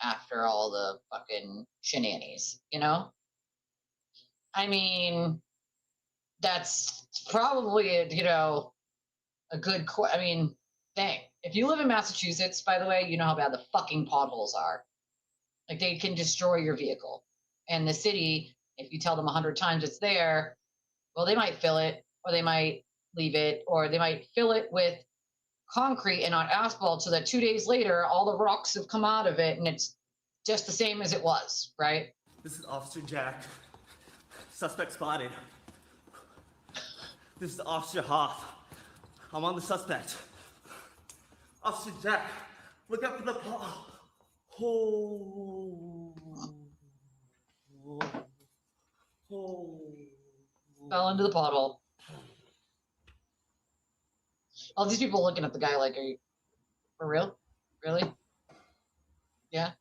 after all the fucking shenanigans, you know? I mean, that's probably, a good, thing. If you live in Massachusetts, by the way, you know how bad the fucking potholes are. Like, they can destroy your vehicle. And the city, if you tell them 100 times it's there, well, they might fill it, or they might leave it, or they might fill it with concrete and not asphalt, so that 2 days later, all the rocks have come out of it, and it's just the same as it was, right? This is Officer Jack. Suspect spotted. This is Officer Hoff. I'm on the suspect. Officer Jack, look up for the paw. Fell into the pothole. All these people looking at the guy like, are you for real? Really? Yeah.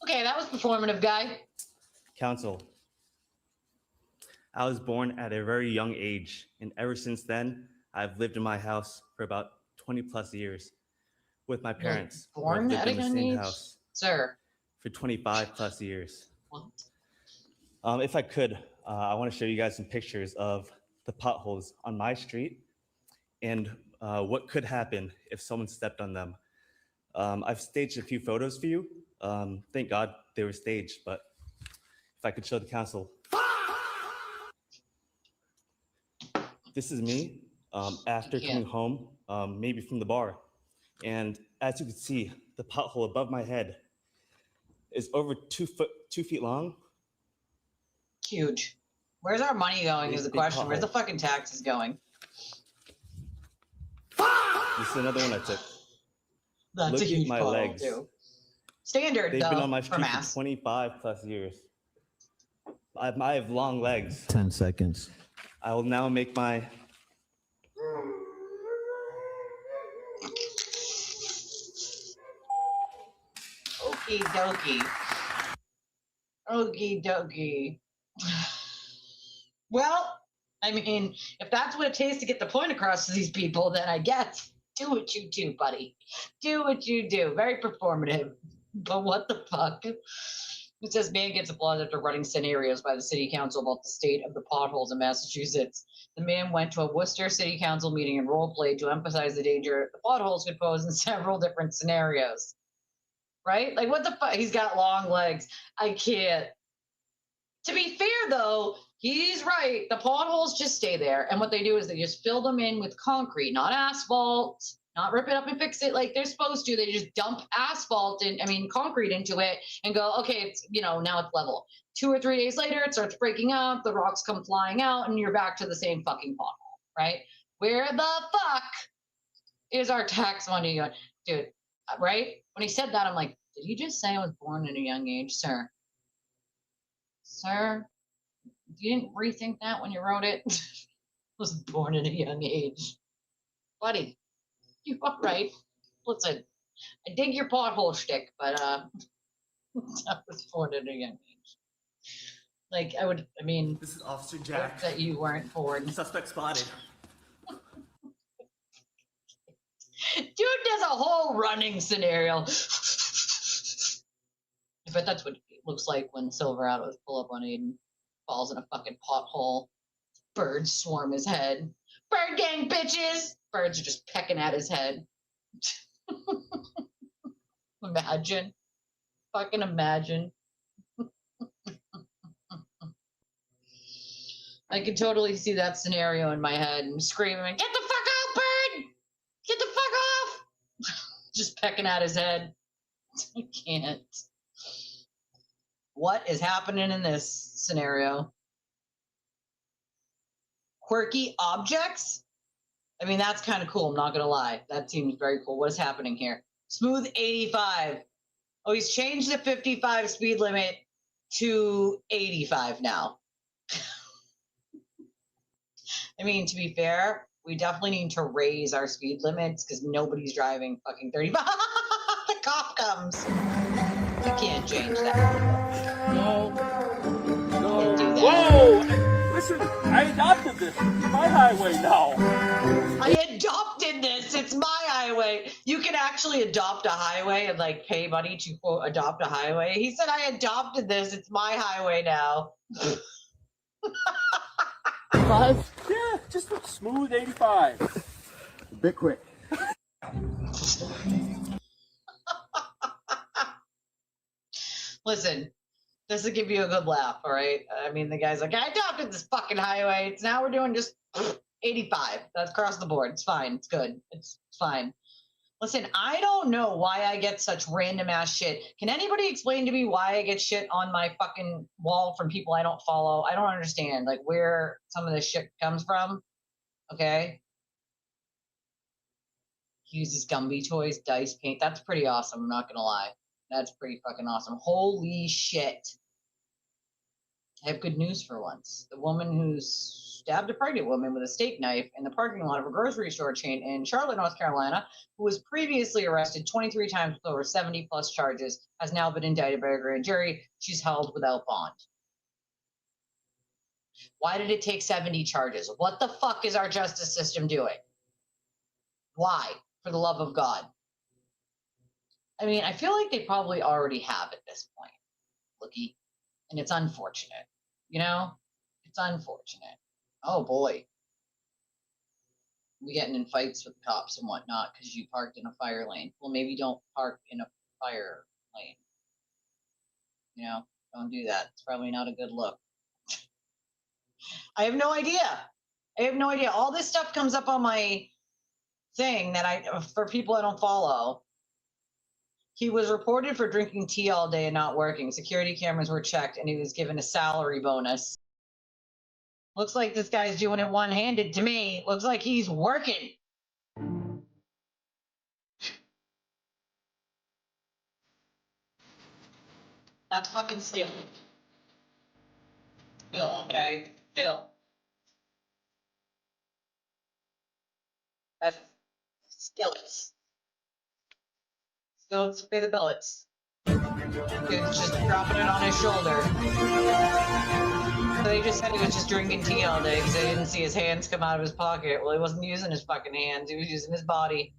Okay, that was performative, guy. Counsel, I was born at a very young age, and ever since then, I've lived in my house for about 20 plus years with my parents. Born I've at lived a in the young same age? house Sir. for 25 plus years. What? If I could, I want to show you guys some pictures of the potholes on my street and what could happen if someone stepped on them. I've staged a few photos for you. Thank God they were staged, but if I could show the council. This is me after coming home, maybe from the bar. And as you can see, the pothole above my head is over 2 feet long. Huge. Where's our money going is the question. pothole. Where's the fucking taxes going? This is another one I took. That's Look a huge at my pothole, legs. too. Standard, They've though, been on my for street mass. for 25 plus years. I have long legs. 10 seconds. I will now make my Okie dokie. Okie dokie. Well, I mean, if that's what it takes to get the point across to these people, then I guess do what you do, buddy. Do what you do. Very performative. But what the fuck? It says man gets applause after running scenarios by the city council about the state of the potholes in Massachusetts. The man went to a Worcester City Council meeting and role played to emphasize the danger the potholes could pose in several different scenarios. Right? Like, what the fuck? He's got long legs. I can't. To be fair, though, he's right. The potholes just stay there. And what they do is they just fill them in with concrete, not asphalt, not rip it up and fix it like they're supposed to. They just dump concrete into it and go, okay, it's, now it's level. 2 or 3 days later, it starts breaking up. The rocks come flying out and you're back to the same fucking pothole, right? Where the fuck is our tax money going? Dude, right? When he said that, I'm like, did he just say I was born at a young age, sir? Sir, you didn't rethink that when you wrote it? Was born at a young age. Buddy, you all right? Listen, I dig your pothole shtick, but I was born at a young age. Like, This is Officer Jack. That you weren't born. Suspect spotted. Dude does a whole running scenario. I bet that's what it looks like when Silverados pull up on Aiden, falls in a fucking pothole. Birds swarm his head. Bird gang, bitches! Birds are just pecking at his head. Imagine. Fucking imagine. I can totally see that scenario in my head and screaming, get the fuck out, bird! Get the fuck off! Just pecking at his head. I can't. What is happening in this scenario? Quirky objects? I mean, that's kind of cool. I'm not going to lie. That seems very cool. What is happening here? Smooth 85. Oh, he's changed the 55 speed limit to 85 now. I mean, to be fair, we definitely need to raise our speed limits because nobody's driving fucking 35. The cop comes. You can't change that. No. Can't do that. Whoa! Listen, I adopted this. It's my highway now. I adopted this. It's my highway. You can actually adopt a highway and like pay money to quote adopt a highway. He said, I adopted this. It's my highway now. Five? Yeah, just a smooth 85. A bit quick. Listen, this will give you a good laugh, all right? I mean, the guy's like, I adopted this fucking highway. It's now we're doing just 85. That's across the board. It's fine. It's good. It's fine. Listen, I don't know why I get such random ass shit. Can anybody explain to me why I get shit on my fucking wall from people I don't follow? I don't understand, like, where some of this shit comes from. Okay? He uses Gumby toys, dice paint. That's pretty awesome. I'm not gonna lie. That's pretty fucking awesome. Holy shit. I have good news for once. The woman who stabbed a pregnant woman with a steak knife in the parking lot of a grocery store chain in Charlotte, North Carolina, who was previously arrested 23 times with over 70 plus charges, has now been indicted by a grand jury. She's held without bond. Why did it take 70 charges? What the fuck is our justice system doing? Why? For the love of God. I mean, I feel like they probably already have at this point, Looky. And it's unfortunate. You know? It's unfortunate. Oh boy. We getting in fights with cops and whatnot because you parked in a fire lane. Well, maybe don't park in a fire lane. You know, don't do that. It's probably not a good look. I have no idea. I have no idea. All this stuff comes up on my thing that for people I don't follow. He was reported for drinking tea all day and not working. Security cameras were checked and he was given a salary bonus. Looks like this guy's doing it one-handed to me. Looks like he's working. That's fucking skill. Skill, okay? Skill. That's skillets. Skillets pay the billets. Dude's just dropping it on his shoulder. So they just said he was just drinking tea all day because they didn't see his hands come out of his pocket. Well, he wasn't using his fucking hands. He was using his body.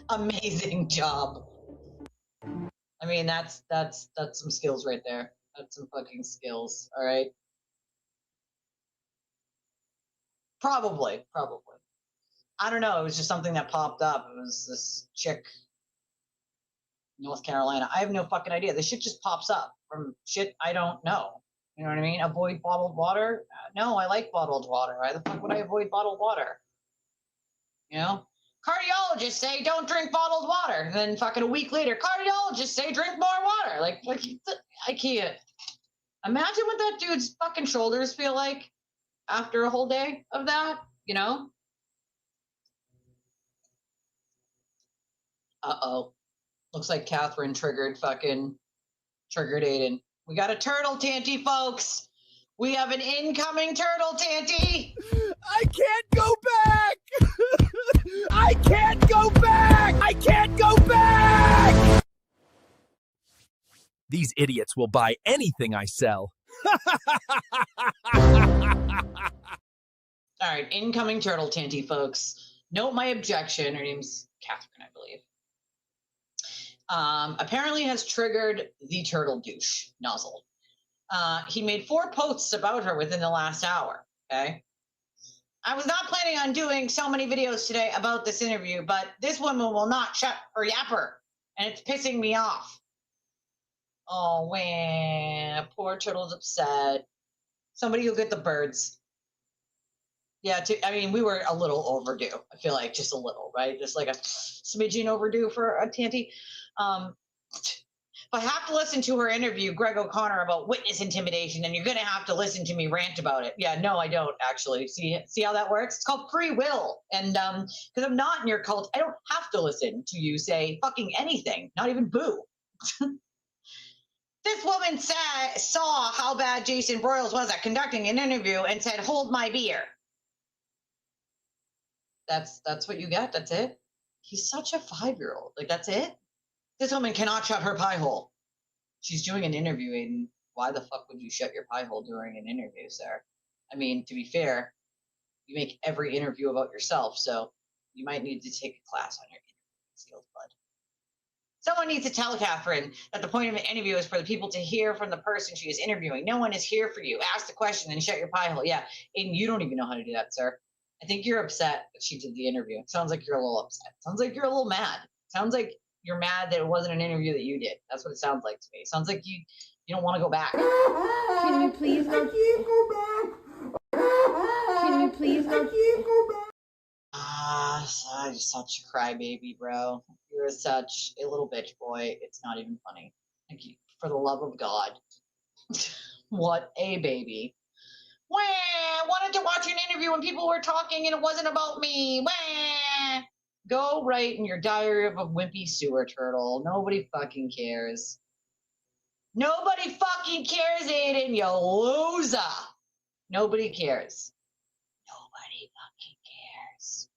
Amazing job. I mean, that's some skills right there. That's some fucking skills. All right. Probably. I don't know. It was just something that popped up. It was this chick, North Carolina. I have no fucking idea. This shit just pops up from shit I don't know. You know what I mean? Avoid bottled water? No, I like bottled water. Why the fuck would I avoid bottled water? You know? Cardiologists say don't drink bottled water. And then fucking a week later, cardiologists say drink more water. Like I can't. Imagine what that dude's fucking shoulders feel like after a whole day of that, you know? Uh-oh. Looks like Catherine triggered Aiden. We got a turtle, Tanty, folks. We have an incoming turtle, Tanty. I can't go back. I can't go back. I can't go back. These idiots will buy anything I sell. All right, incoming turtle, Tanty, folks. Note my objection. Her name's Catherine, I believe. Apparently has triggered the turtle douche nozzle. He made 4 posts about her within the last hour. Okay. I was not planning on doing so many videos today about this interview, but this woman will not shut her yapper, and it's pissing me off. Oh man, poor turtle's upset. Somebody go get the birds. Yeah, I mean, we were a little overdue. I feel like just a little, right? Just like a smidgen overdue for a Tanty. If I have to listen to her interview, Greg O'Connor, about witness intimidation, then you're going to have to listen to me rant about it. Yeah, no, I don't actually. See how that works? It's called free will. And because I'm not in your cult, I don't have to listen to you say fucking anything, not even boo. This woman saw how bad Jason Broyles was at conducting an interview and said, hold my beer. That's what you get. That's it. He's such a 5-year-old. Like, that's it. This woman cannot shut her pie hole. She's doing an interview, Aiden. Why the fuck would you shut your pie hole during an interview, sir? I mean, to be fair, you make every interview about yourself, so you might need to take a class on your interview skills, bud. Someone needs to tell Catherine that the point of an interview is for the people to hear from the person she is interviewing. No one is here for you. Ask the question and shut your pie hole. Yeah, and you don't even know how to do that, sir. I think you're upset that she did the interview. Sounds like you're a little upset. Sounds like you're a little mad. Sounds like you're mad that it wasn't an interview that you did. That's what it sounds like to me. Sounds like you don't want to go back. Can you please go? Can you please go? I'm such a crybaby, bro. You're such a little bitch boy. It's not even funny. Thank you. For the love of God. What a baby. Wah! Wanted to watch an interview when people were talking and it wasn't about me. Wah! Go write in your diary of a wimpy sewer turtle. Nobody fucking cares. Nobody fucking cares, Aiden, you loser. Nobody cares. Nobody fucking cares.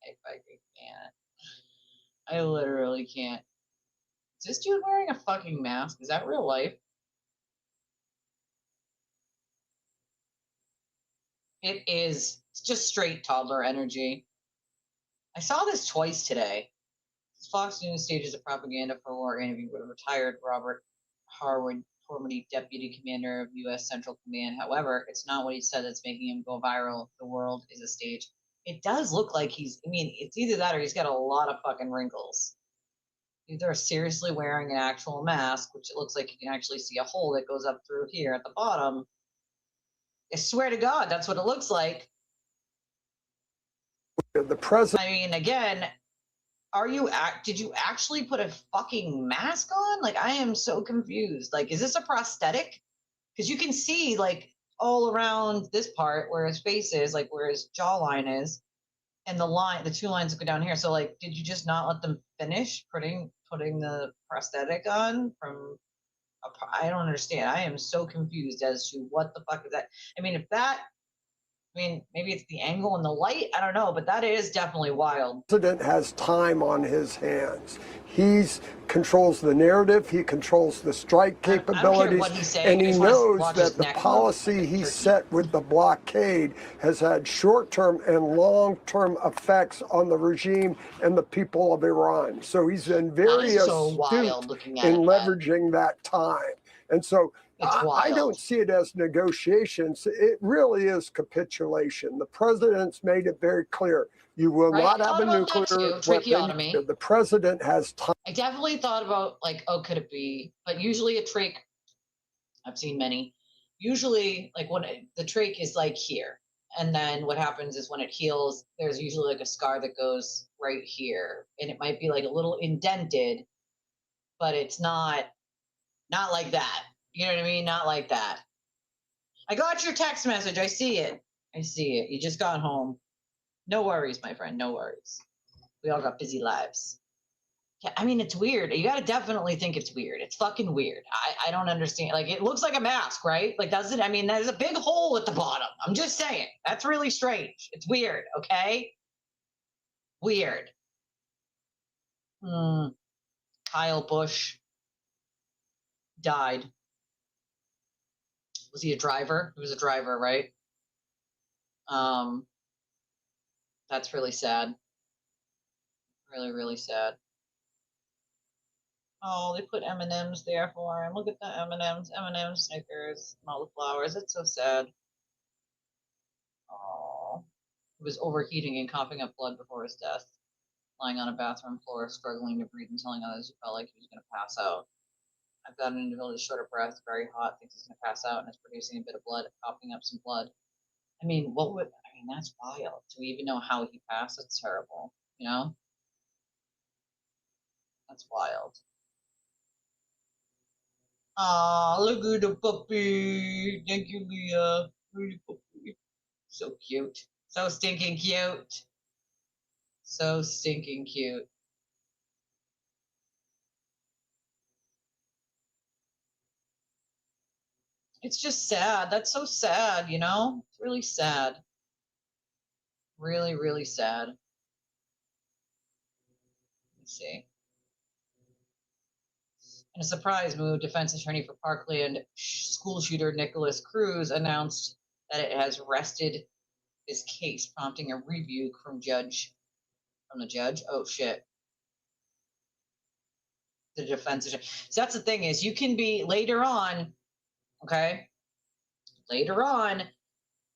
I fucking can't. I literally can't. Is this dude wearing a fucking mask? Is that real life? It is. It's just straight toddler energy. I saw this twice today. Fox News stages a propaganda for war interview with retired Robert Harwood, former deputy commander of U.S. Central Command. However, it's not what he said that's making him go viral. The world is a stage. It does look like it's either that or he's got a lot of fucking wrinkles. Either seriously wearing an actual mask, which it looks like you can actually see a hole that goes up through here at the bottom. I swear to God, that's what it looks like. The president. I mean, again, did you actually put a fucking mask on? Like, I am so confused. Like, is this a prosthetic? Because you can see, like, all around this part where his face is, like, where his jawline is, and the two lines that go down here. So, like, did you just not let them finish putting the prosthetic on from? I don't understand. I am so confused as to what the fuck is that. I mean, maybe it's the angle and the light. I don't know, but that is definitely wild. The president has time on his hands. He controls the narrative. He controls the strike capabilities. And he knows that the policy he set with the blockade has had short-term and long-term effects on the regime and the people of Iran. So he's been very astute in leveraging that time. And so I don't see it as negotiations. It really is capitulation. The president's made it very clear. You will not have a nuclear weapon. The president has time. I definitely thought about, like, oh, could it be? But usually a trach, I've seen many. Usually, like, when the trach is, like, here. And then what happens is when it heals, there's usually, like, a scar that goes right here. And it might be, like, a little indented, but it's not like that. You know what I mean? Not like that. I got your text message. I see it. You just got home. No worries, my friend. No worries. We all got busy lives. Yeah, I mean, it's weird. You got to definitely think it's weird. It's fucking weird. I don't understand. Like, it looks like a mask, right? Like, doesn't, I mean, there's a big hole at the bottom. I'm just saying. That's really strange. It's weird, okay? Weird. Kyle Busch died. Was he a driver? He was a driver, right? That's really sad. Really, really sad. Oh, they put M&Ms there for him. Look at the M&Ms, Snickers, and all the flowers. It's so sad. Oh, he was overheating and coughing up blood before his death, lying on a bathroom floor, struggling to breathe and telling others he felt like he was going to pass out. I've got an individual with short of breath, very hot, thinks he's going to pass out, and is producing a bit of blood, coughing up some blood. I mean, that's wild. Do we even know how he passed? That's terrible, you know? That's wild. Aw, look at the puppy. Thank you, Leah. Pretty puppy. So cute. So stinking cute. So stinking cute. It's just sad. That's so sad, you know? It's really sad. Really, really sad. Let's see. In a surprise move, defense attorney for Parkland school shooter Nicholas Cruz announced that it has arrested his case, prompting a rebuke from the judge. Oh shit. The defense. So that's the thing is you can be later on, okay? Later on,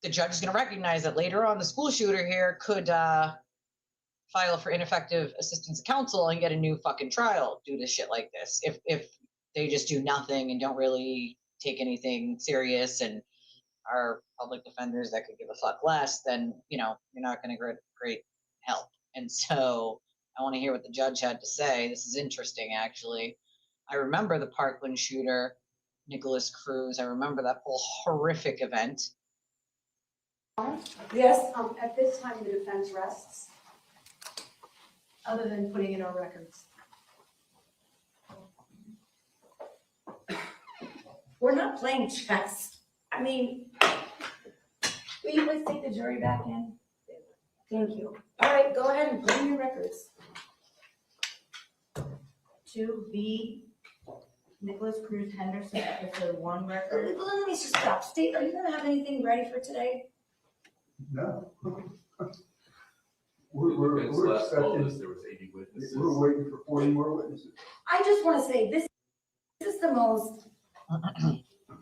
the judge is going to recognize that later on the school shooter here could file for ineffective assistance of counsel and get a new fucking trial due to shit like this. If they just do nothing and don't really take anything serious and are public defenders that could give a fuck less, then, you're not going to get great help. And so I want to hear what the judge had to say. This is interesting, actually. I remember the Parkland shooter, Nicholas Cruz. I remember that whole horrific event. Yes, at this time, the defense rests, other than putting in our records. We're not playing chess. I mean, will you please take the jury back in? Thank you. All right, go ahead and put in your records. To be Nicholas Cruz Henderson, episode 1 record. Let me just stop. Steve, are you going to have anything ready for today? No. We're expecting, there was 80 witnesses. We're waiting for 40 more witnesses. I just want to say this is the most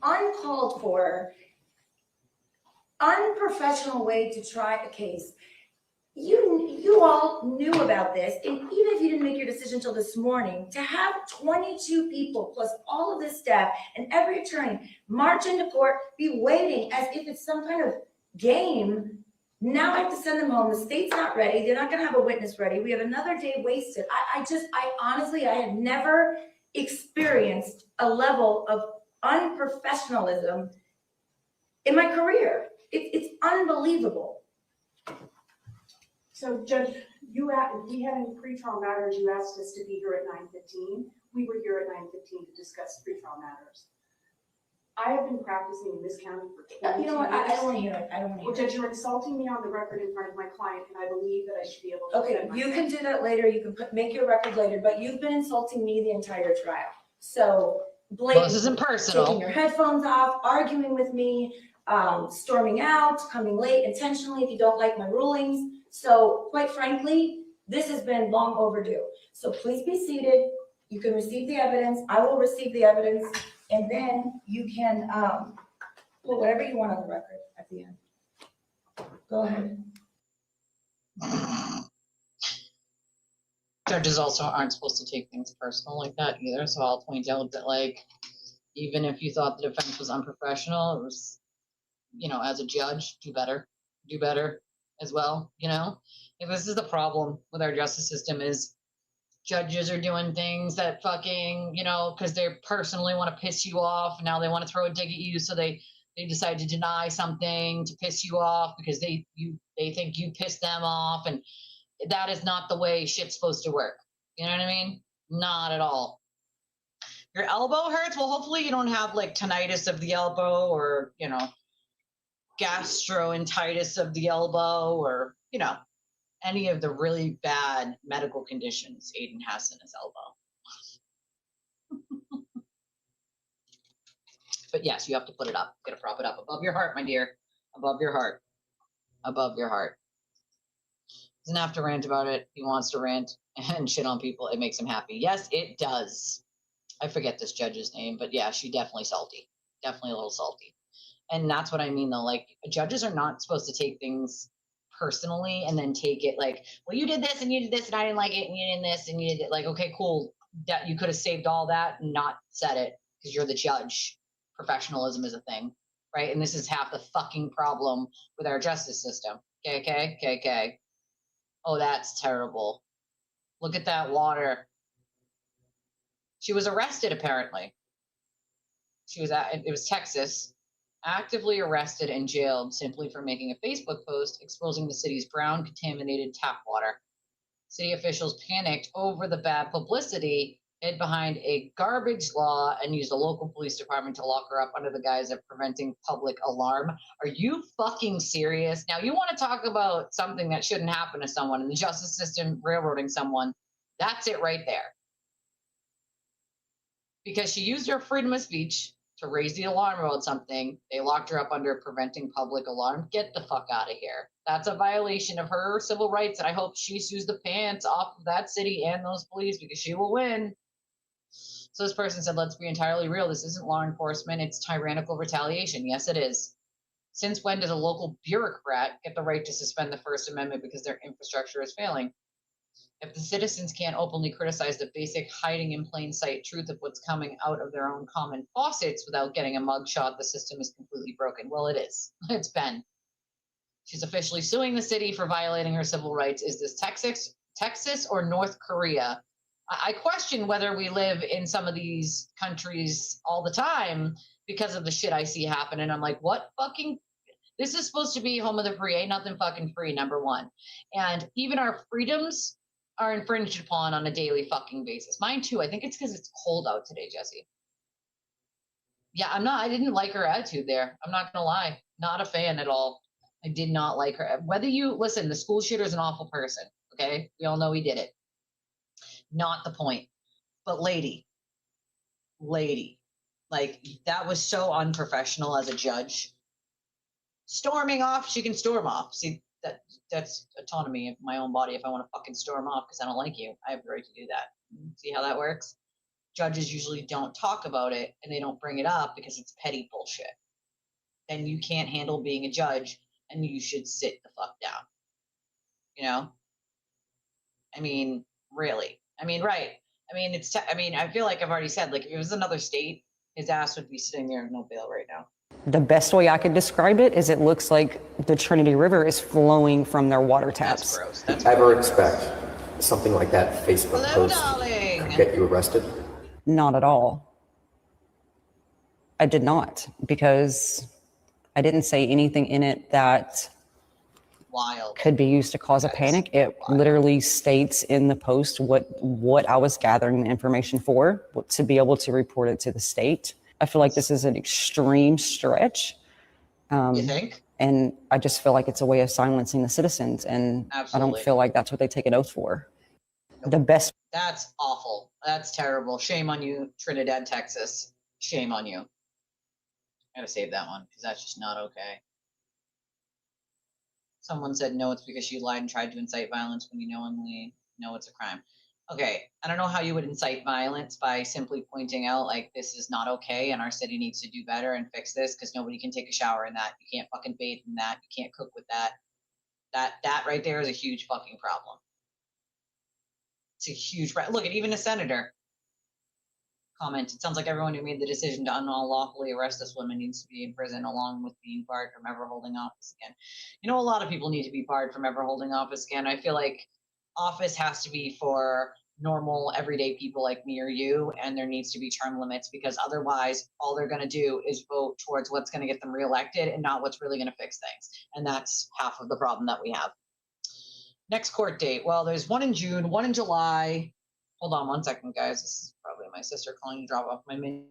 uncalled for, unprofessional way to try a case. You all knew about this, and even if you didn't make your decision until this morning, to have 22 people plus all of this staff and every attorney march into court, be waiting as if it's some kind of game. Now I have to send them home. The state's not ready. They're not going to have a witness ready. We have another day wasted. I honestly, I have never experienced a level of unprofessionalism in my career. It's unbelievable. So, Judge, if we had any pretrial matters, you asked us to be here at 9:15. We were here at 9:15 to discuss pretrial matters. I have been practicing in this county for 22 years. You know what? I don't want to hear it. I don't want to hear Well, Judge, you're insulting me on the record in front of my client, and I believe that I should be able to. Okay, you can do that later. You can make your record later, but you've been insulting me the entire trial. So, Well, this isn't personal. taking your headphones off, arguing with me, storming out, coming late intentionally if you don't like my rulings. So quite frankly, this has been long overdue. So please be seated. You can receive the evidence. I will receive the evidence. And then you can put whatever you want on the record at the end. Go ahead. Judges also aren't supposed to take things personal like that either. So I'll point out that, like, even if you thought the defense was unprofessional, it was, as a judge, do better as well. If this is the problem with our justice system is judges are doing things that fucking, because they personally want to piss you off. Now they want to throw a dig at you. So they decide to deny something to piss you off because they think you pissed them off. And that is not the way shit's supposed to work. You know what I mean? Not at all. Your elbow hurts? Well, hopefully you don't have like tinnitus of the elbow or, gastroenteritis of the elbow or, any of the really bad medical conditions Aiden has in his elbow. But yes, you have to put it up. You gotta prop it up above your heart, my dear. Above your heart. Above your heart. Doesn't have to rant about it. He wants to rant and shit on people. It makes him happy. Yes, it does. I forget this judge's name, but yeah, she definitely salty. Definitely a little salty. And that's what I mean, though. Like, judges are not supposed to take things personally and then take it like, well, you did this and you did this and I didn't like it and you did this and you did it. Like, okay, cool. That you could have saved all that and not said it because you're the judge. Professionalism is a thing, right? And this is half the fucking problem with our justice system. Okay. Oh, that's terrible. Look at that water. She was arrested, apparently. It was Texas. Actively arrested and jailed simply for making a Facebook post exposing the city's brown contaminated tap water. City officials panicked over the bad publicity, hid behind a garbage law, and used the local police department to lock her up under the guise of preventing public alarm. Are you fucking serious? Now, you want to talk about something that shouldn't happen to someone in the justice system railroading someone. That's it right there. Because she used her freedom of speech to raise the alarm about something. They locked her up under preventing public alarm. Get the fuck out of here. That's a violation of her civil rights, and I hope she sues the pants off of that city and those police because she will win. So this person said, let's be entirely real. This isn't law enforcement. It's tyrannical retaliation. Yes, it is. Since when does a local bureaucrat get the right to suspend the First Amendment because their infrastructure is failing? If the citizens can't openly criticize the basic hiding in plain sight truth of what's coming out of their own common faucets without getting a mugshot, the system is completely broken. Well, it is. It's been. She's officially suing the city for violating her civil rights. Is this Texas or North Korea? I question whether we live in some of these countries all the time because of the shit I see happen. And I'm like, what fucking, this is supposed to be home of the free, ain't nothing fucking free, number one. And even our freedoms are infringed upon on a daily fucking basis. Mine too. I think it's because it's cold out today, Jesse. Yeah, I didn't like her attitude there. I'm not gonna lie. Not a fan at all. I did not like her. Whether you listen, the school shooter is an awful person. Okay. We all know he did it. Not the point. But lady, like that was so unprofessional as a judge. Storming off, she can storm off. See, that's autonomy of my own body. If I want to fucking storm off because I don't like you, I have the right to do that. See how that works? Judges usually don't talk about it and they don't bring it up because it's petty bullshit. Then you can't handle being a judge and you should sit the fuck down. You know? I mean, really. I mean, right. I mean, I feel like I've already said, like, if it was another state, his ass would be sitting there in no bail right now. The best way I could describe it is it looks like the Trinity River is flowing from their water taps. That's gross. Ever expect something like that Facebook Hello, post darling. could get you arrested? Not at all. I did not, because I didn't say anything in it that wild could be used to cause a panic. It literally states in the post what I was gathering the information for, to be able to report it to the state. I feel like this is an extreme stretch. You think? And I just feel like it's a way of silencing the citizens, and Absolutely. I don't feel like that's what they take an oath for. The best. That's awful. That's terrible. Shame on you, Trinidad, Texas. Shame on you. I gotta save that one because that's just not okay. Someone said no, it's because you lied and tried to incite violence when you knowingly know it's a crime. Okay, I don't know how you would incite violence by simply pointing out like this is not okay and our city needs to do better and fix this because nobody can take a shower in that. You can't fucking bathe in that. You can't cook with that. That right there is a huge fucking problem. It's a huge look at even a senator comment. It sounds like everyone who made the decision to unlawfully arrest this woman needs to be in prison along with being barred from ever holding office again. You know, a lot of people need to be barred from ever holding office again. I feel like office has to be for normal, everyday people like me or you, and there needs to be term limits because otherwise all they're going to do is vote towards what's going to get them reelected and not what's really going to fix things. And that's half of the problem that we have. Next court date. Well, there's one in June, one in July. Hold on one second, guys. This is probably my sister calling to drop off my mini.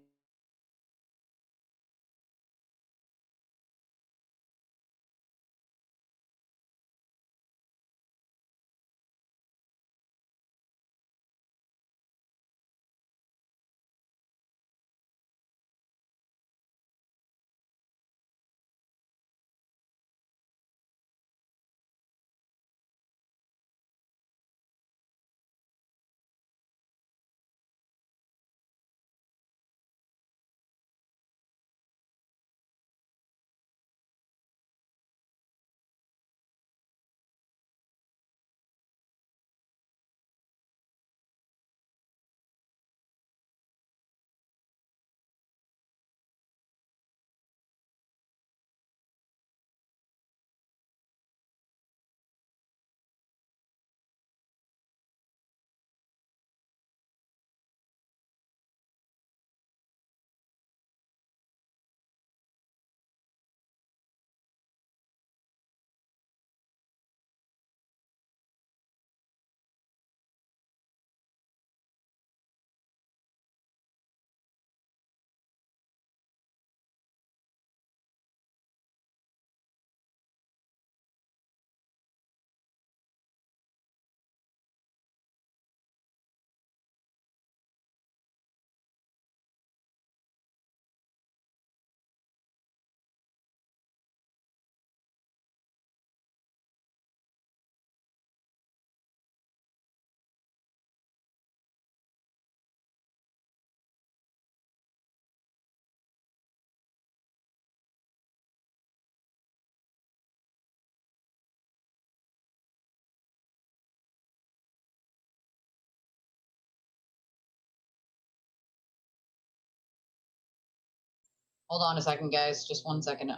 Hold on a second, guys. Just 1 second.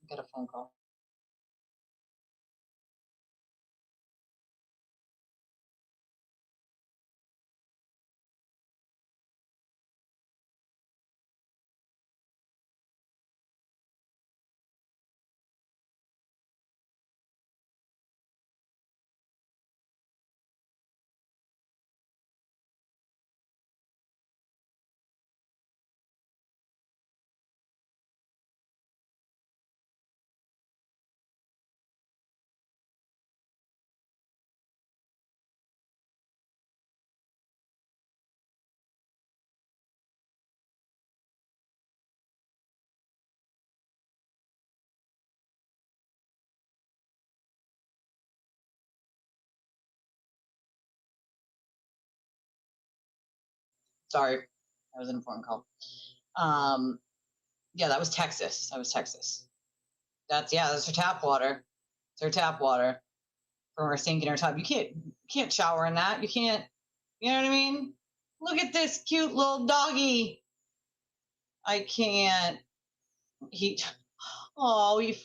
Get a phone call. Sorry, that was an important call. Yeah, that was Texas. That's her tap water. It's her tap water from her sink in her tub. You can't shower in that. You can't. You know what I mean? Look at this cute little doggy. I can't. He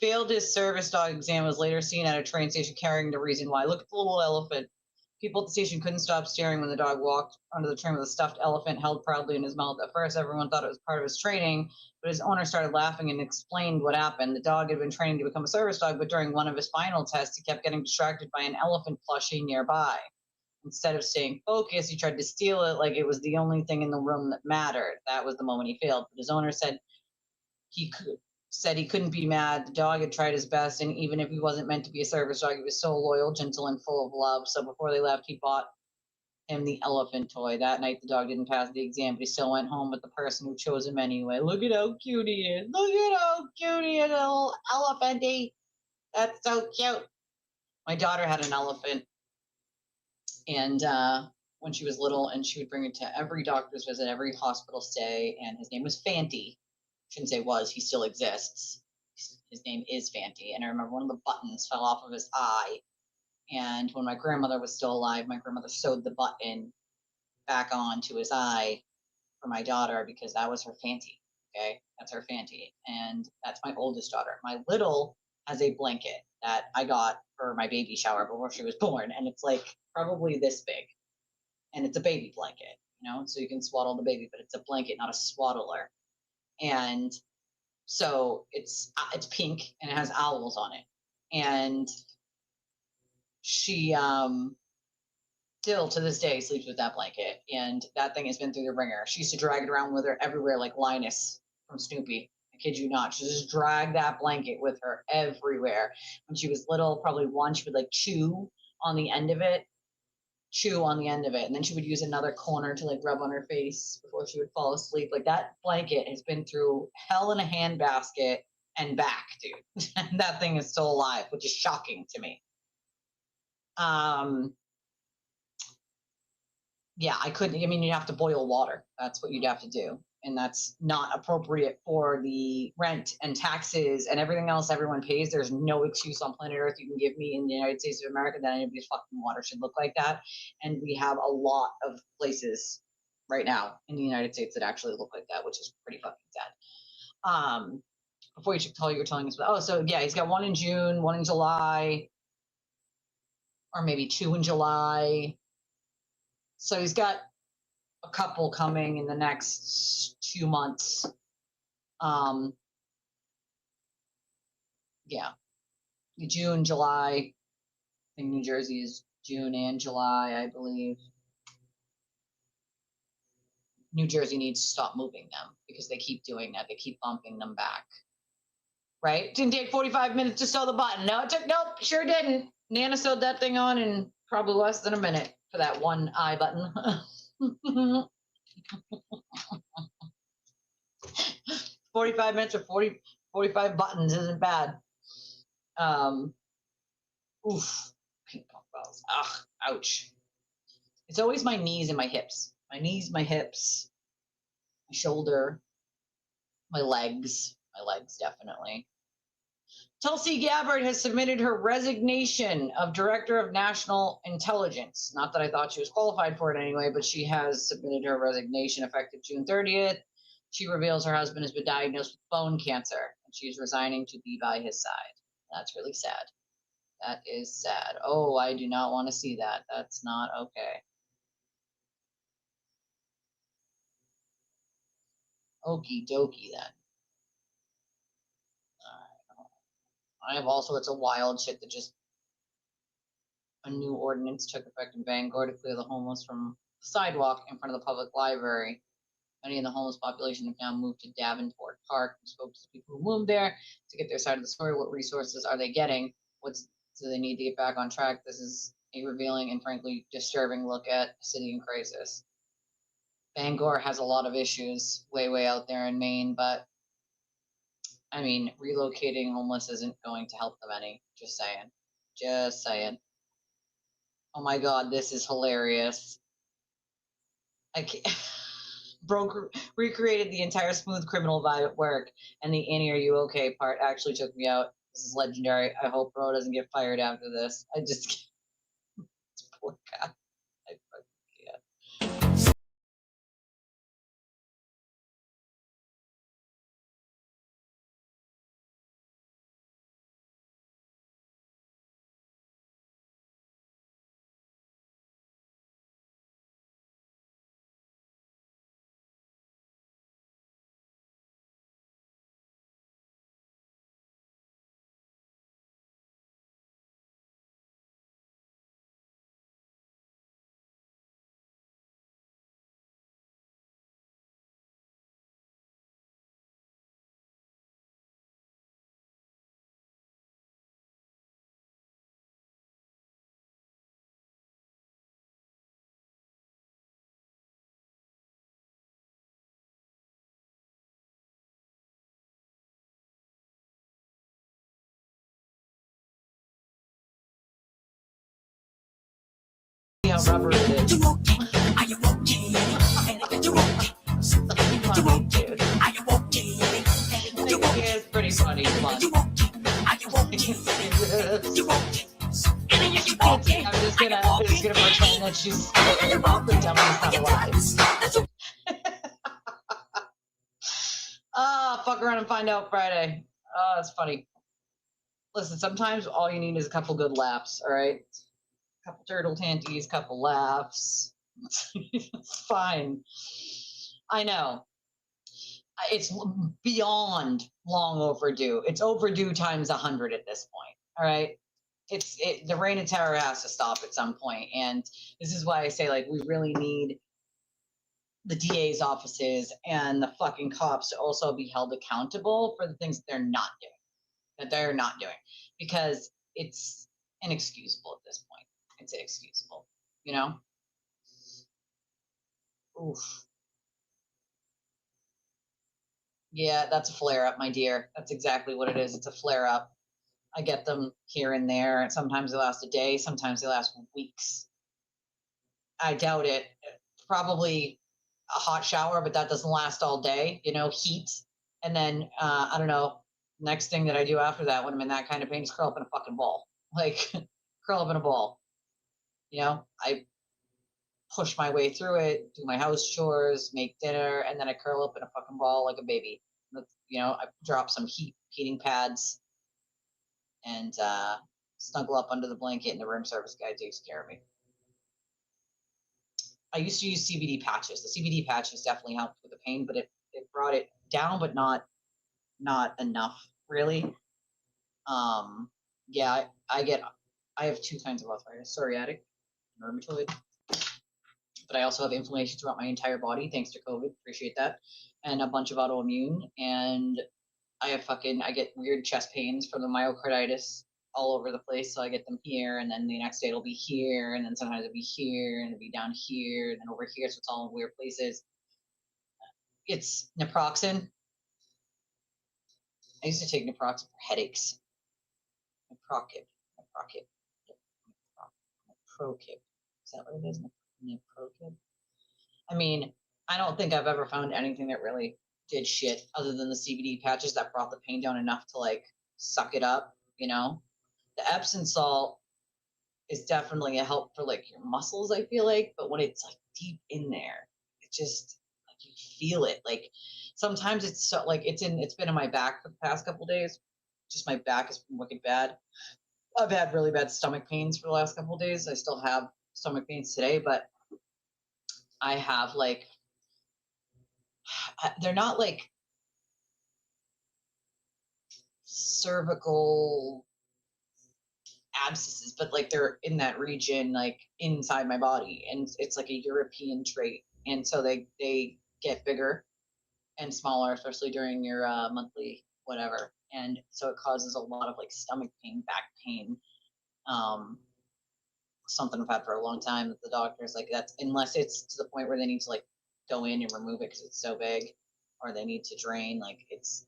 failed his service dog exam. Was later seen at a train station carrying the reason why. Look at the little elephant. People at the station couldn't stop staring when the dog walked onto the train with a stuffed elephant held proudly in his mouth. At first, everyone thought it was part of his training, but his owner started laughing and explained what happened. The dog had been training to become a service dog, but during one of his final tests, he kept getting distracted by an elephant plushie nearby. Instead of staying focused, he tried to steal it like it was the only thing in the room that mattered. That was the moment he failed. But his owner said he couldn't be mad. The dog had tried his best, and even if he wasn't meant to be a service dog, he was so loyal, gentle, and full of love. So before they left, he bought him the elephant toy. That night, the dog didn't pass the exam, but he still went home with the person who chose him anyway. Look at how cute he is. Look at how cute he is, a little elephanty. That's so cute. My daughter had an elephant, and when she was little, and she would bring it to every doctor's visit, every hospital stay, and his name was Fanty. Shouldn't say was, he still exists. His name is Fanty. And I remember one of the buttons fell off of his eye. And when my grandmother was still alive, my grandmother sewed the button back on to his eye for my daughter because that was her Fanty. Okay, that's her Fanty. And that's my oldest daughter. My little has a blanket that I got for my baby shower before she was born. And it's like probably this big. And it's a baby blanket, so you can swaddle the baby, but it's a blanket, not a swaddler. And so it's pink and it has owls on it. And she still to this day sleeps with that blanket. And that thing has been through the ringer. She used to drag it around with her everywhere like Linus from Snoopy. I kid you not. She just dragged that blanket with her everywhere. When she was little, probably one, she would like chew on the end of it. And then she would use another corner to like rub on her face before she would fall asleep. Like that blanket has been through hell in a handbasket and back, dude. And that thing is still alive, which is shocking to me. Yeah, you'd have to boil water. That's what you'd have to do. And that's not appropriate for the rent and taxes and everything else everyone pays. There's no excuse on planet Earth you can give me in the United States of America that anybody's fucking water should look like that. And we have a lot of places right now in the United States that actually look like that, which is pretty fucking sad. Before you were telling us about, so yeah, he's got one in June, one in July, or maybe 2 in July. So he's got a couple coming in the next 2 months. Yeah, June, July. I think New Jersey is June and July, I believe. New Jersey needs to stop moving them because they keep doing that. They keep bumping them back. Right? Didn't take 45 minutes to sew the button. Nope, sure didn't. Nana sewed that thing on in probably less than a minute for that one eye button. 45 minutes or 45 buttons isn't bad. Ping pong balls. Ugh, ouch. It's always my knees and my hips. My knees, my hips, my shoulder, my legs. My legs, definitely. Tulsi Gabbard has submitted her resignation of Director of National Intelligence. Not that I thought she was qualified for it anyway, but she has submitted her resignation effective June 30th. She reveals her husband has been diagnosed with bone cancer, and she's resigning to be by his side. That's really sad. That is sad. Oh, I do not want to see that. That's not okay. Okie dokie then. I have all sorts of wild shit that just a new ordinance took effect in Bangor to clear the homeless from the sidewalk in front of the public library. Many of the homeless population have now moved to Davenport Park. We spoke to the people who moved there to get their side of the story. What resources are they getting? Do they need to get back on track? This is a revealing and frankly disturbing look at a city in crisis. Bangor has a lot of issues way out there in Maine, but I mean, relocating homeless isn't going to help them any. Just saying. Just saying. Oh my God, this is hilarious. I can't. Recreated the entire smooth criminal vibe at work, and the Annie, are you okay part actually took me out. This is legendary. I hope Bro doesn't get fired after this. I just poor guy. I fucking can't. How rubber it is. It's pretty funny. I'm just gonna pretend that she's the dumbest not alive. Fuck around and find out Friday. Oh, that's funny. Listen, sometimes all you need is a couple good laughs, all right? Couple turtle tanties, couple laughs. It's fine. I know. It's beyond long overdue. It's overdue times 100 at this point. All right. The reign of terror has to stop at some point, and this is why I say, like, we really need the DA's offices and the fucking cops to also be held accountable for the things that they're not doing, because it's inexcusable at this point. It's inexcusable, you know? Oof. Yeah, that's a flare up, my dear. That's exactly what it is. It's a flare up. I get them here and there. Sometimes they last a day. Sometimes they last weeks. I doubt it. Probably a hot shower, but that doesn't last all day, you know, heat. And then, I don't know, next thing that I do after that when I'm in that kind of pain is curl up in a fucking ball. Like, curl up in a ball. You know, I push my way through it, do my house chores, make dinner, and then I curl up in a fucking ball like a baby. You know, I drop some heating pads and snuggle up under the blanket, and the room service guy takes care of me. I used to use CBD patches. The CBD patches definitely helped with the pain, but it brought it down, but not enough, really. Yeah, I have two kinds of arthritis: psoriatic and rheumatoid. But I also have inflammation throughout my entire body thanks to COVID. Appreciate that. And a bunch of autoimmune. And I get weird chest pains from the myocarditis all over the place. So I get them here, and then the next day it'll be here, and then sometimes it'll be here, and it'll be down here, and then over here. So it's all in weird places. It's naproxen. I used to take naproxen for headaches. Naprokib. Is that what it is? Naprokib. I mean, I don't think I've ever found anything that really did shit other than the CBD patches that brought the pain down enough to, like, suck it up, you know? The Epsom salt is definitely a help for, like, your muscles, I feel like, but when it's, like, deep in there, it just, like, you feel it. Like, sometimes it's so like it's been in my back for the past couple days. Just my back has been wicked bad. I've had really bad stomach pains for the last couple of days. I still have stomach pains today, but I have like, they're not like cervical abscesses, but like they're in that region, like inside my body. And it's like a European trait. And so they get bigger and smaller, especially during your monthly whatever. And so it causes a lot of like stomach pain, back pain. Something I've had for a long time. The doctor's like, that's unless it's to the point where they need to like go in and remove it because it's so big, or they need to drain. Like it's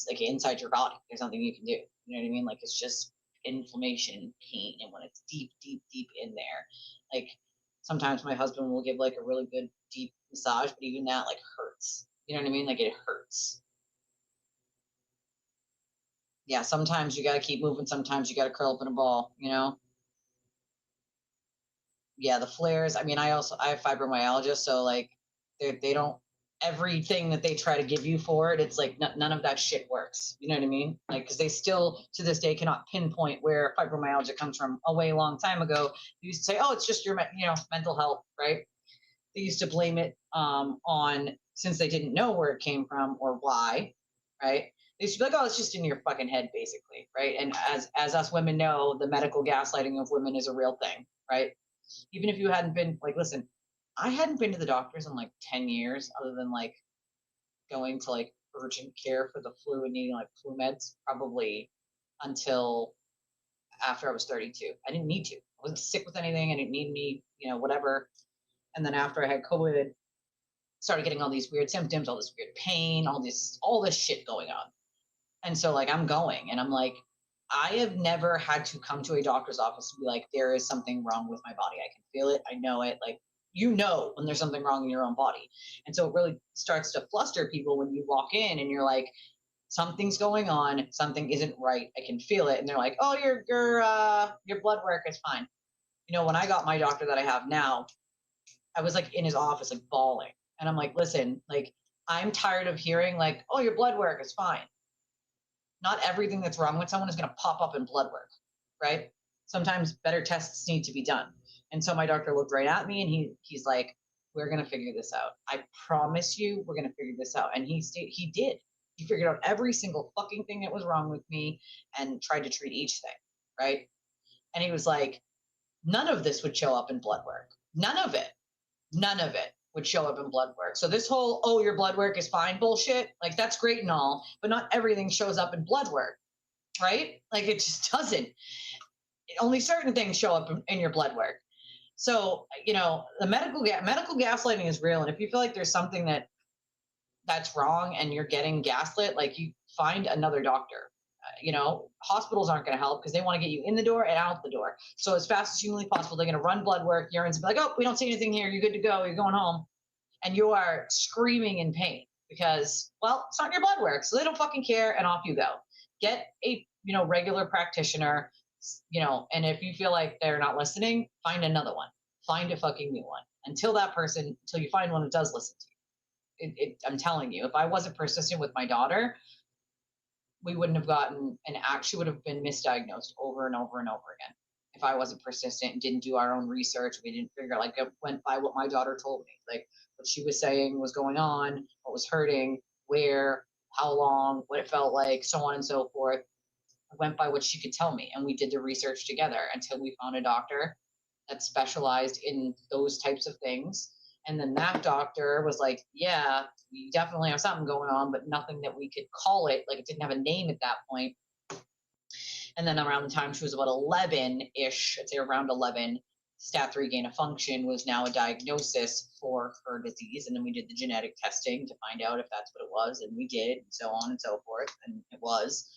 like inside your body. There's nothing you can do. You know what I mean? Like it's just inflammation, pain, and when it's deep, deep, deep in there, like sometimes my husband will give like a really good deep massage, but even that like hurts. You know what I mean? Like it hurts. Yeah, sometimes you got to keep moving. Sometimes you got to curl up in a ball, you know? Yeah, the flares. I mean, I have fibromyalgia, so like they don't, everything that they try to give you for it, it's like none of that shit works. You know what I mean? Like, because they still to this day cannot pinpoint where fibromyalgia comes from. A way long time ago, they used to say, oh, it's just your mental health, right? They used to blame it on, since they didn't know where it came from or why, right? They used to be like, oh, it's just in your fucking head, basically, right? And as us women know, the medical gaslighting of women is a real thing, right? Even if you hadn't been, like, listen, I hadn't been to the doctors in like 10 years, other than like going to like urgent care for the flu and needing like flu meds, probably until after I was 32. I didn't need to. I wasn't sick with anything. I didn't need any, whatever. And then after I had COVID, started getting all these weird symptoms, all this weird pain, all this shit going on. And so like I'm going and I'm like, I have never had to come to a doctor's office and be like, there is something wrong with my body. I can feel it. I know it. Like, when there's something wrong in your own body. And so it really starts to fluster people when you walk in and you're like, something's going on. Something isn't right. I can feel it. And they're like, oh, your blood work is fine. When I got my doctor that I have now, I was like in his office, like bawling. And I'm like, listen, like, I'm tired of hearing like, oh, your blood work is fine. Not everything that's wrong with someone is going to pop up in blood work, right? Sometimes better tests need to be done. And so my doctor looked right at me and he's like, we're going to figure this out. I promise you, we're going to figure this out. And he did. He figured out every single fucking thing that was wrong with me and tried to treat each thing, right? And he was like, none of this would show up in blood work. None of it would show up in blood work. So this whole, oh, your blood work is fine bullshit, like that's great and all, but not everything shows up in blood work, right? Like it just doesn't. Only certain things show up in your blood work. So, the medical gaslighting is real. And if you feel like there's something that's wrong and you're getting gaslit, like you find another doctor. Hospitals aren't going to help because they want to get you in the door and out the door. So as fast as humanly possible, they're going to run blood work, urines, and be like, oh, we don't see anything here. You're good to go. You're going home. And you are screaming in pain because, well, it's not your blood work. So they don't fucking care. And off you go. Get a, regular practitioner, and if you feel like they're not listening, find another one. Find a fucking new one until you find one who does listen to you. I'm telling you, if I wasn't persistent with my daughter, we wouldn't have gotten she would have been misdiagnosed over and over and over again. If I wasn't persistent and didn't do our own research, we didn't figure, like, I went by what my daughter told me, like what she was saying was going on, what was hurting, where, how long, what it felt like, so on and so forth. I went by what she could tell me, and we did the research together until we found a doctor that specialized in those types of things. And then that doctor was like, yeah, we definitely have something going on, but nothing that we could call it. Like, it didn't have a name at that point. And then around the time she was about 11-ish, I'd say around 11, stat 3 gain of function was now a diagnosis for her disease. And then we did the genetic testing to find out if that's what it was. And we did, and so on and so forth. And it was.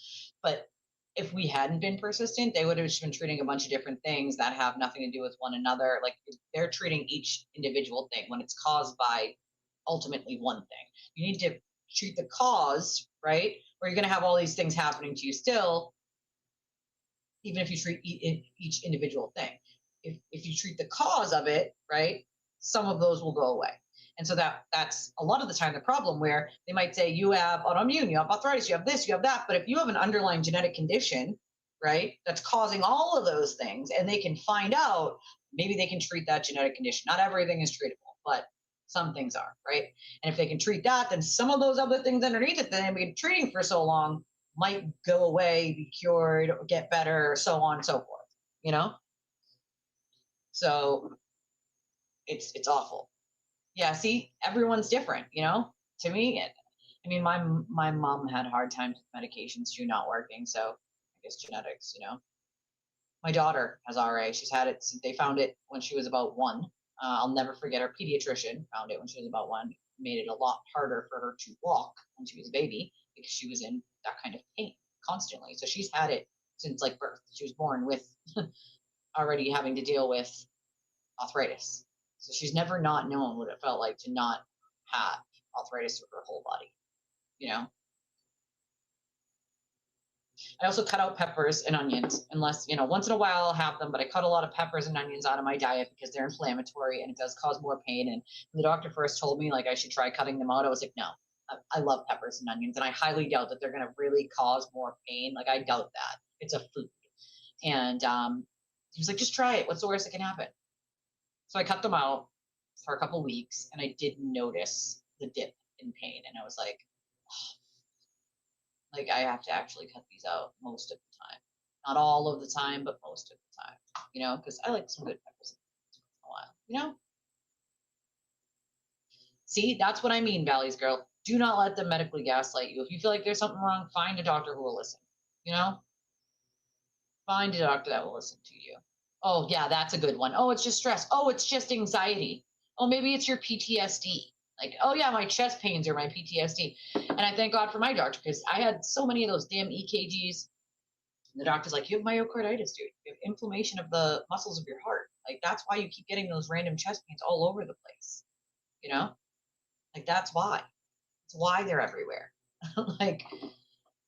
But if we hadn't been persistent, they would have just been treating a bunch of different things that have nothing to do with one another. Like, they're treating each individual thing when it's caused by ultimately one thing. You need to treat the cause, right? Or you're going to have all these things happening to you still, even if you treat each individual thing. If you treat the cause of it, right, some of those will go away. And so that's a lot of the time the problem, where they might say you have autoimmune, you have arthritis, you have this, you have that. But if you have an underlying genetic condition, right, that's causing all of those things, and they can find out, maybe they can treat that genetic condition. Not everything is treatable, but some things are, right? And if they can treat that, then some of those other things underneath it that they've been treating for so long might go away, be cured, or get better, so on and so forth, you know? So it's awful. Yeah, see, everyone's different, you know? To me, I mean, my mom had hard times with medications too not working, so I guess genetics, you know? My daughter has RA. She's had it, they found it when she was about 1. I'll never forget, her pediatrician found it when she was about 1. Made it a lot harder for her to walk when she was a baby because she was in that kind of pain constantly. So she's had it since like birth. She was born with already having to deal with arthritis. So she's never not known what it felt like to not have arthritis through her whole body, you know? I also cut out peppers and onions, unless, you know, once in a while I'll have them, but I cut a lot of peppers and onions out of my diet because they're inflammatory and it does cause more pain. And when the doctor first told me like I should try cutting them out, I was like, no, I love peppers and onions, and I highly doubt that they're going to really cause more pain. Like, I doubt that. It's a food. And he was like, just try it. What's the worst that can happen? So I cut them out for a couple weeks, and I did notice the dip in pain. And I was like, oh, like, I have to actually cut these out most of the time. Not all of the time, but most of the time, you know, because I like some good peppers once in a while, you know? See, that's what I mean, Valley's girl. Do not let them medically gaslight you. If you feel like there's something wrong, find a doctor who will listen, you know? Find a doctor that will listen to you. Oh, yeah, that's a good one. Oh, it's just stress. Oh, it's just anxiety. Oh, maybe it's your PTSD. Like, oh, yeah, my chest pains are my PTSD. And I thank God for my doctor, because I had so many of those damn EKGs. And the doctor's like, you have myocarditis, dude. You have inflammation of the muscles of your heart. Like, that's why you keep getting those random chest pains all over the place. You know? Like, that's why. It's why they're everywhere. Like,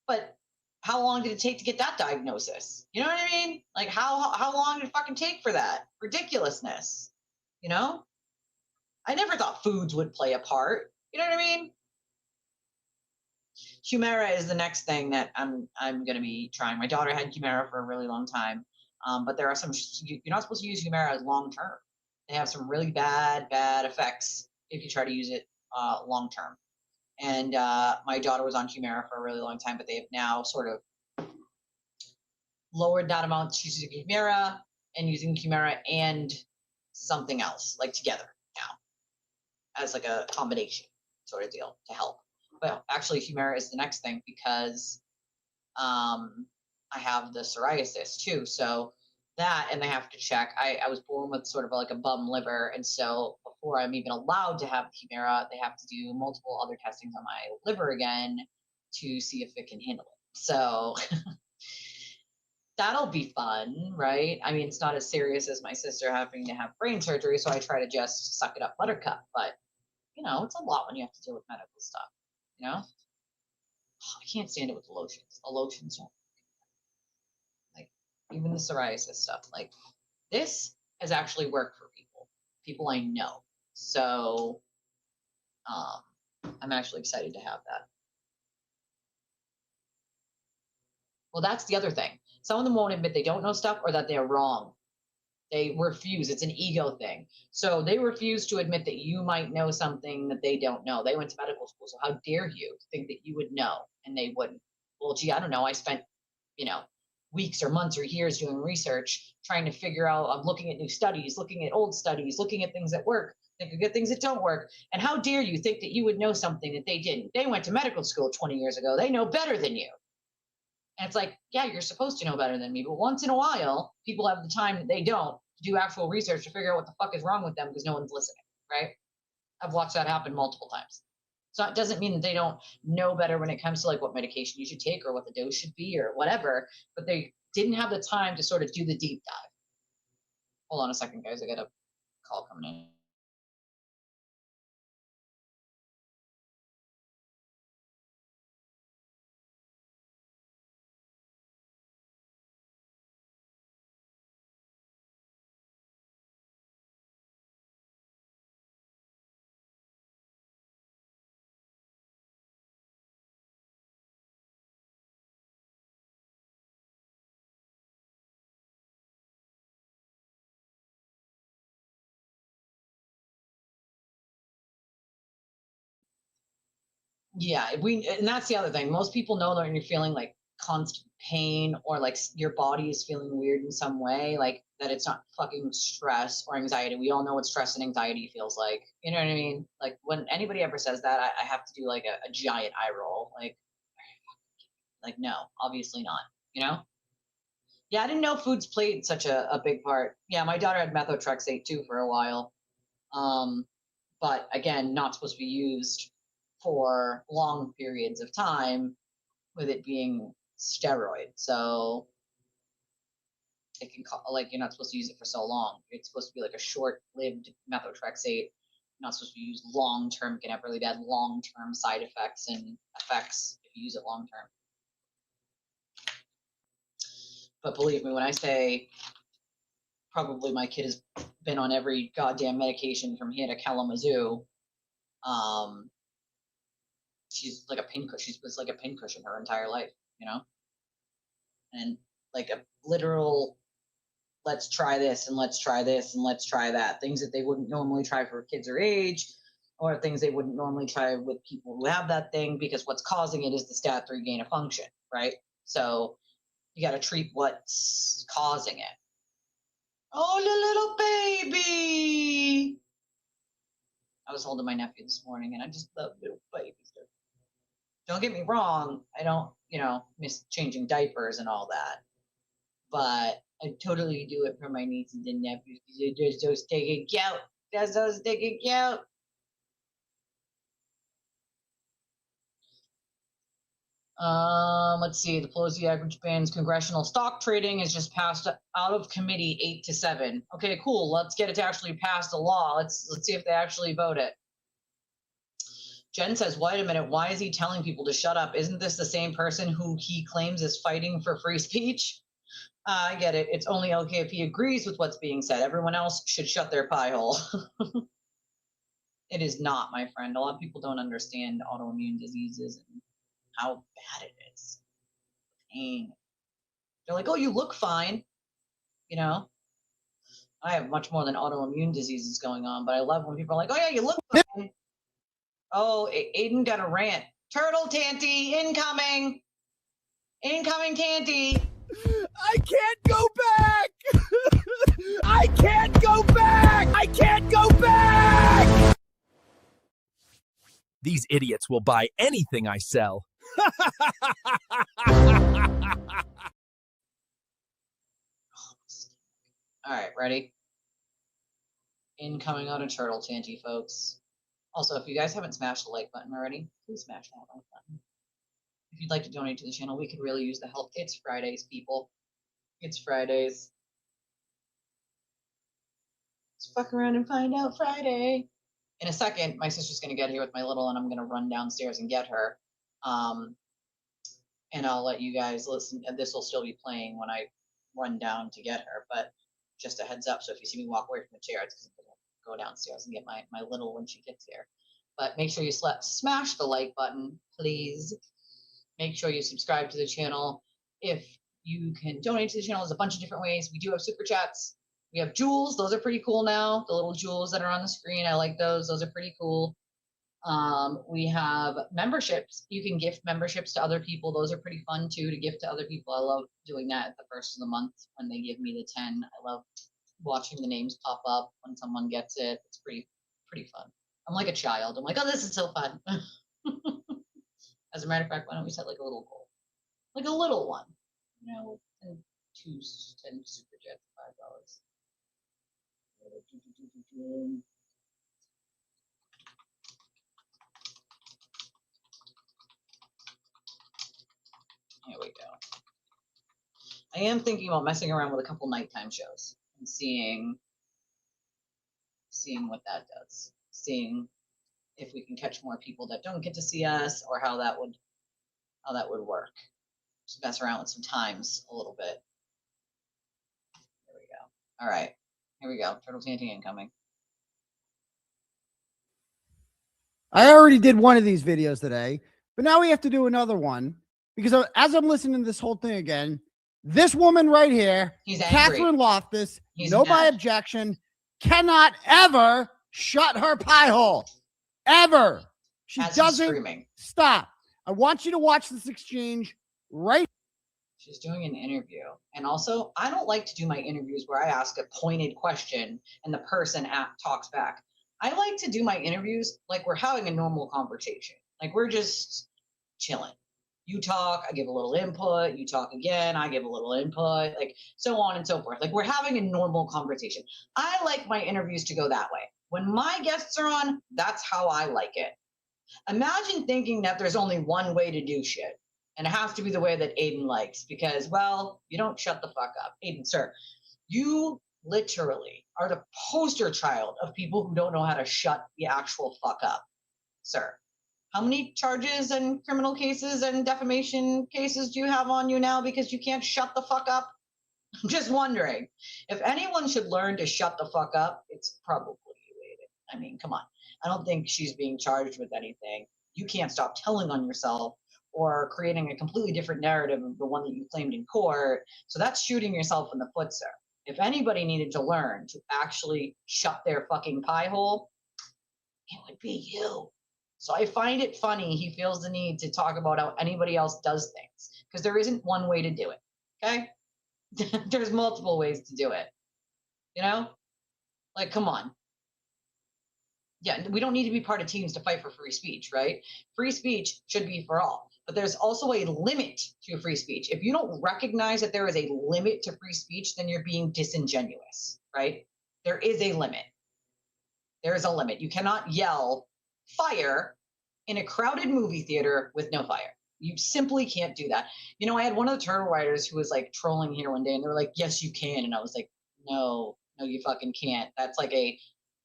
but how long did it take to get that diagnosis? You know what I mean? Like, how long did it fucking take for that? Ridiculousness. You know? I never thought foods would play a part. You know what I mean? Humira is the next thing that I'm going to be trying. My daughter had Humira for a really long time, but there are some, you're not supposed to use Humira as long term. They have some really bad effects if you try to use it long term. And my daughter was on Humira for a really long time, but they have now sort of lowered that amount to using Humira and using Humira and something else, like together now, as like a combination sort of deal to help. But actually, Humira is the next thing, because I have the psoriasis too. So that, and they have to check. I was born with sort of like a bum liver, and so before I'm even allowed to have Humira, they have to do multiple other testings on my liver again to see if it can handle it. So that'll be fun, right? I mean, it's not as serious as my sister having to have brain surgery, so I try to just suck it up buttercup. But, you know, it's a lot when you have to deal with medical stuff, you know? I can't stand it with the lotions. The lotions don't, like, even the psoriasis stuff. Like, this has actually worked for people I know. So I'm actually excited to have that. Well, that's the other thing. Some of them won't admit they don't know stuff or that they're wrong. They refuse. It's an ego thing. So they refuse to admit that you might know something that they don't know. They went to medical school. So how dare you think that you would know and they wouldn't? Well, gee, I don't know. I spent, you know, weeks or months or years doing research, trying to figure out, I'm looking at new studies, looking at old studies, looking at things that work, thinking at things that don't work. And how dare you think that you would know something that they didn't? They went to medical school 20 years ago. They know better than you. And it's like, yeah, you're supposed to know better than me. But once in a while, people have the time that they don't to do actual research to figure out what the fuck is wrong with them because no one's listening, right? I've watched that happen multiple times. So it doesn't mean that they don't know better when it comes to like what medication you should take or what the dose should be or whatever, but they didn't have the time to sort of do the deep dive. Hold on a second, guys. I got a call coming in. Yeah, and that's the other thing. Most people know that when you're feeling like constant pain or like your body is feeling weird in some way, like that it's not fucking stress or anxiety. We all know what stress and anxiety feels like. You know what I mean? Like when anybody ever says that, I have to do like a giant eye roll. Like no, obviously not. You know? Yeah, I didn't know foods played such a big part. Yeah, my daughter had methotrexate too for a while. But again, not supposed to be used for long periods of time with it being steroid. So it can like you're not supposed to use it for so long. It's supposed to be like a short-lived methotrexate. Not supposed to be used long-term. Can have really bad long-term side effects and effects if you use it long-term. But believe me when I say probably my kid has been on every goddamn medication from here to Kalamazoo. She's like a pincushion. She was like a pincushion her entire life, you know? And like a literal, let's try this and let's try this and let's try that. Things that they wouldn't normally try for kids her age, or things they wouldn't normally try with people who have that thing, because what's causing it is the STAT3 gain of function, right? So you got to treat what's causing it. Oh, the little baby. I was holding my nephew this morning and I just love little babies. Don't get me wrong. I don't, miss changing diapers and all that. But I totally do it for my nieces and nephews because they're just so stinking cute. They're so stinking cute. Let's see. The Pelosi average bans congressional stock trading is just passed out of committee 8-7. Okay, cool. Let's get it to actually pass the law. Let's see if they actually vote it. Jen says, wait a minute, why is he telling people to shut up? Isn't this the same person who he claims is fighting for free speech? I get it. It's only okay if he agrees with what's being said. Everyone else should shut their pie hole. It is not, my friend. A lot of people don't understand autoimmune diseases and how bad it is. Pain. They're like, oh, you look fine. I have much more than autoimmune diseases going on, but I love when people are like, oh, yeah, you look fine. Oh, Aiden got a rant. Turtle Tanty, incoming. Incoming Tanty. I can't go back. I can't go back. I can't go back. These idiots will buy anything I sell. All right, ready? Incoming on a Turtle Tanty, folks. Also, if you guys haven't smashed the like button already, please smash that like button. If you'd like to donate to the channel, we could really use the help. It's Fridays, people. It's Fridays. Let's fuck around and find out Friday. In a second, my sister's going to get here with my little, and I'm going to run downstairs and get her. And I'll let you guys listen. This will still be playing when I run down to get her, but just a heads up. So if you see me walk away from the chair, it's because I'm going to go downstairs and get my little when she gets here. But make sure you smash the like button, please. Make sure you subscribe to the channel. If you can donate to the channel, there's a bunch of different ways. We do have super chats. We have jewels. Those are pretty cool now. The little jewels that are on the screen. I like those. Those are pretty cool. We have memberships. You can gift memberships to other people. Those are pretty fun too, to gift to other people. I love doing that at the first of the month when they give me the 10. I love watching the names pop up when someone gets it. It's pretty fun. I'm like a child. I'm like, oh, this is so fun. As a matter of fact, why don't we set like a little goal? Like a little one. 10 super chats, $5. Here we go. I am thinking about messing around with a couple nighttime shows and seeing what that does. Seeing if we can catch more people that don't get to see us, or how that would work. Just mess around with some times a little bit. There we go. All right. Here we go. Turtle Tanty incoming. I already did one of these videos today, but now we have to do another one because as I'm listening to this whole thing again, this woman right here, Catherine Loftus, my objection, cannot ever shut her pie hole. Ever. She doesn't stop. I want you to watch this exchange right. She's doing an interview. And also, I don't like to do my interviews where I ask a pointed question and the person talks back. I like to do my interviews like we're having a normal conversation. Like we're just chilling. You talk, I give a little input, you talk again, I give a little input, like so on and so forth. Like we're having a normal conversation. I like my interviews to go that way. When my guests are on, that's how I like it. Imagine thinking that there's only one way to do shit. And it has to be the way that Aiden likes because, well, you don't shut the fuck up. Aiden, sir, you literally are the poster child of people who don't know how to shut the actual fuck up, sir. How many charges and criminal cases and defamation cases do you have on you now because you can't shut the fuck up? I'm just wondering. If anyone should learn to shut the fuck up, it's probably you, Aiden. I mean, come on. I don't think she's being charged with anything. You can't stop telling on yourself or creating a completely different narrative of the one that you claimed in court. So that's shooting yourself in the foot, sir. If anybody needed to learn to actually shut their fucking pie hole, it would be you. So I find it funny he feels the need to talk about how anybody else does things because there isn't one way to do it, okay? There's multiple ways to do it, you know? Like, come on. Yeah, we don't need to be part of teams to fight for free speech, right? Free speech should be for all. But there's also a limit to free speech. If you don't recognize that there is a limit to free speech, then you're being disingenuous, right? There is a limit. There is a limit. You cannot yell fire in a crowded movie theater with no fire. You simply can't do that. You know, I had one of the turtle writers who was like trolling here one day and they were like, yes, you can. And I was like, no, you fucking can't. That's like a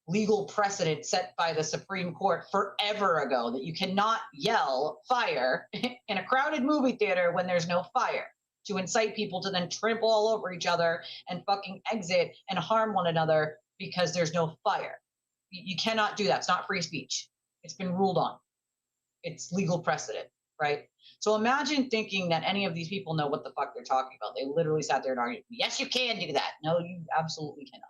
legal precedent set by the Supreme Court forever ago that you cannot yell fire in a crowded movie theater when there's no fire to incite people to then trample all over each other and fucking exit and harm one another because there's no fire. You cannot do that. It's not free speech. It's been ruled on. It's legal precedent, right? So imagine thinking that any of these people know what the fuck they're talking about. They literally sat there and argued, yes, you can do that. No, you absolutely cannot.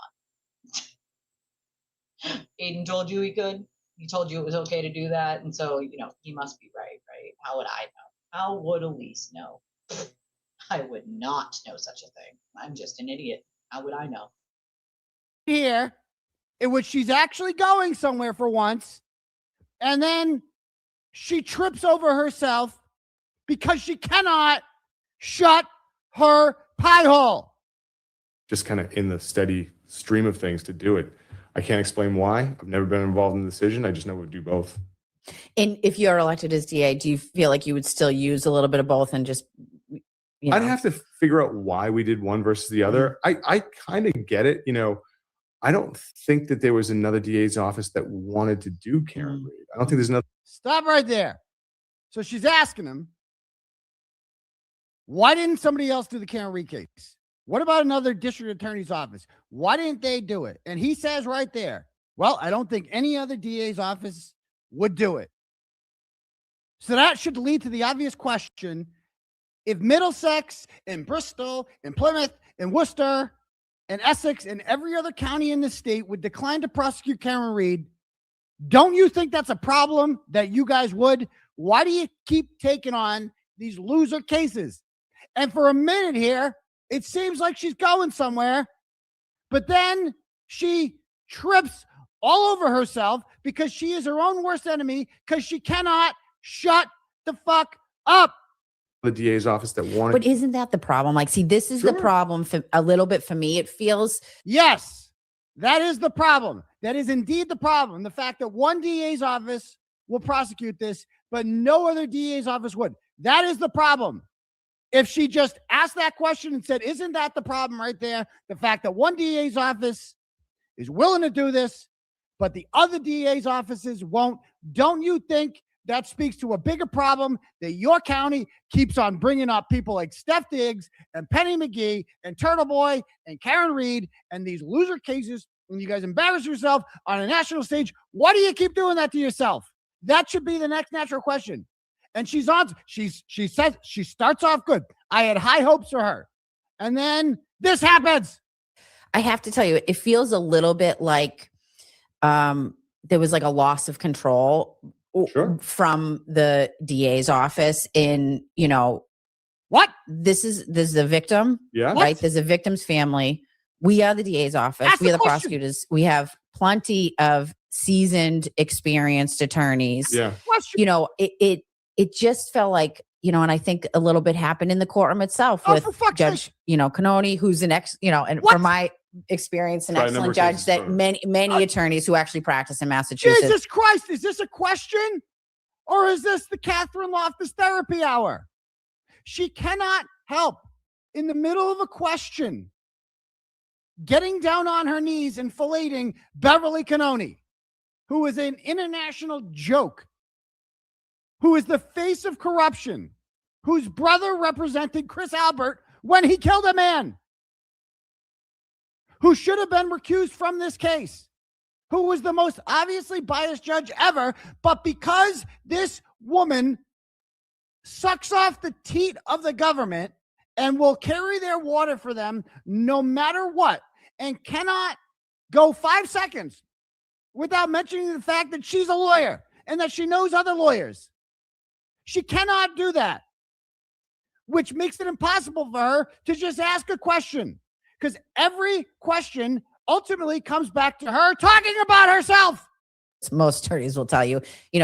Aiden told you he could. He told you it was okay to do that. And so, you know, he must be right, right? How would I know? How would Elise know? I would not know such a thing. I'm just an idiot. How would I know? Here, in which she's actually going somewhere for once, and then she trips over herself because she cannot shut her pie hole. Just kind of in the steady stream of things to do it. I can't explain why. I've never been involved in the decision. I just know we'd do both. And if you're elected as DA, do you feel like you would still use a little bit of both and just, you know? I'd have to figure out why we did one versus the other. I kind of get it. You know, I don't think that there was another DA's office that wanted to do Karen Reed. I don't think there's another. Stop right there. So she's asking him, why didn't somebody else do the Karen Reed case? What about another district attorney's office? Why didn't they do it? And he says right there, well, I don't think any other DA's office would do it. So that should lead to the obvious question. If Middlesex and Bristol and Plymouth and Worcester and Essex and every other county in the state would decline to prosecute Karen Reed, don't you think that's a problem that you guys would? Why do you keep taking on these loser cases? And for a minute here, it seems like she's going somewhere, but then she trips all over herself because she is her own worst enemy because she cannot shut the fuck up. The DA's office that wanted. But isn't that the problem? Like, see, this is the problem for a little bit for me. It feels. Yes, that is the problem. That is indeed the problem. The fact that one DA's office will prosecute this, but no other DA's office would. That is the problem. If she just asked that question and said, isn't that the problem right there? The fact that one DA's office is willing to do this, but the other DA's offices won't. Don't you think that speaks to a bigger problem that your county keeps on bringing up people like Steph Diggs and Penny McGee and Turtle Boy and Karen Reed and these loser cases when you guys embarrass yourself on a national stage? Why do you keep doing that to yourself? That should be the next natural question. And she says she starts off good. I had high hopes for her. And then this happens. I have to tell you, it feels a little bit like there was like a loss of control from the DA's office in, what? This is the victim. Yeah. Right. There's a victim's family. We are the DA's office. We are the prosecutors. We have plenty of seasoned, experienced attorneys. Yeah. It just felt like, and I think a little bit happened in the courtroom itself with Judge, Canoni, who's an and from my experience, an excellent judge that many attorneys who actually practice in Massachusetts. Jesus Christ, is this a question? Or is this the Catherine Loftus therapy hour? She cannot help in the middle of a question getting down on her knees and filleting Beverly Canoni, who is an international joke, who is the face of corruption, whose brother represented Chris Albert when he killed a man, who should have been recused from this case, who was the most obviously biased judge ever, but because this woman sucks off the teat of the government and will carry their water for them no matter what, and cannot go 5 seconds without mentioning the fact that she's a lawyer and that she knows other lawyers. She cannot do that, which makes it impossible for her to just ask a question, because every question ultimately comes back to her talking about herself. Most attorneys will tell you,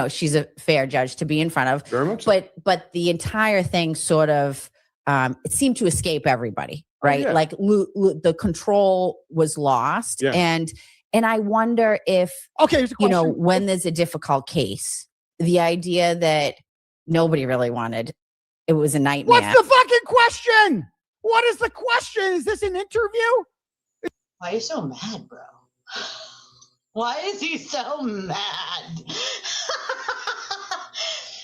she's a fair judge to be in front of. Very much. But the entire thing sort of, it seemed to escape everybody, right? Oh, yeah. Like the control was lost. Yeah. And I wonder if, when there's a difficult case, the idea that nobody really wanted, it was a nightmare. What's the fucking question? What is the question? Is this an interview? Why are you so mad, bro? Why is he so mad?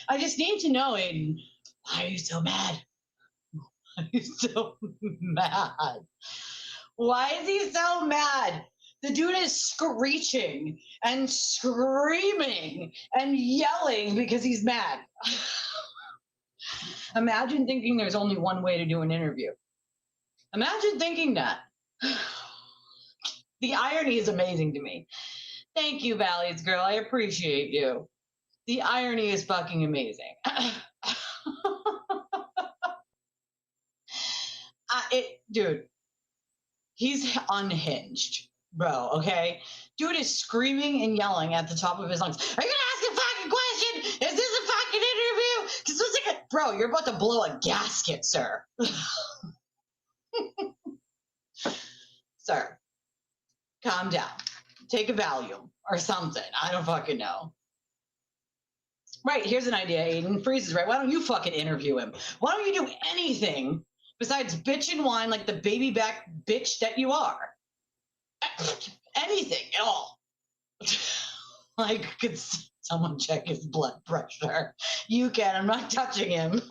I just need to know, Aiden. Why are you so mad? Why are you so mad? Why is he so mad? The dude is screeching and screaming and yelling because he's mad. Imagine thinking there's only one way to do an interview. Imagine thinking that. The irony is amazing to me. Thank you, Valley's girl. I appreciate you. The irony is fucking amazing. Dude, he's unhinged, bro, okay? Dude is screaming and yelling at the top of his lungs. Are you gonna ask a fucking question? Is this a fucking interview? Because it's like, bro, you're about to blow a gasket, sir. Sir, calm down. Take a Valium or something. I don't fucking know. Right, here's an idea, Aiden. Freeze is right. Why don't you fucking interview him? Why don't you do anything besides bitch and whine like the baby back bitch that you are? Anything at all. Like, could someone check his blood pressure? You can. I'm not touching him.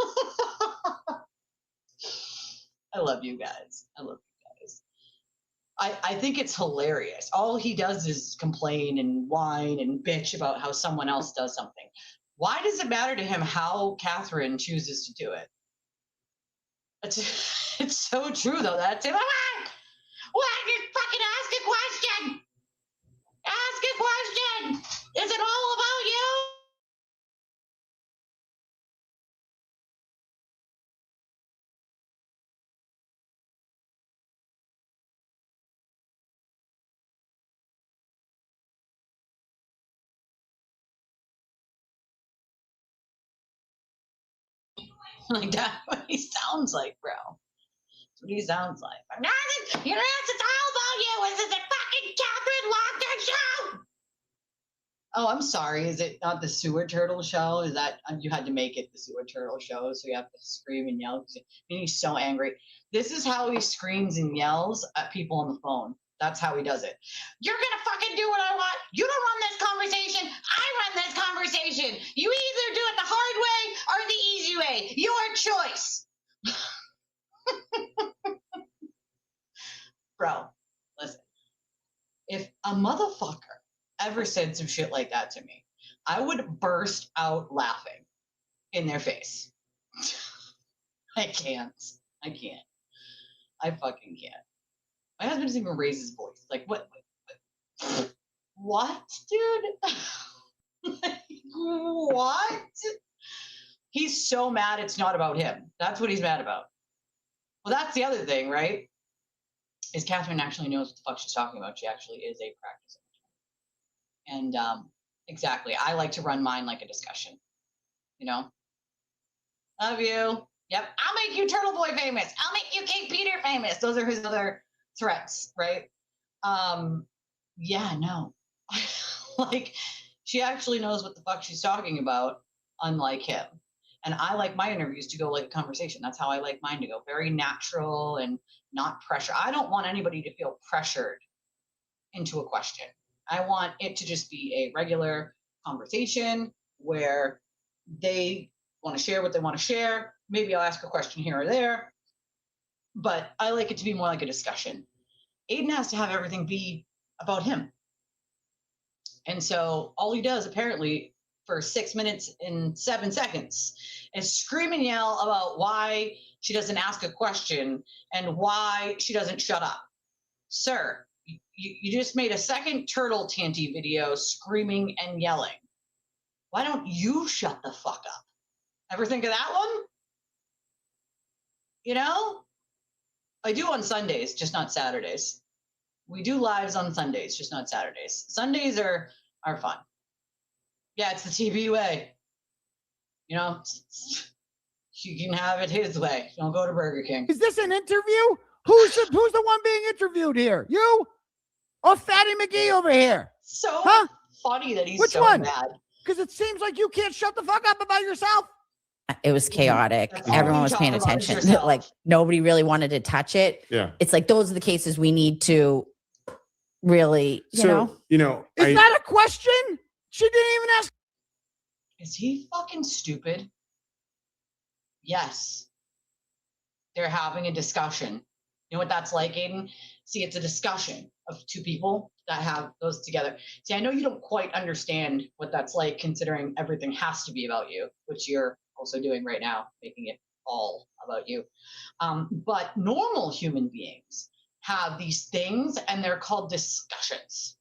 I love you guys. I love you guys. I think it's hilarious. All he does is complain and whine and bitch about how someone else does something. Why does it matter to him how Catherine chooses to do it? It's so true, though. That's it. Why just fucking ask a question? Ask a question. Is it all about you? Like, that's what he sounds like, bro. That's what he sounds like. It's all about you. Is it the fucking Catherine Loftus show? Oh, I'm sorry. Is it not the Sewer Turtle show? Is that you had to make it the Sewer Turtle show, so you have to scream and yell? And he's so angry. This is how he screams and yells at people on the phone. That's how he does it. You're gonna fucking do what I want. You don't run this conversation. I run this conversation. You either do it the hard way or the easy way. Your choice. Bro, listen. If a motherfucker ever said some shit like that to me, I would burst out laughing in their face. I can't. I fucking can't. My husband doesn't even raise his voice. Like, what, dude? what? He's so mad it's not about him. That's what he's mad about. Well, that's the other thing, right? Is Catherine actually knows what the fuck she's talking about. She actually is a practice attorney. And exactly, I like to run mine like a discussion. You know? Love you. Yep. I'll make you Turtle Boy famous. I'll make you Kate Peter famous. Those are his other threats, right? Yeah, no. Like, she actually knows what the fuck she's talking about, unlike him. And I like my interviews to go like a conversation. That's how I like mine to go. Very natural and not pressure. I don't want anybody to feel pressured into a question. I want it to just be a regular conversation where they want to share what they want to share. Maybe I'll ask a question here or there, but I like it to be more like a discussion. Aiden has to have everything be about him. And so all he does apparently for 6 minutes and 7 seconds is scream and yell about why she doesn't ask a question and why she doesn't shut up. Sir, you just made a second turtle Tanty video screaming and yelling. Why don't you shut the fuck up? Ever think of that one? You know? I do on Sundays, just not Saturdays. We do lives on Sundays, just not Saturdays. Sundays are fun. Yeah, it's the TV way. You know, you can have it his way. Don't go to Burger King. Is this an interview? Who's the one being interviewed here? You or Fatty McGee over here? So funny that he's Which so one? mad. Because it seems like you can't shut the fuck up about yourself. It was chaotic. That's all Everyone you was talk paying about is attention. yourself. Like nobody really wanted to touch it. Yeah. It's like those are the cases we need to really, you know. Is that a question? She didn't even ask. Is he fucking stupid? Yes. They're having a discussion. You know what that's like, Aiden? See, it's a discussion of two people that have those together. See, I know you don't quite understand what that's like considering everything has to be about you, which you're also doing right now, making it all about you. But normal human beings have these things and they're called discussions.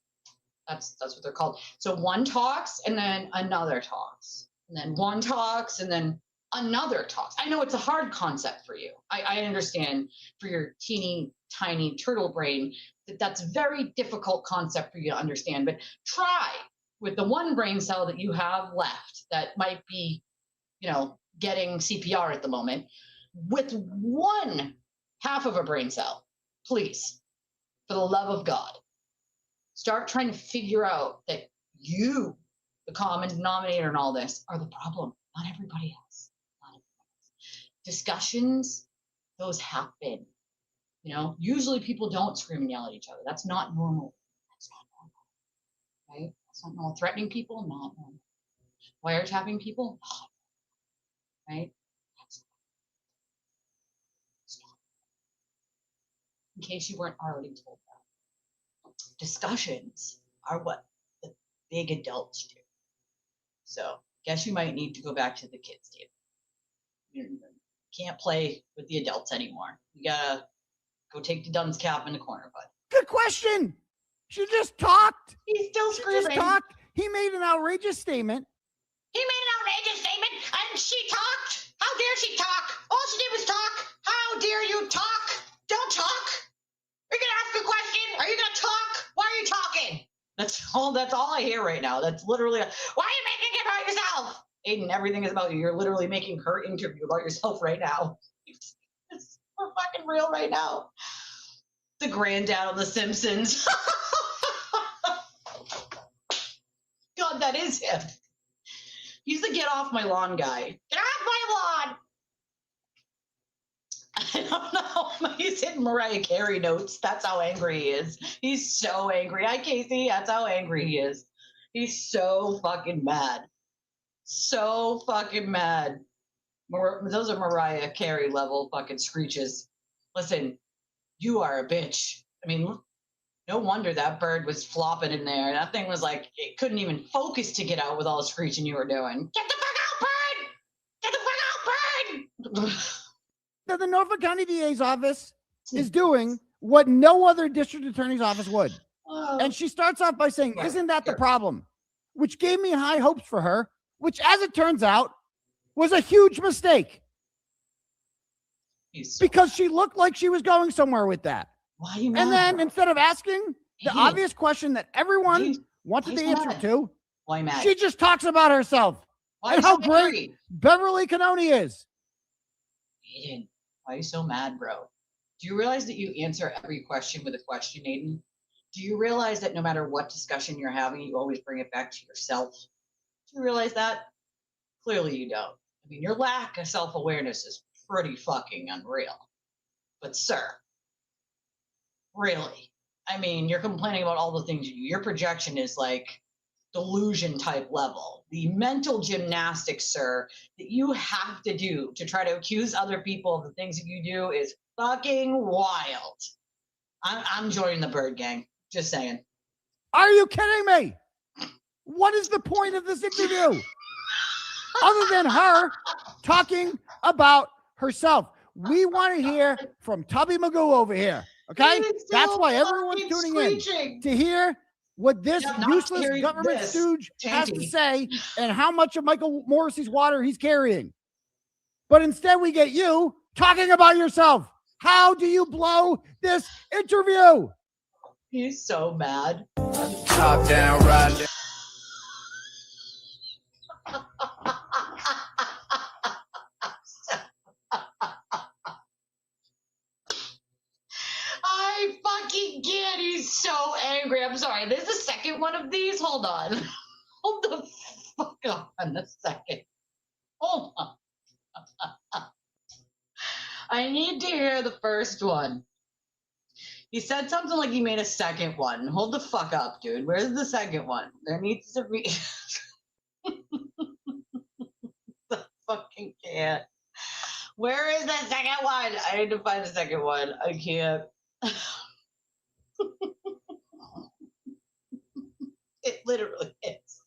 That's what they're called. So one talks and then another talks. And then one talks and then another talks. I know it's a hard concept for you. I understand for your teeny tiny turtle brain that's a very difficult concept for you to understand. But try with the one brain cell that you have left that might be, you know, getting CPR at the moment, with one half of a brain cell, please, for the love of God, start trying to figure out that you, the common denominator in all this, are the problem, not everybody else. Not everybody else. Discussions, those happen. You know, usually people don't scream and yell at each other. That's not normal. That's not normal. Right? That's not normal. Threatening people, not normal. Wiretapping people, not normal. Right? In case you weren't already told that. Discussions are what the big adults do. So guess you might need to go back to the kids table. You can't play with the adults anymore. You gotta go take the dunce cap in the corner, bud. Good question. She just talked. He's still screaming. Just talked. He made an outrageous statement. He made an outrageous statement and she talked. How dare she talk? All she did was talk. How dare you talk? Don't talk. Are you gonna ask a question? Are you gonna talk? Why are you talking? That's all I hear right now. That's literally, why are you making it about yourself? Aiden, everything is about you. You're literally making her interview about yourself right now. We're fucking real right now. The granddad of The Simpsons. God, that is him. He's the get off my lawn guy. Get off my lawn! I don't know. He's hitting Mariah Carey notes. That's how angry he is. He's so angry. Hi, Casey. That's how angry he is. He's so fucking mad. So fucking mad. Those are Mariah Carey level fucking screeches. Listen, you are a bitch. I mean, no wonder that bird was flopping in there. That thing was like, it couldn't even focus to get out with all the screeching you were doing. Get the fuck out, bird! Get the fuck out, bird! Now, the Norfolk County DA's office is doing what no other district attorney's office would. And she starts off by saying, isn't that the problem? Which gave me high hopes for her which, as it turns out, was a huge mistake. Because she looked like she was going somewhere with that. Why are you mad? And then instead of asking the obvious question that everyone wanted the answer to, why mad? She just talks about herself and how great Beverly Canoni is. Aiden, why are you so mad, bro? Do you realize that you answer every question with a question, Aiden? Do you realize that no matter what discussion you're having, you always bring it back to yourself? Do you realize that? Clearly you don't. I mean, your lack of self-awareness is pretty fucking unreal. But sir, really? I mean, you're complaining about all the things you do. Your projection is like delusion type level. The mental gymnastics, sir, that you have to do to try to accuse other people of the things that you do is fucking wild. I'm joining the bird gang. Just saying. Are you kidding me? What is the point of this interview? Other than her talking about herself. We want to hear from Tubby Magoo over here. Okay? That's why everyone's tuning in to hear what this useless government stooge has to say and how much of Michael Morrissey's water he's carrying. But instead we get you talking about yourself. How do you blow this interview? He's so mad. Top down, ride. I fucking can't. He's so angry. I'm sorry. There's a second one of these. Hold on. Hold the fuck on a second. Hold on. I need to hear the first one. He said something like he made a second one. Hold the fuck up, dude. Where's the second one? There needs to be. I fucking can't. Where is that second one? I need to find the second one. I can't. It literally is.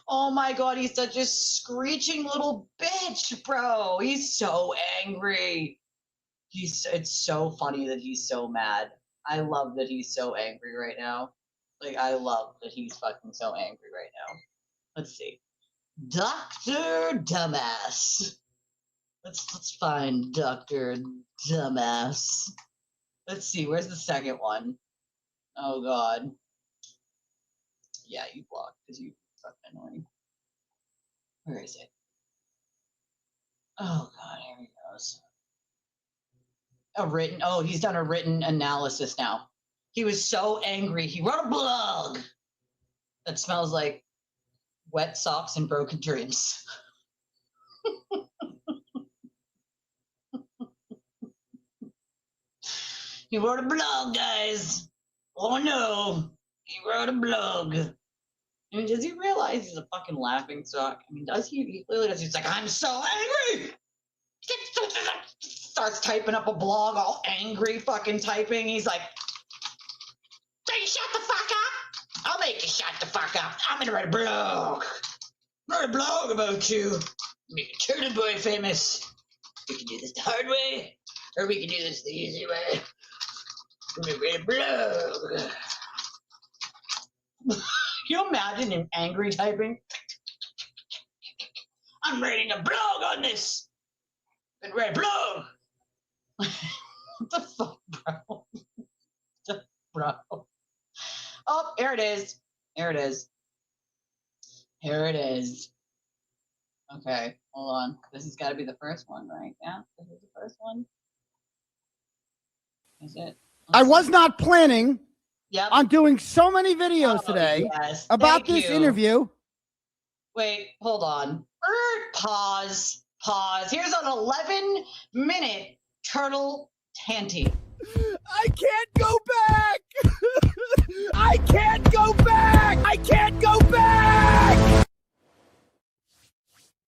Oh my god, he's such a screeching little bitch, bro. He's so angry. It's so funny that he's so mad. I love that he's so angry right now. Like, I love that he's fucking so angry right now. Let's see. Dr. Dumbass. Let's find Dr. Dumbass. Let's see, where's the second one? Oh god. Yeah, you blocked because you fucking annoying. Where is it? Oh god, here he goes. He's done a written analysis now. He was so angry, he wrote a blog that smells like wet socks and broken dreams. He wrote a blog, guys. Oh no, he wrote a blog. I mean, does he realize he's a fucking laughing stock? I mean, does he? He clearly does. He's like, I'm so angry. Starts typing up a blog, all angry, fucking typing. He's like, "Hey, shut the fuck up! I'll make you shut the fuck up. I'm gonna write a blog. Write a blog about you. Make a turtle boy famous. We can do this the hard way, or we can do this the easy way. Let me write a blog." Can you imagine him angry typing? I'm writing a blog on this. And write a blog. What the fuck, bro? Bro. Oh, here it is. Here it is. Here it is. Okay, hold on. This has got to be the first one, right? Yeah, this is the first one. Is it? I was not planning on doing so many videos today about this interview. Wait, hold on. Pause. Here's an 11-minute turtle Tanty. I can't go back. I can't go back. I can't go back.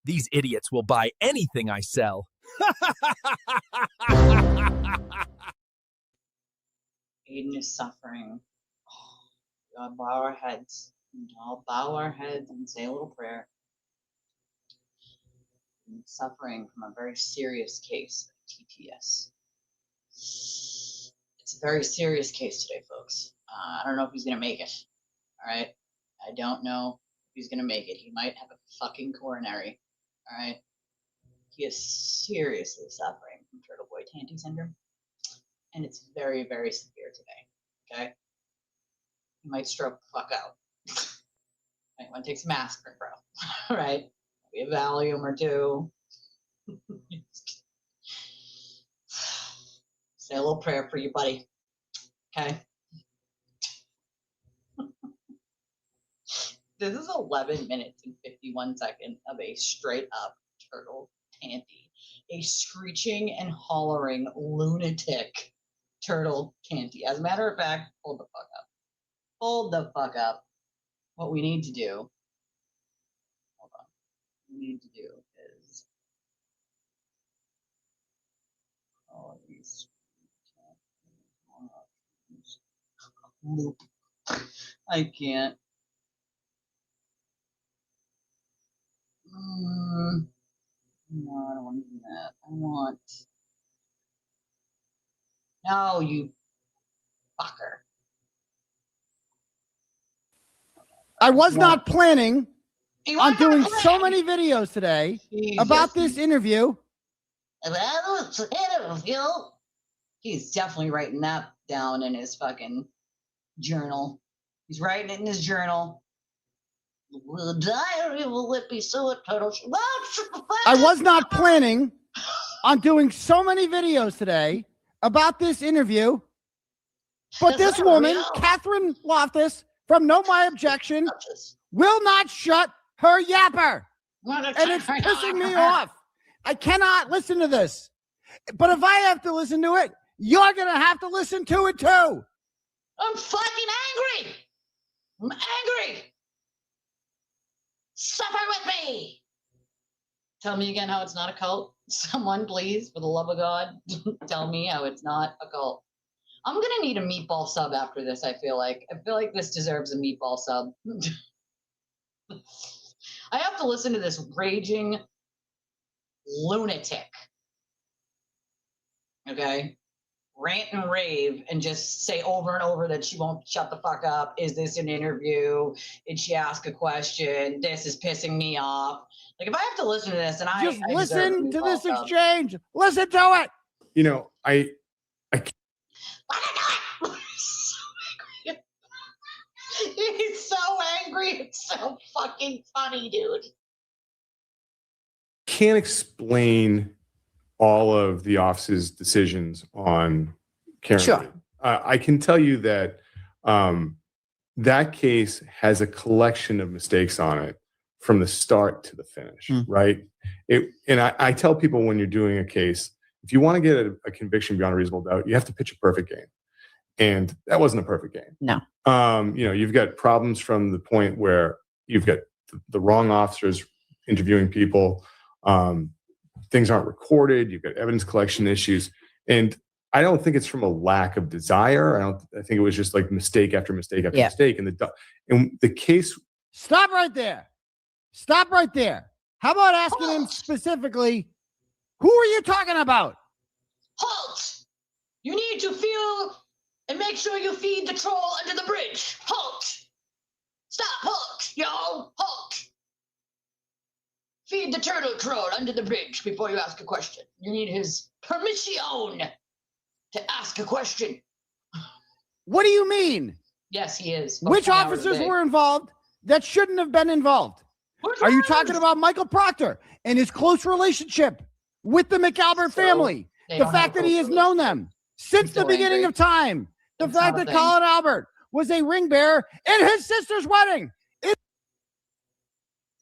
These idiots will buy anything I sell. Aiden is suffering. God, bow our heads. I'll bow our heads and say a little prayer. I'm suffering from a very serious case of TTS. It's a very serious case today, folks. I don't know if he's going to make it. All right? I don't know if he's going to make it. He might have a fucking coronary. All right. He is seriously suffering from turtle boy Tanty syndrome. And it's very, very severe today. Okay. He might stroke the fuck out. Anyone takes some aspirin, bro. All right. Maybe a Valium or two. Say a little prayer for you, buddy. Okay. This is 11 minutes and 51 seconds of a straight up turtle Tanty. A screeching and hollering lunatic turtle Tanty. As a matter of fact, hold the fuck up. Hold the fuck up. What we need to do, hold on. What we need to do is all of these loop. I can't. No, I don't want to do that. I want. No, you fucker. I was not planning on doing so many videos today about this interview. About this interview. He's definitely writing that down in his fucking journal. He's writing it in his journal. The diary of a lippy suet turtle. I was not planning on doing so many videos today about this interview, but this woman, Catherine Loftus, from No My Objection, will not shut her yapper. And it's pissing me off. I cannot listen to this. But if I have to listen to it, you're going to have to listen to it too. I'm fucking angry. I'm angry. Suffer with me. Tell me again how it's not a cult. Someone, please, for the love of God, tell me how it's not a cult. I'm going to need a meatball sub after this, I feel like. I feel like this deserves a meatball sub. I have to listen to this raging lunatic. Okay? Rant and rave and just say over and over that she won't shut the fuck up. Is this an interview? Did she ask a question? This is pissing me off. Like, if I have to listen to this and I listen to this exchange. Listen to it. You know, I He's so angry. It's so fucking funny, dude. can't explain all of the office's decisions on Karen. Sure. I can tell you that that case has a collection of mistakes on it from the start to the finish, right? I tell people when you're doing a case, if you want to get a conviction beyond a reasonable doubt, you have to pitch a perfect game. And that wasn't a perfect game. No. You've got problems from the point where you've got the wrong officers interviewing people. Things aren't recorded. You've got evidence collection issues. And I don't think it's from a lack of desire. I think it was just like mistake after mistake after mistake. And the case. Stop right there. Stop right there. How about asking him specifically, who are you talking about? Halt! You need to feel and make sure you feed the troll under the bridge. Halt! Stop, halt, yo, halt! Feed the turtle troll under the bridge before you ask a question. You need his permission to ask a question. What do you mean? Yes, he is. Which officers were involved that shouldn't have been involved? Are you talking about Michael Proctor and his close relationship with the McAlbert family? The fact that he has known them since the beginning of time. The fact that Colin Albert was a ring bearer in his sister's wedding.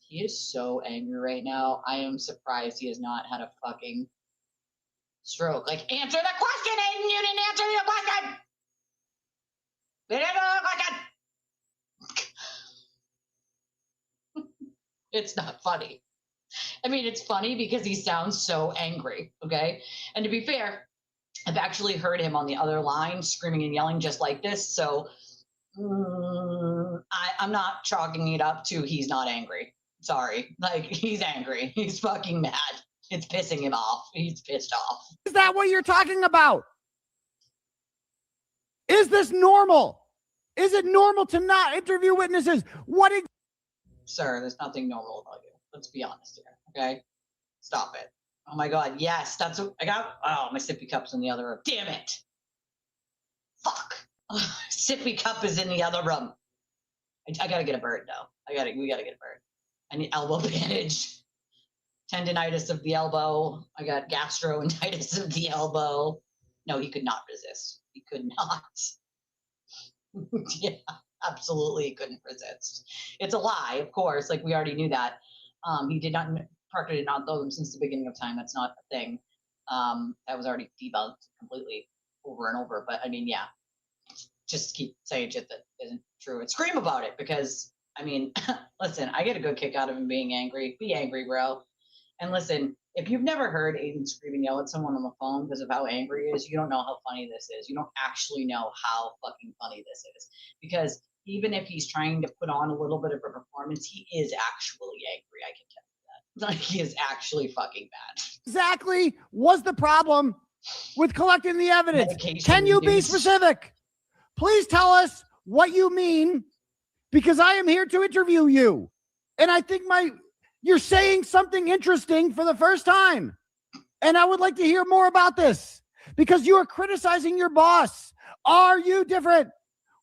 He is so angry right now. I am surprised he has not had a fucking stroke. Like, answer the question, Aiden. You didn't answer the question. You didn't answer the question. It's not funny. I mean, it's funny because he sounds so angry, okay? And to be fair, I've actually heard him on the other line screaming and yelling just like this, so I'm not chalking it up to he's not angry. Sorry. Like, he's angry. He's fucking mad. It's pissing him off. He's pissed off. Is that what you're talking about? Is this normal? Is it normal to not interview witnesses? Sir, there's nothing normal about you. Let's be honest here. Okay. Stop it. Oh my God. Yes. That's what I got. Oh, my sippy cup's in the other room. Damn it. Fuck. Sippy cup is in the other room. I gotta get a bird though. We gotta get a bird. I need elbow bandage. Tendonitis of the elbow. I got gastroenteritis of the elbow. No, he could not resist. He could not. Yeah, absolutely he couldn't resist. It's a lie, of course. Like we already knew that. Parker did not know them since the beginning of time. That's not a thing. That was already debunked completely over and over. But I mean, yeah, just keep saying shit that isn't true and scream about it because I mean, listen, I get a good kick out of him being angry. Be angry, bro. And listen, if you've never heard Aiden scream and yell at someone on the phone because of how angry he is, you don't know how funny this is. You don't actually know how fucking funny this is. Because even if he's trying to put on a little bit of a performance, he is actually angry. I can tell you that. Like, he is actually fucking bad. Exactly was the problem with collecting the evidence. Can you be specific? Please tell us what you mean, because I am here to interview you. And I think you're saying something interesting for the first time. And I would like to hear more about this because you are criticizing your boss. Are you different?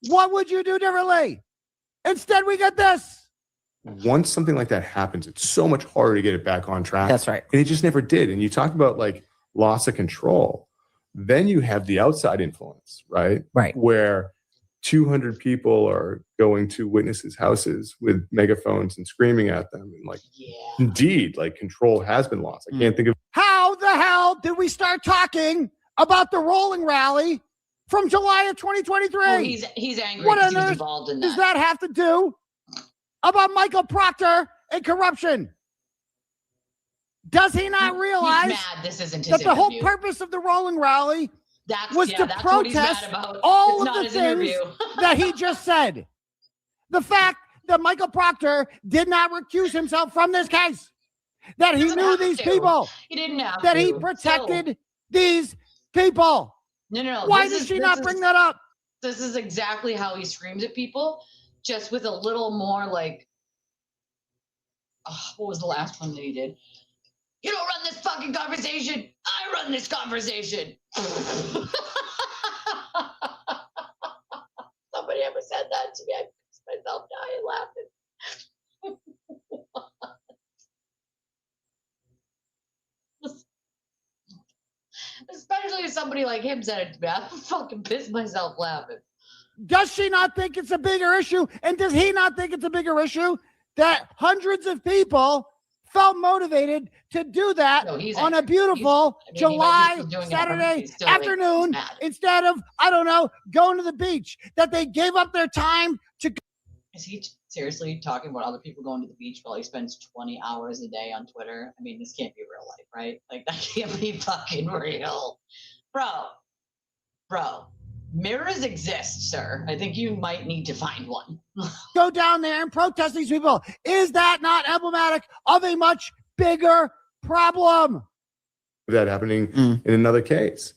What would you do differently? Instead, we get this. Once something like that happens, it's so much harder to get it back on track. That's right. And it just never did. And you talked about like loss of control. Then you have the outside influence, right? Right. Where 200 people are going to witnesses' houses with megaphones and screaming at them. And like, indeed, like control has been lost. I can't think of. How the hell did we start talking about the rolling rally from July of 2023? Well, he's angry What because on he was earth involved in that. does that have to do about Michael Proctor and corruption? Does he not realize He's mad this isn't his that the whole interview. purpose of the rolling rally was to that's what he's mad protest about. all It's of not the his things interview. that he just said? The fact that Michael Proctor did not recuse himself from this case, that he Doesn't knew have these to. people, He didn't have that to. he protected these people. No. Why this did is- she this not is- bring that up? This is exactly how he screams at people, just with a little more like, what was the last one that he did? You don't run this fucking conversation. I run this conversation. Somebody ever said that to me, I pissed myself dying laughing. Especially if somebody like him said it to me, I fucking pissed myself laughing. Does she not think it's a bigger issue? And does he not think it's a bigger issue that hundreds of people felt motivated to do that on a beautiful July Saturday afternoon instead of, I don't know, going to the beach, that they gave up their time to. Is he seriously talking about other people going to the beach while he spends 20 hours a day on Twitter? I mean, this can't be real life, right? Like, that can't be fucking real. Bro, mirrors exist, sir. I think you might need to find one. Go down there and protest these people. Is that not emblematic of a much bigger problem? That happening in another case.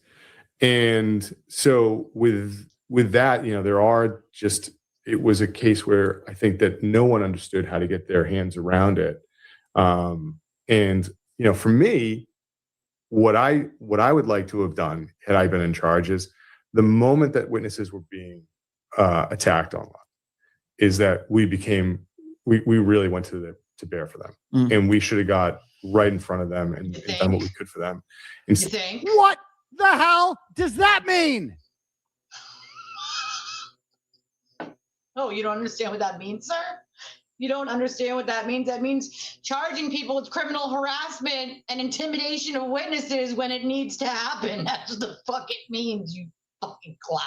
And so with that, there are just, it was a case where I think that no one understood how to get their hands around it. And for me, what I would like to have done had I been in charge is the moment that witnesses were being attacked online is that we really went to bear for them. And we should have got right in front of them and done what we could for them. You think? What the hell does that mean? Oh, you don't understand what that means, sir? You don't understand what that means? That means charging people with criminal harassment and intimidation of witnesses when it needs to happen. That's what the fuck it means, you fucking clown.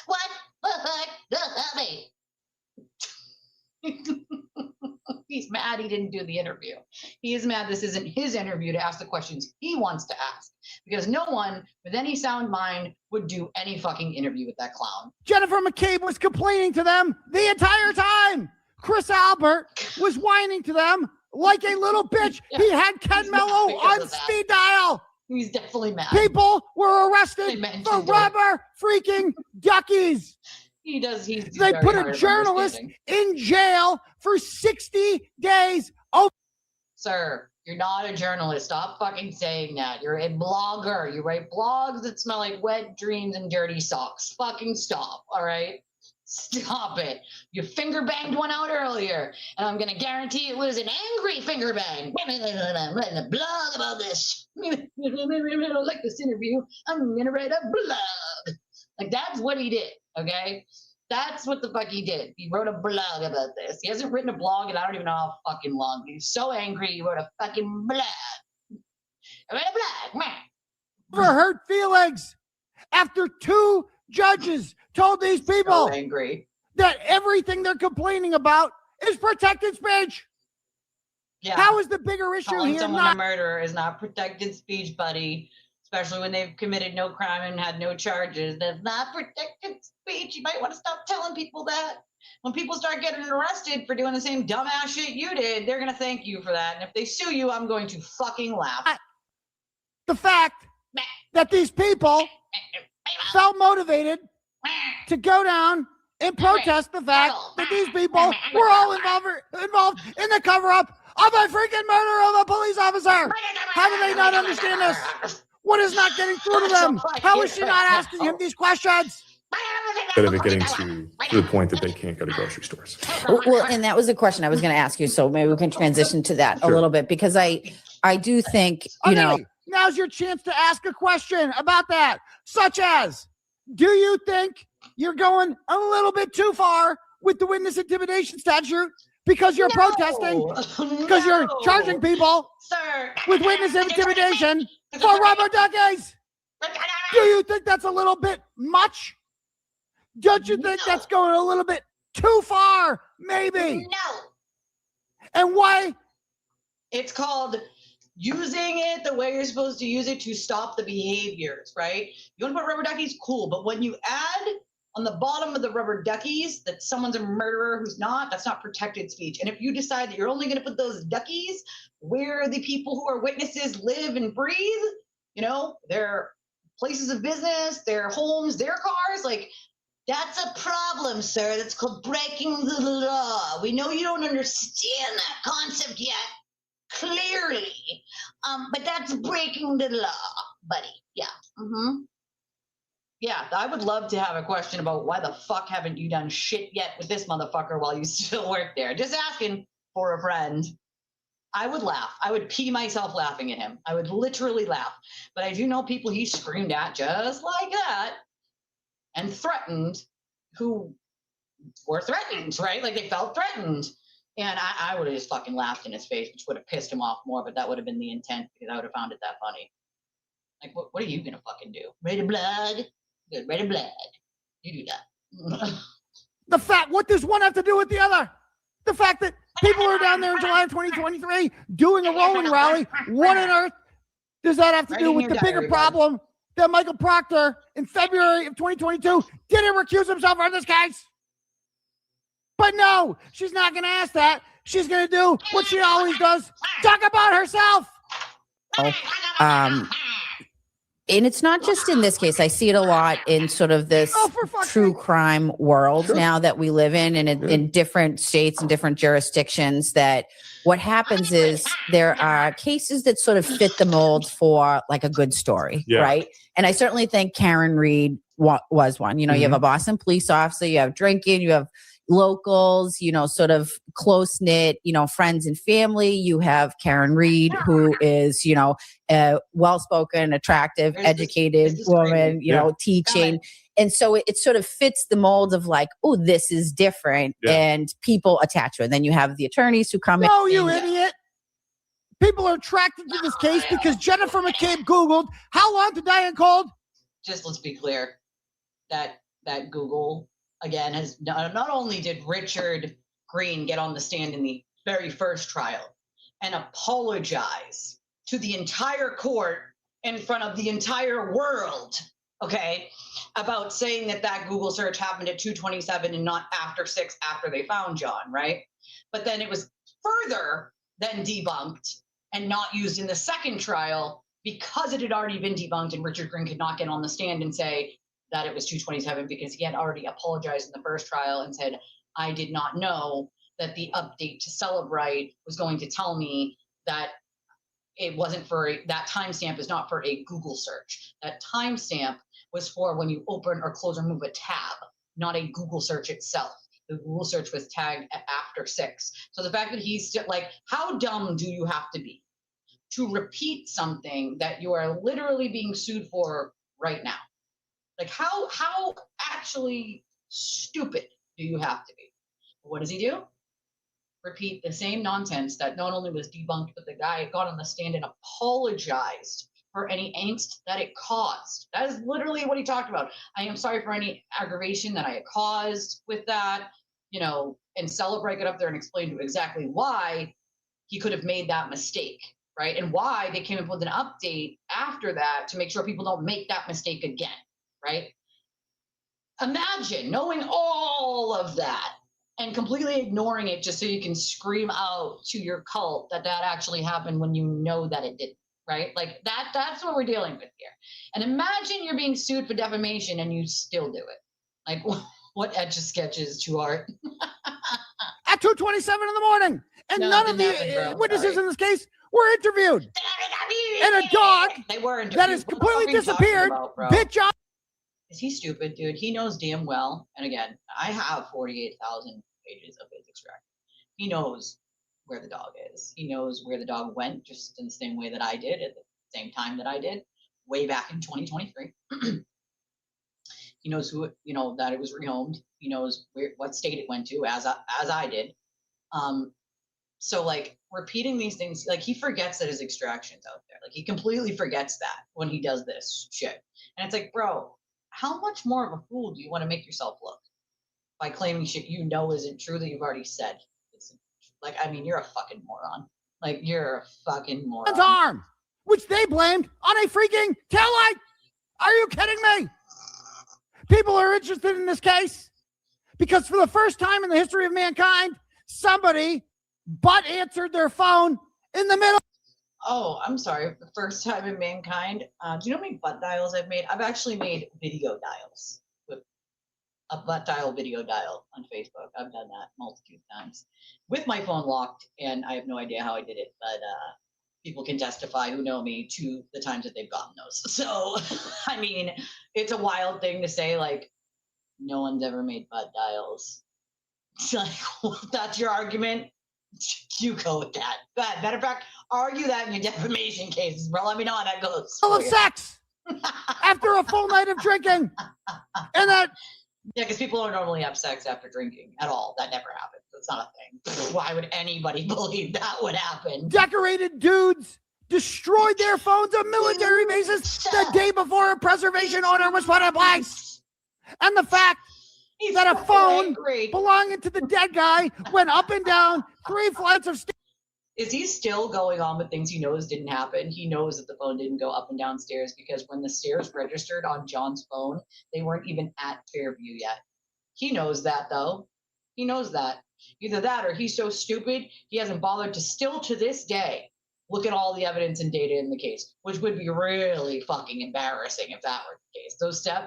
What? He's mad he didn't do the interview. He is mad this isn't his interview to ask the questions he wants to ask. Because no one with any sound mind would do any fucking interview with that clown. Jennifer McCabe was complaining to them the entire time. Chris Albert was whining to them like a little bitch. He had Ken Mello on speed dial. He's definitely mad. People were arrested for rubber freaking duckies. He does. They put a journalist in jail for 60 days. Oh, sir, you're not a journalist. Stop fucking saying that. You're a blogger. You write blogs that smell like wet dreams and dirty socks. Fucking stop. All right. Stop it. You finger banged one out earlier, and I'm going to guarantee it was an angry finger bang. I'm writing a blog about this. I don't like this interview. I'm going to write a blog. Like, that's what he did, okay? That's what the fuck he did. He wrote a blog about this. He hasn't written a blog in I don't even know how fucking long. He's so angry, he wrote a fucking blog. I wrote a blog, man. For hurt feelings after 2 judges told these people so angry that everything they're complaining about is protected speech. Yeah. How is the bigger issue Calling here? Someone a murderer is not protected speech, buddy. Especially when they've committed no crime and had no charges. That's not protected speech. You might want to stop telling people that. When people start getting arrested for doing the same dumbass shit you did, they're going to thank you for that. And if they sue you, I'm going to fucking laugh. The fact that these people felt motivated to go down and protest the fact that these people were all involved in the cover-up of a freaking murder of a police officer. How do they not understand this? What is not getting through to them? How is she not asking him these questions? Instead of it getting to the point that they can't go to grocery stores. Well, and that was a question I was going to ask you. So maybe we can transition to that a little bit, because I do think, you know. Now's your chance to ask a question about that, such as, do you think you're going a little bit too far with the witness intimidation statute because you're protesting, because you're charging people with witness intimidation for rubber duckies? Do you think that's a little bit much? Don't you think that's going a little bit too far, maybe? No. And why? It's called using it the way you're supposed to use it to stop the behaviors, right? You want to put rubber duckies? Cool. But when you add on the bottom of the rubber duckies that someone's a murderer who's not, that's not protected speech. And if you decide that you're only going to put those duckies where the people who are witnesses live and breathe, you know, their places of business, their homes, their cars, like, that's a problem, sir. That's called breaking the law. We know you don't understand that concept yet, clearly. But that's breaking the law, buddy. Yeah. Mm-hmm. Yeah, I would love to have a question about why the fuck haven't you done shit yet with this motherfucker while you still work there? Just asking for a friend. I would laugh. I would pee myself laughing at him. I would literally laugh. But I do know people he screamed at just like that and threatened who were threatened, right? Like they felt threatened. And I would have just fucking laughed in his face, which would have pissed him off more, but that would have been the intent because I would have found it that funny. Like, what are you going to fucking do? Write a blog? Good, write a blog. You do that. The fact, what does one have to do with the other? The fact that people are down there in July of 2023 doing a rolling rally, what on earth does that have to do with the bigger problem that Michael Proctor in February of 2022 didn't recuse himself on this case? But no, she's not going to ask that. She's going to do what she always does, talk about herself. And it's not just in this case. I see it a lot in sort of this true crime world now that we live in, and in different states and different jurisdictions, that what happens is there are cases that sort of fit the mold for like a good story, right? And I certainly think Karen Reed was one. You know, you have a Boston police officer, you have drinking, you have locals, you know, sort of close-knit, you know, friends and family. You have Karen Reed, who is, you know, a well-spoken, attractive, educated woman, you know, teaching. And so it sort of fits the mold of like, oh, this is different. And people attach to it. And then you have the attorneys who come in. No, you idiot. People are attracted to this case because Jennifer McCabe Googled how long to die in cold. Just let's be clear that Google again has not only did Richard Green get on the stand in the very first trial and apologize to the entire court in front of the entire world, okay, about saying that Google search happened at 2:27 and not after 6 after they found John, right? But then it was further than debunked and not used in the second trial because it had already been debunked and Richard Green could not get on the stand and say, that it was 227 because he had already apologized in the first trial and said, I did not know that the update to Celebrite was going to tell me that it wasn't for that timestamp is not for a Google search. That timestamp was for when you open or close or move a tab, not a Google search itself. The Google search was tagged after 6. So the fact that he's like, how dumb do you have to be to repeat something that you are literally being sued for right now? Like how actually stupid do you have to be? What does he do? Repeat the same nonsense that not only was debunked, but the guy got on the stand and apologized for any angst that it caused. That is literally what he talked about. I am sorry for any aggravation that I had caused with that, and Celebrate got up there and explained exactly why he could have made that mistake, right? And why they came up with an update after that to make sure people don't make that mistake again, right? Imagine knowing all of that and completely ignoring it just so you can scream out to your cult that actually happened when you know that it didn't, right? Like that's what we're dealing with here. And imagine you're being sued for defamation and you still do it. Like what Etch-a-Sketches to art? At 2:27 in the morning. And none of the witnesses in this case were interviewed. And a dog that has completely disappeared. Bitch off. Is he stupid, dude? He knows damn well. And again, I have 48,000 pages of his extract. He knows where the dog is. He knows where the dog went, just in the same way that I did at the same time that I did, way back in 2023. He knows who, that it was rehomed. He knows what state it went to, as I did. So like repeating these things, like he forgets that his extraction's out there. Like he completely forgets that when he does this shit. And it's like, bro, how much more of a fool do you want to make yourself look by claiming shit isn't true that you've already said? Like, I mean, you're a fucking moron. Like, you're a fucking moron. Arm, which they blamed on a freaking taillight. Are you kidding me? People are interested in this case because for the first time in the history of mankind, somebody butt answered their phone in the middle. Oh, I'm sorry. The first time in mankind. Do you know how many butt dials I've made? I've actually made video dials with a butt dial video dial on Facebook. I've done that multitude times with my phone locked, and I have no idea how I did it, but people can testify who know me to the times that they've gotten those. So, I mean, it's a wild thing to say, like, no one's ever made butt dials. Like, that's your argument? You go with that. But matter of fact, argue that in your defamation cases, bro. Let me know how that goes. Full of sex after a full night of drinking. And that. Yeah, because people don't normally have sex after drinking at all. That never happens. That's not a thing. Why would anybody believe that would happen? Decorated dudes destroyed their phones on military bases the day before a preservation order was put in place. And the fact that a phone belonging to the dead guy went up and down 3 flights of stairs. Is he still going on with things he knows didn't happen? He knows that the phone didn't go up and down stairs because when the stairs registered on John's phone, they weren't even at Fairview yet. He knows that, though. He knows that. Either that or he's so stupid, he hasn't bothered to still to this day look at all the evidence and data in the case, which would be really fucking embarrassing if that were the case.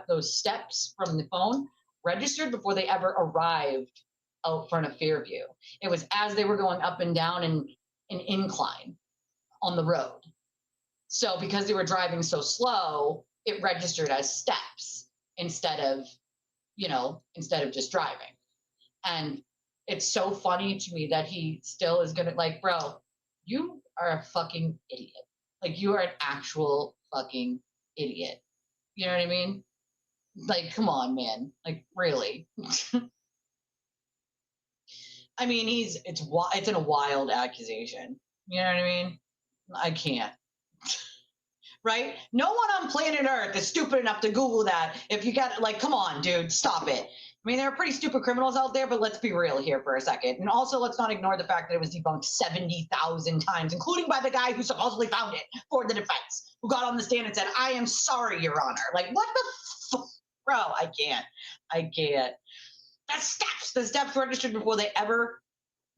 Those steps from the phone registered before they ever arrived out front of Fairview. It was as they were going up and down an incline on the road. So because they were driving so slow, it registered as steps instead of just driving. And it's so funny to me that he still is gonna, like, bro, you are a fucking idiot. Like, you are an actual fucking idiot. You know what I mean? Like, come on, man. Like, really? I mean, it's in a wild accusation. You know what I mean? I can't. Right? No one on planet Earth is stupid enough to Google that. If you got, like, come on, dude, stop it. I mean, there are pretty stupid criminals out there, but let's be real here for a second. And also, let's not ignore the fact that it was debunked 70,000 times, including by the guy who supposedly found it for the defense, who got on the stand and said, I am sorry, Your Honor. Like, what the fuck? Bro, I can't. The steps registered before they ever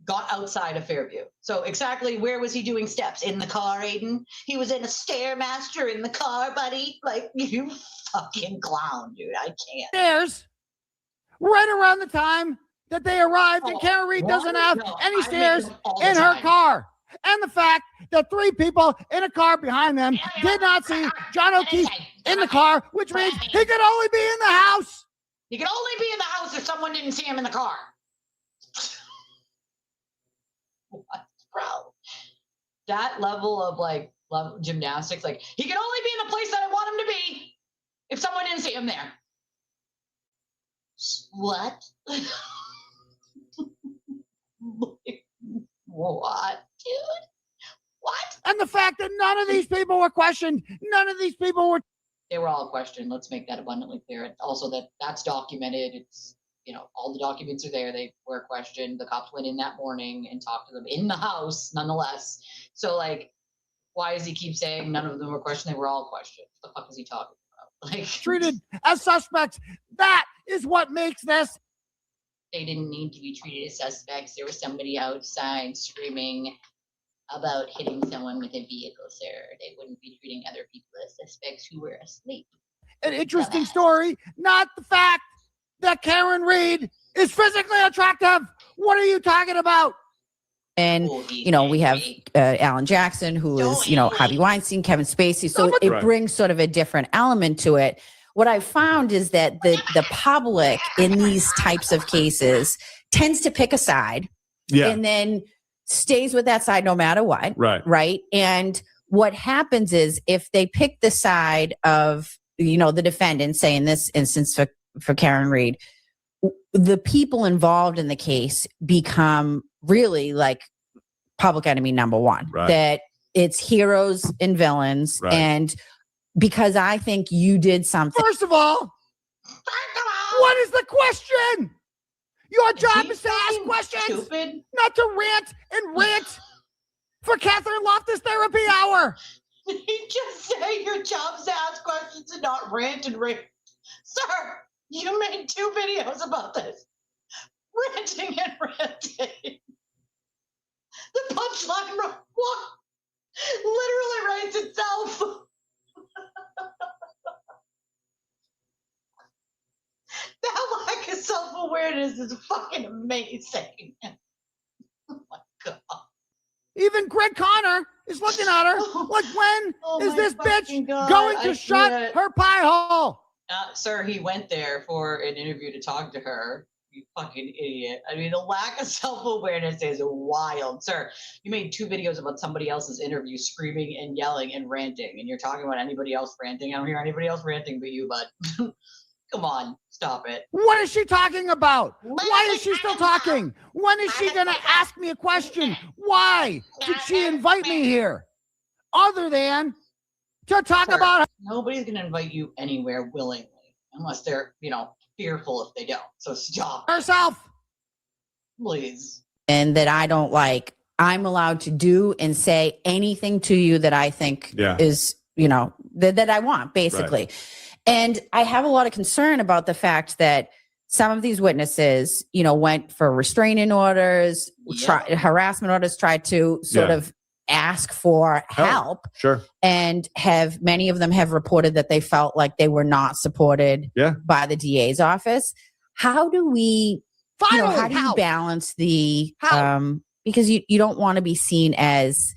got outside of Fairview. So exactly where was he doing steps? In the car, Aiden? He was in a Stairmaster in the car, buddy. Like, you fucking clown, dude. I can't. Stairs right around the time that they arrived, and Karen Reed doesn't have any stairs in her car. And the fact that 3 people in a car behind them did not see John O'Keefe in the car, which means he could only be in the house. He could only be in the house if someone didn't see him in the car. What, bro? That level of like gymnastics, like he can only be in the place that I want him to be if someone didn't see him there. What? What, dude? What? And the fact that none of these people were questioned, none of these people were. They were all questioned. Let's make that abundantly clear. Also, that's documented. It's, you know, all the documents are there. They were questioned. The cops went in that morning and talked to them in the house, nonetheless. So, like, why does he keep saying none of them were questioned? They were all questioned. What the fuck is he talking about? Like, treated as suspects. That is what makes this. They didn't need to be treated as suspects. There was somebody outside screaming about hitting someone with a vehicle, sir. They wouldn't be treating other people as suspects who were asleep. An interesting story, not the fact that Karen Reed is physically attractive. What are you talking about? And, you know, we have Alan Jackson, who is, you know, Harvey Weinstein, Kevin Spacey. So it brings sort of a different element to it. What I found is that the public in these types of cases tends to pick a side and then stays with that side no matter what. Right. And what happens is if they pick the side of, you know, the defendant, say in this instance for Karen Reed, the people involved in the case become really like public enemy number one. That it's heroes and villains. And because I think you did something. First of all, what is the question? Your job is to ask questions, not to rant and rant for Catherine Loftus Therapy Hour. Did he just say your job is to ask questions and not rant and rant? Sir, you made 2 videos about this. Ranting and ranting. The punchline literally writes itself. That lack of self-awareness is fucking amazing. Oh my God. Even Greg Connor is looking at her like, when is this bitch going to shut her pie hole? Sir, he went there for an interview to talk to her. You fucking idiot. I mean, the lack of self-awareness is wild. Sir, you made 2 videos about somebody else's interview screaming and yelling and ranting, and you're talking about anybody else ranting. I don't hear anybody else ranting but you, bud. Come on, stop it. What is she talking about? Why is she still talking? When is she going to ask me a question? Why did she invite me here? Other than to talk about her. Nobody's going to invite you anywhere willingly unless they're, you know, fearful if they don't. So stop. Herself. Please. And that I don't like, I'm allowed to do and say anything to you that I think is, you know, that I want, basically. And I have a lot of concern about the fact that some of these witnesses, you know, went for restraining orders, harassment orders, tried to sort of ask for help. And many of them have reported that they felt like they were not supported by the DA's office. How do we, how do you balance the, because you don't want to be seen as,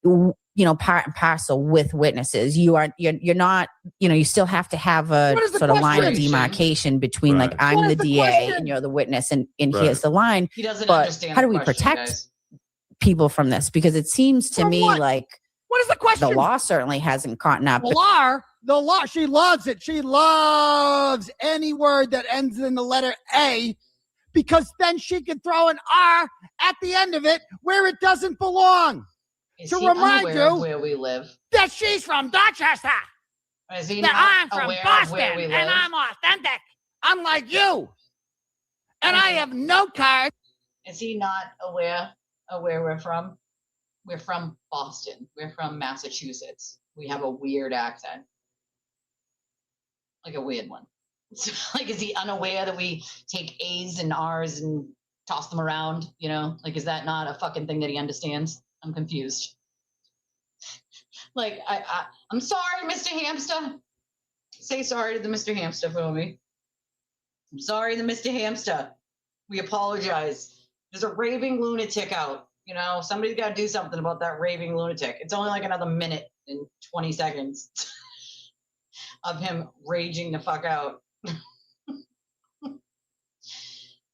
you know, part and parcel with witnesses. You're not, you know, you still have to have a sort of line of demarcation between like, I'm the DA and you're the witness and here's the line. He doesn't but understand how do the we question, protect guys. people from this? Because it seems to me like what is the question? The law certainly hasn't caught up. The law, she loves it. She loves any word that ends in the letter A, because then she can throw an R at the end of it where it doesn't belong. Is To he remind unaware of you where we live? that she's from Dorchester. Is he That not I'm from aware of Boston where we and live? I'm authentic, unlike you. And I have no card. Is he not aware of where we're from? We're from Boston. We're from Massachusetts. We have a weird accent. Like a weird one. Like, is he unaware that we take A's and R's and toss them around? You know, like, is that not a fucking thing that he understands? I'm confused. Like, I'm sorry, Mr. Hamster. say sorry to the Mr. Hamster for me. I'm sorry to Mr. Hamster. We apologize. There's a raving lunatic out. You know, somebody's got to do something about that raving lunatic. It's only like another minute and 20 seconds of him raging the fuck out.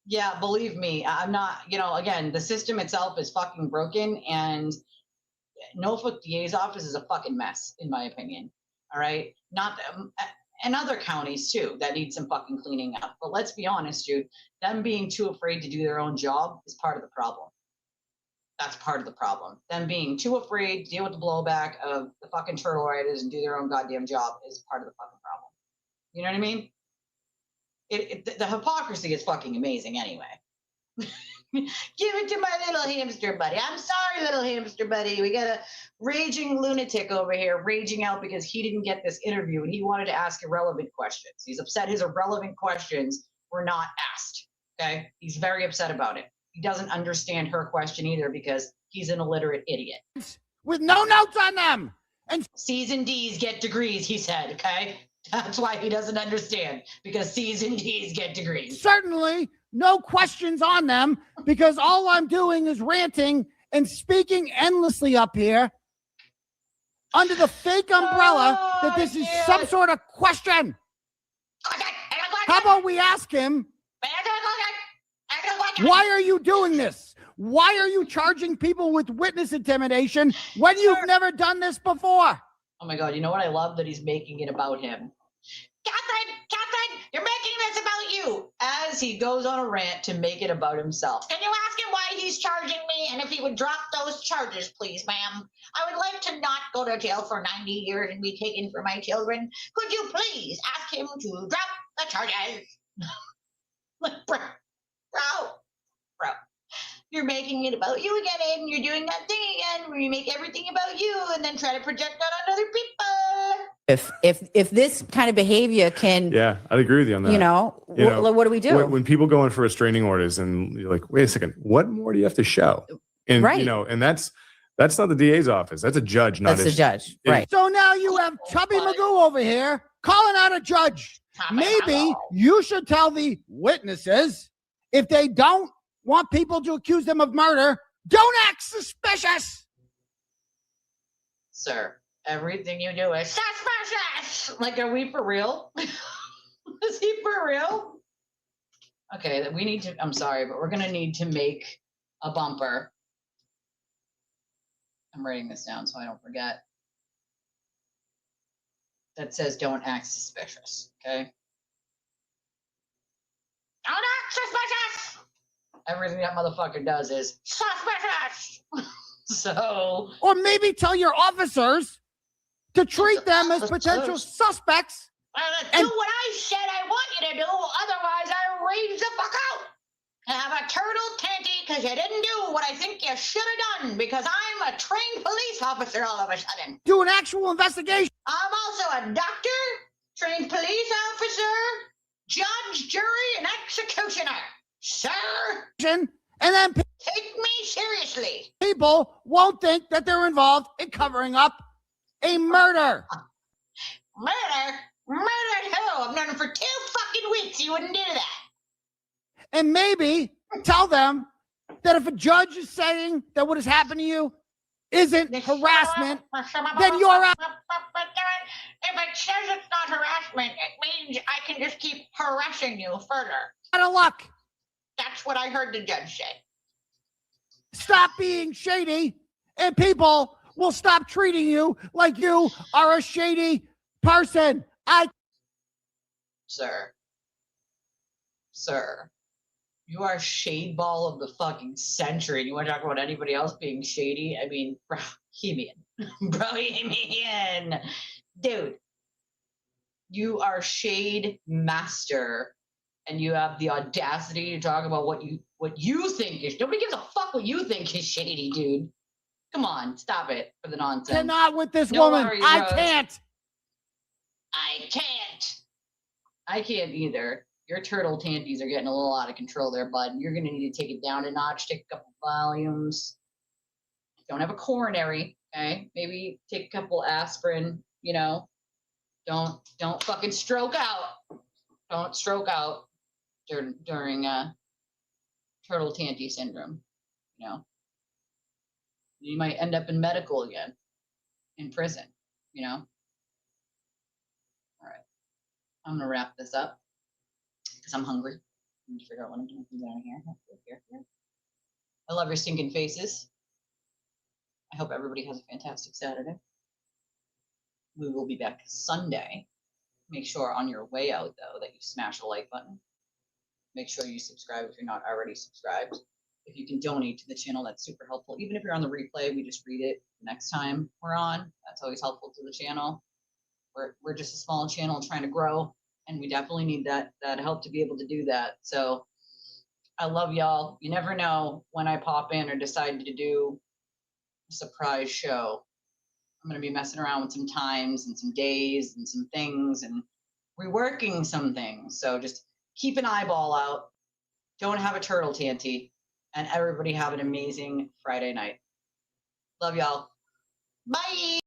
Yeah, believe me, I'm not, you know, again, the system itself is fucking broken, and Norfolk DA's office is a fucking mess, in my opinion. All right. Not and other counties too that need some fucking cleaning up. But let's be honest, dude, them being too afraid to do their own job is part of the problem. That's part of the problem. Them being too afraid to deal with the blowback of the fucking turtle riders and do their own goddamn job is part of the fucking problem. You know what I mean? The hypocrisy is fucking amazing anyway. Give it to my little hamster buddy. I'm sorry, little hamster buddy. We got a raging lunatic over here raging out because he didn't get this interview and he wanted to ask irrelevant questions. He's upset his irrelevant questions were not asked. Okay? He's very upset about it. He doesn't understand her question either because he's an illiterate idiot. With no notes on them. And C's and D's get degrees, he said, okay? That's why he doesn't understand, because C's and D's get degrees. Certainly no questions on them, because all I'm doing is ranting and speaking endlessly up here under the fake umbrella that this is some sort of question. How about we ask him, why are you doing this? Why are you charging people with witness intimidation when you've never done this before? Oh my God, you know what I love? That he's making it about him. Catherine, you're making this about you. As he goes on a rant to make it about himself. Can you ask him why he's charging me and if he would drop those charges, please, ma'am? I would like to not go to jail for 90 years and be taken for my children. Could you please ask him to drop the charges? Bro. You're making it about you again, and you're doing that thing again where you make everything about you and then try to project that on other people. If this kind of behavior can, Yeah, I'd agree with you on that. you know, what do we do? When people go in for restraining orders and you're like, wait a second, what more do you have to show? And Right. you know, and that's not the DA's office. That's a judge, not That's the judge, right? So now you have Chubby Magoo over here calling out a judge. Maybe you should tell the witnesses, if they don't want people to accuse them of murder, don't act suspicious. Sir, everything you do is suspicious. Like, are we for real? Is he for real? Okay, we need to, I'm sorry, but we're going to need to make a bumper. I'm writing this down so I don't forget. That says don't act suspicious, okay? Don't act suspicious! Everything that motherfucker does is suspicious! So... Or maybe tell your officers to treat them as potential suspects. Do what I said I want you to do, otherwise I rage the fuck out. I have a turtle Tanty because you didn't do what I think you should have done because I'm a trained police officer all of a sudden. Do an actual investigation. I'm also a doctor, trained police officer, judge, jury, and executioner. Sir, And then take me seriously. people won't think that they're involved in covering up a murder. Murder? Murdered who? I've known him for 2 fucking weeks. You wouldn't do that. And maybe tell them that if a judge is saying that what has happened to you isn't harassment, then you're out. If it says it's not harassment, it means I can just keep harassing you further. Out of luck. That's what I heard the judge say. Stop being shady, and people will stop treating you like you are a shady person. Sir, you are shade ball of the fucking century. You want to talk about anybody else being shady? I mean, Bohemian. Bohemian. Dude, you are shade master, and you have the audacity to talk about what you think is. Nobody gives a fuck what you think is shady, dude. Come on, stop it for the nonsense. Cannot with this No woman. worries, I Rose. can't. I can't either. Your turtle tanties are getting a little out of control there, bud. You're going to need to take it down a notch, take a couple volumes. Don't have a coronary, okay? Maybe take a couple aspirin, you know. Don't fucking stroke out. Don't stroke out during turtle Tanty syndrome. You know, you might end up in medical again, in prison. You know. All right, I'm gonna wrap this up because I'm hungry. I need to figure out what I'm doing down here. Here. I love your stinking faces. I hope everybody has a fantastic Saturday. We will be back Sunday. Make sure on your way out, though, that you smash the like button. Make sure you subscribe if you're not already subscribed. If you can donate to the channel, that's super helpful. Even if you're on the replay, we just read it next time we're on. That's always helpful to the channel. We're just a small channel trying to grow, and we definitely need that help to be able to do that. So I love y'all. You never know when I pop in or decide to do a surprise show. I'm going to be messing around with some times and some days and some things and reworking some things. So just keep an eyeball out. Don't have a turtle Tanty. And everybody have an amazing Friday night. Love y'all. Bye.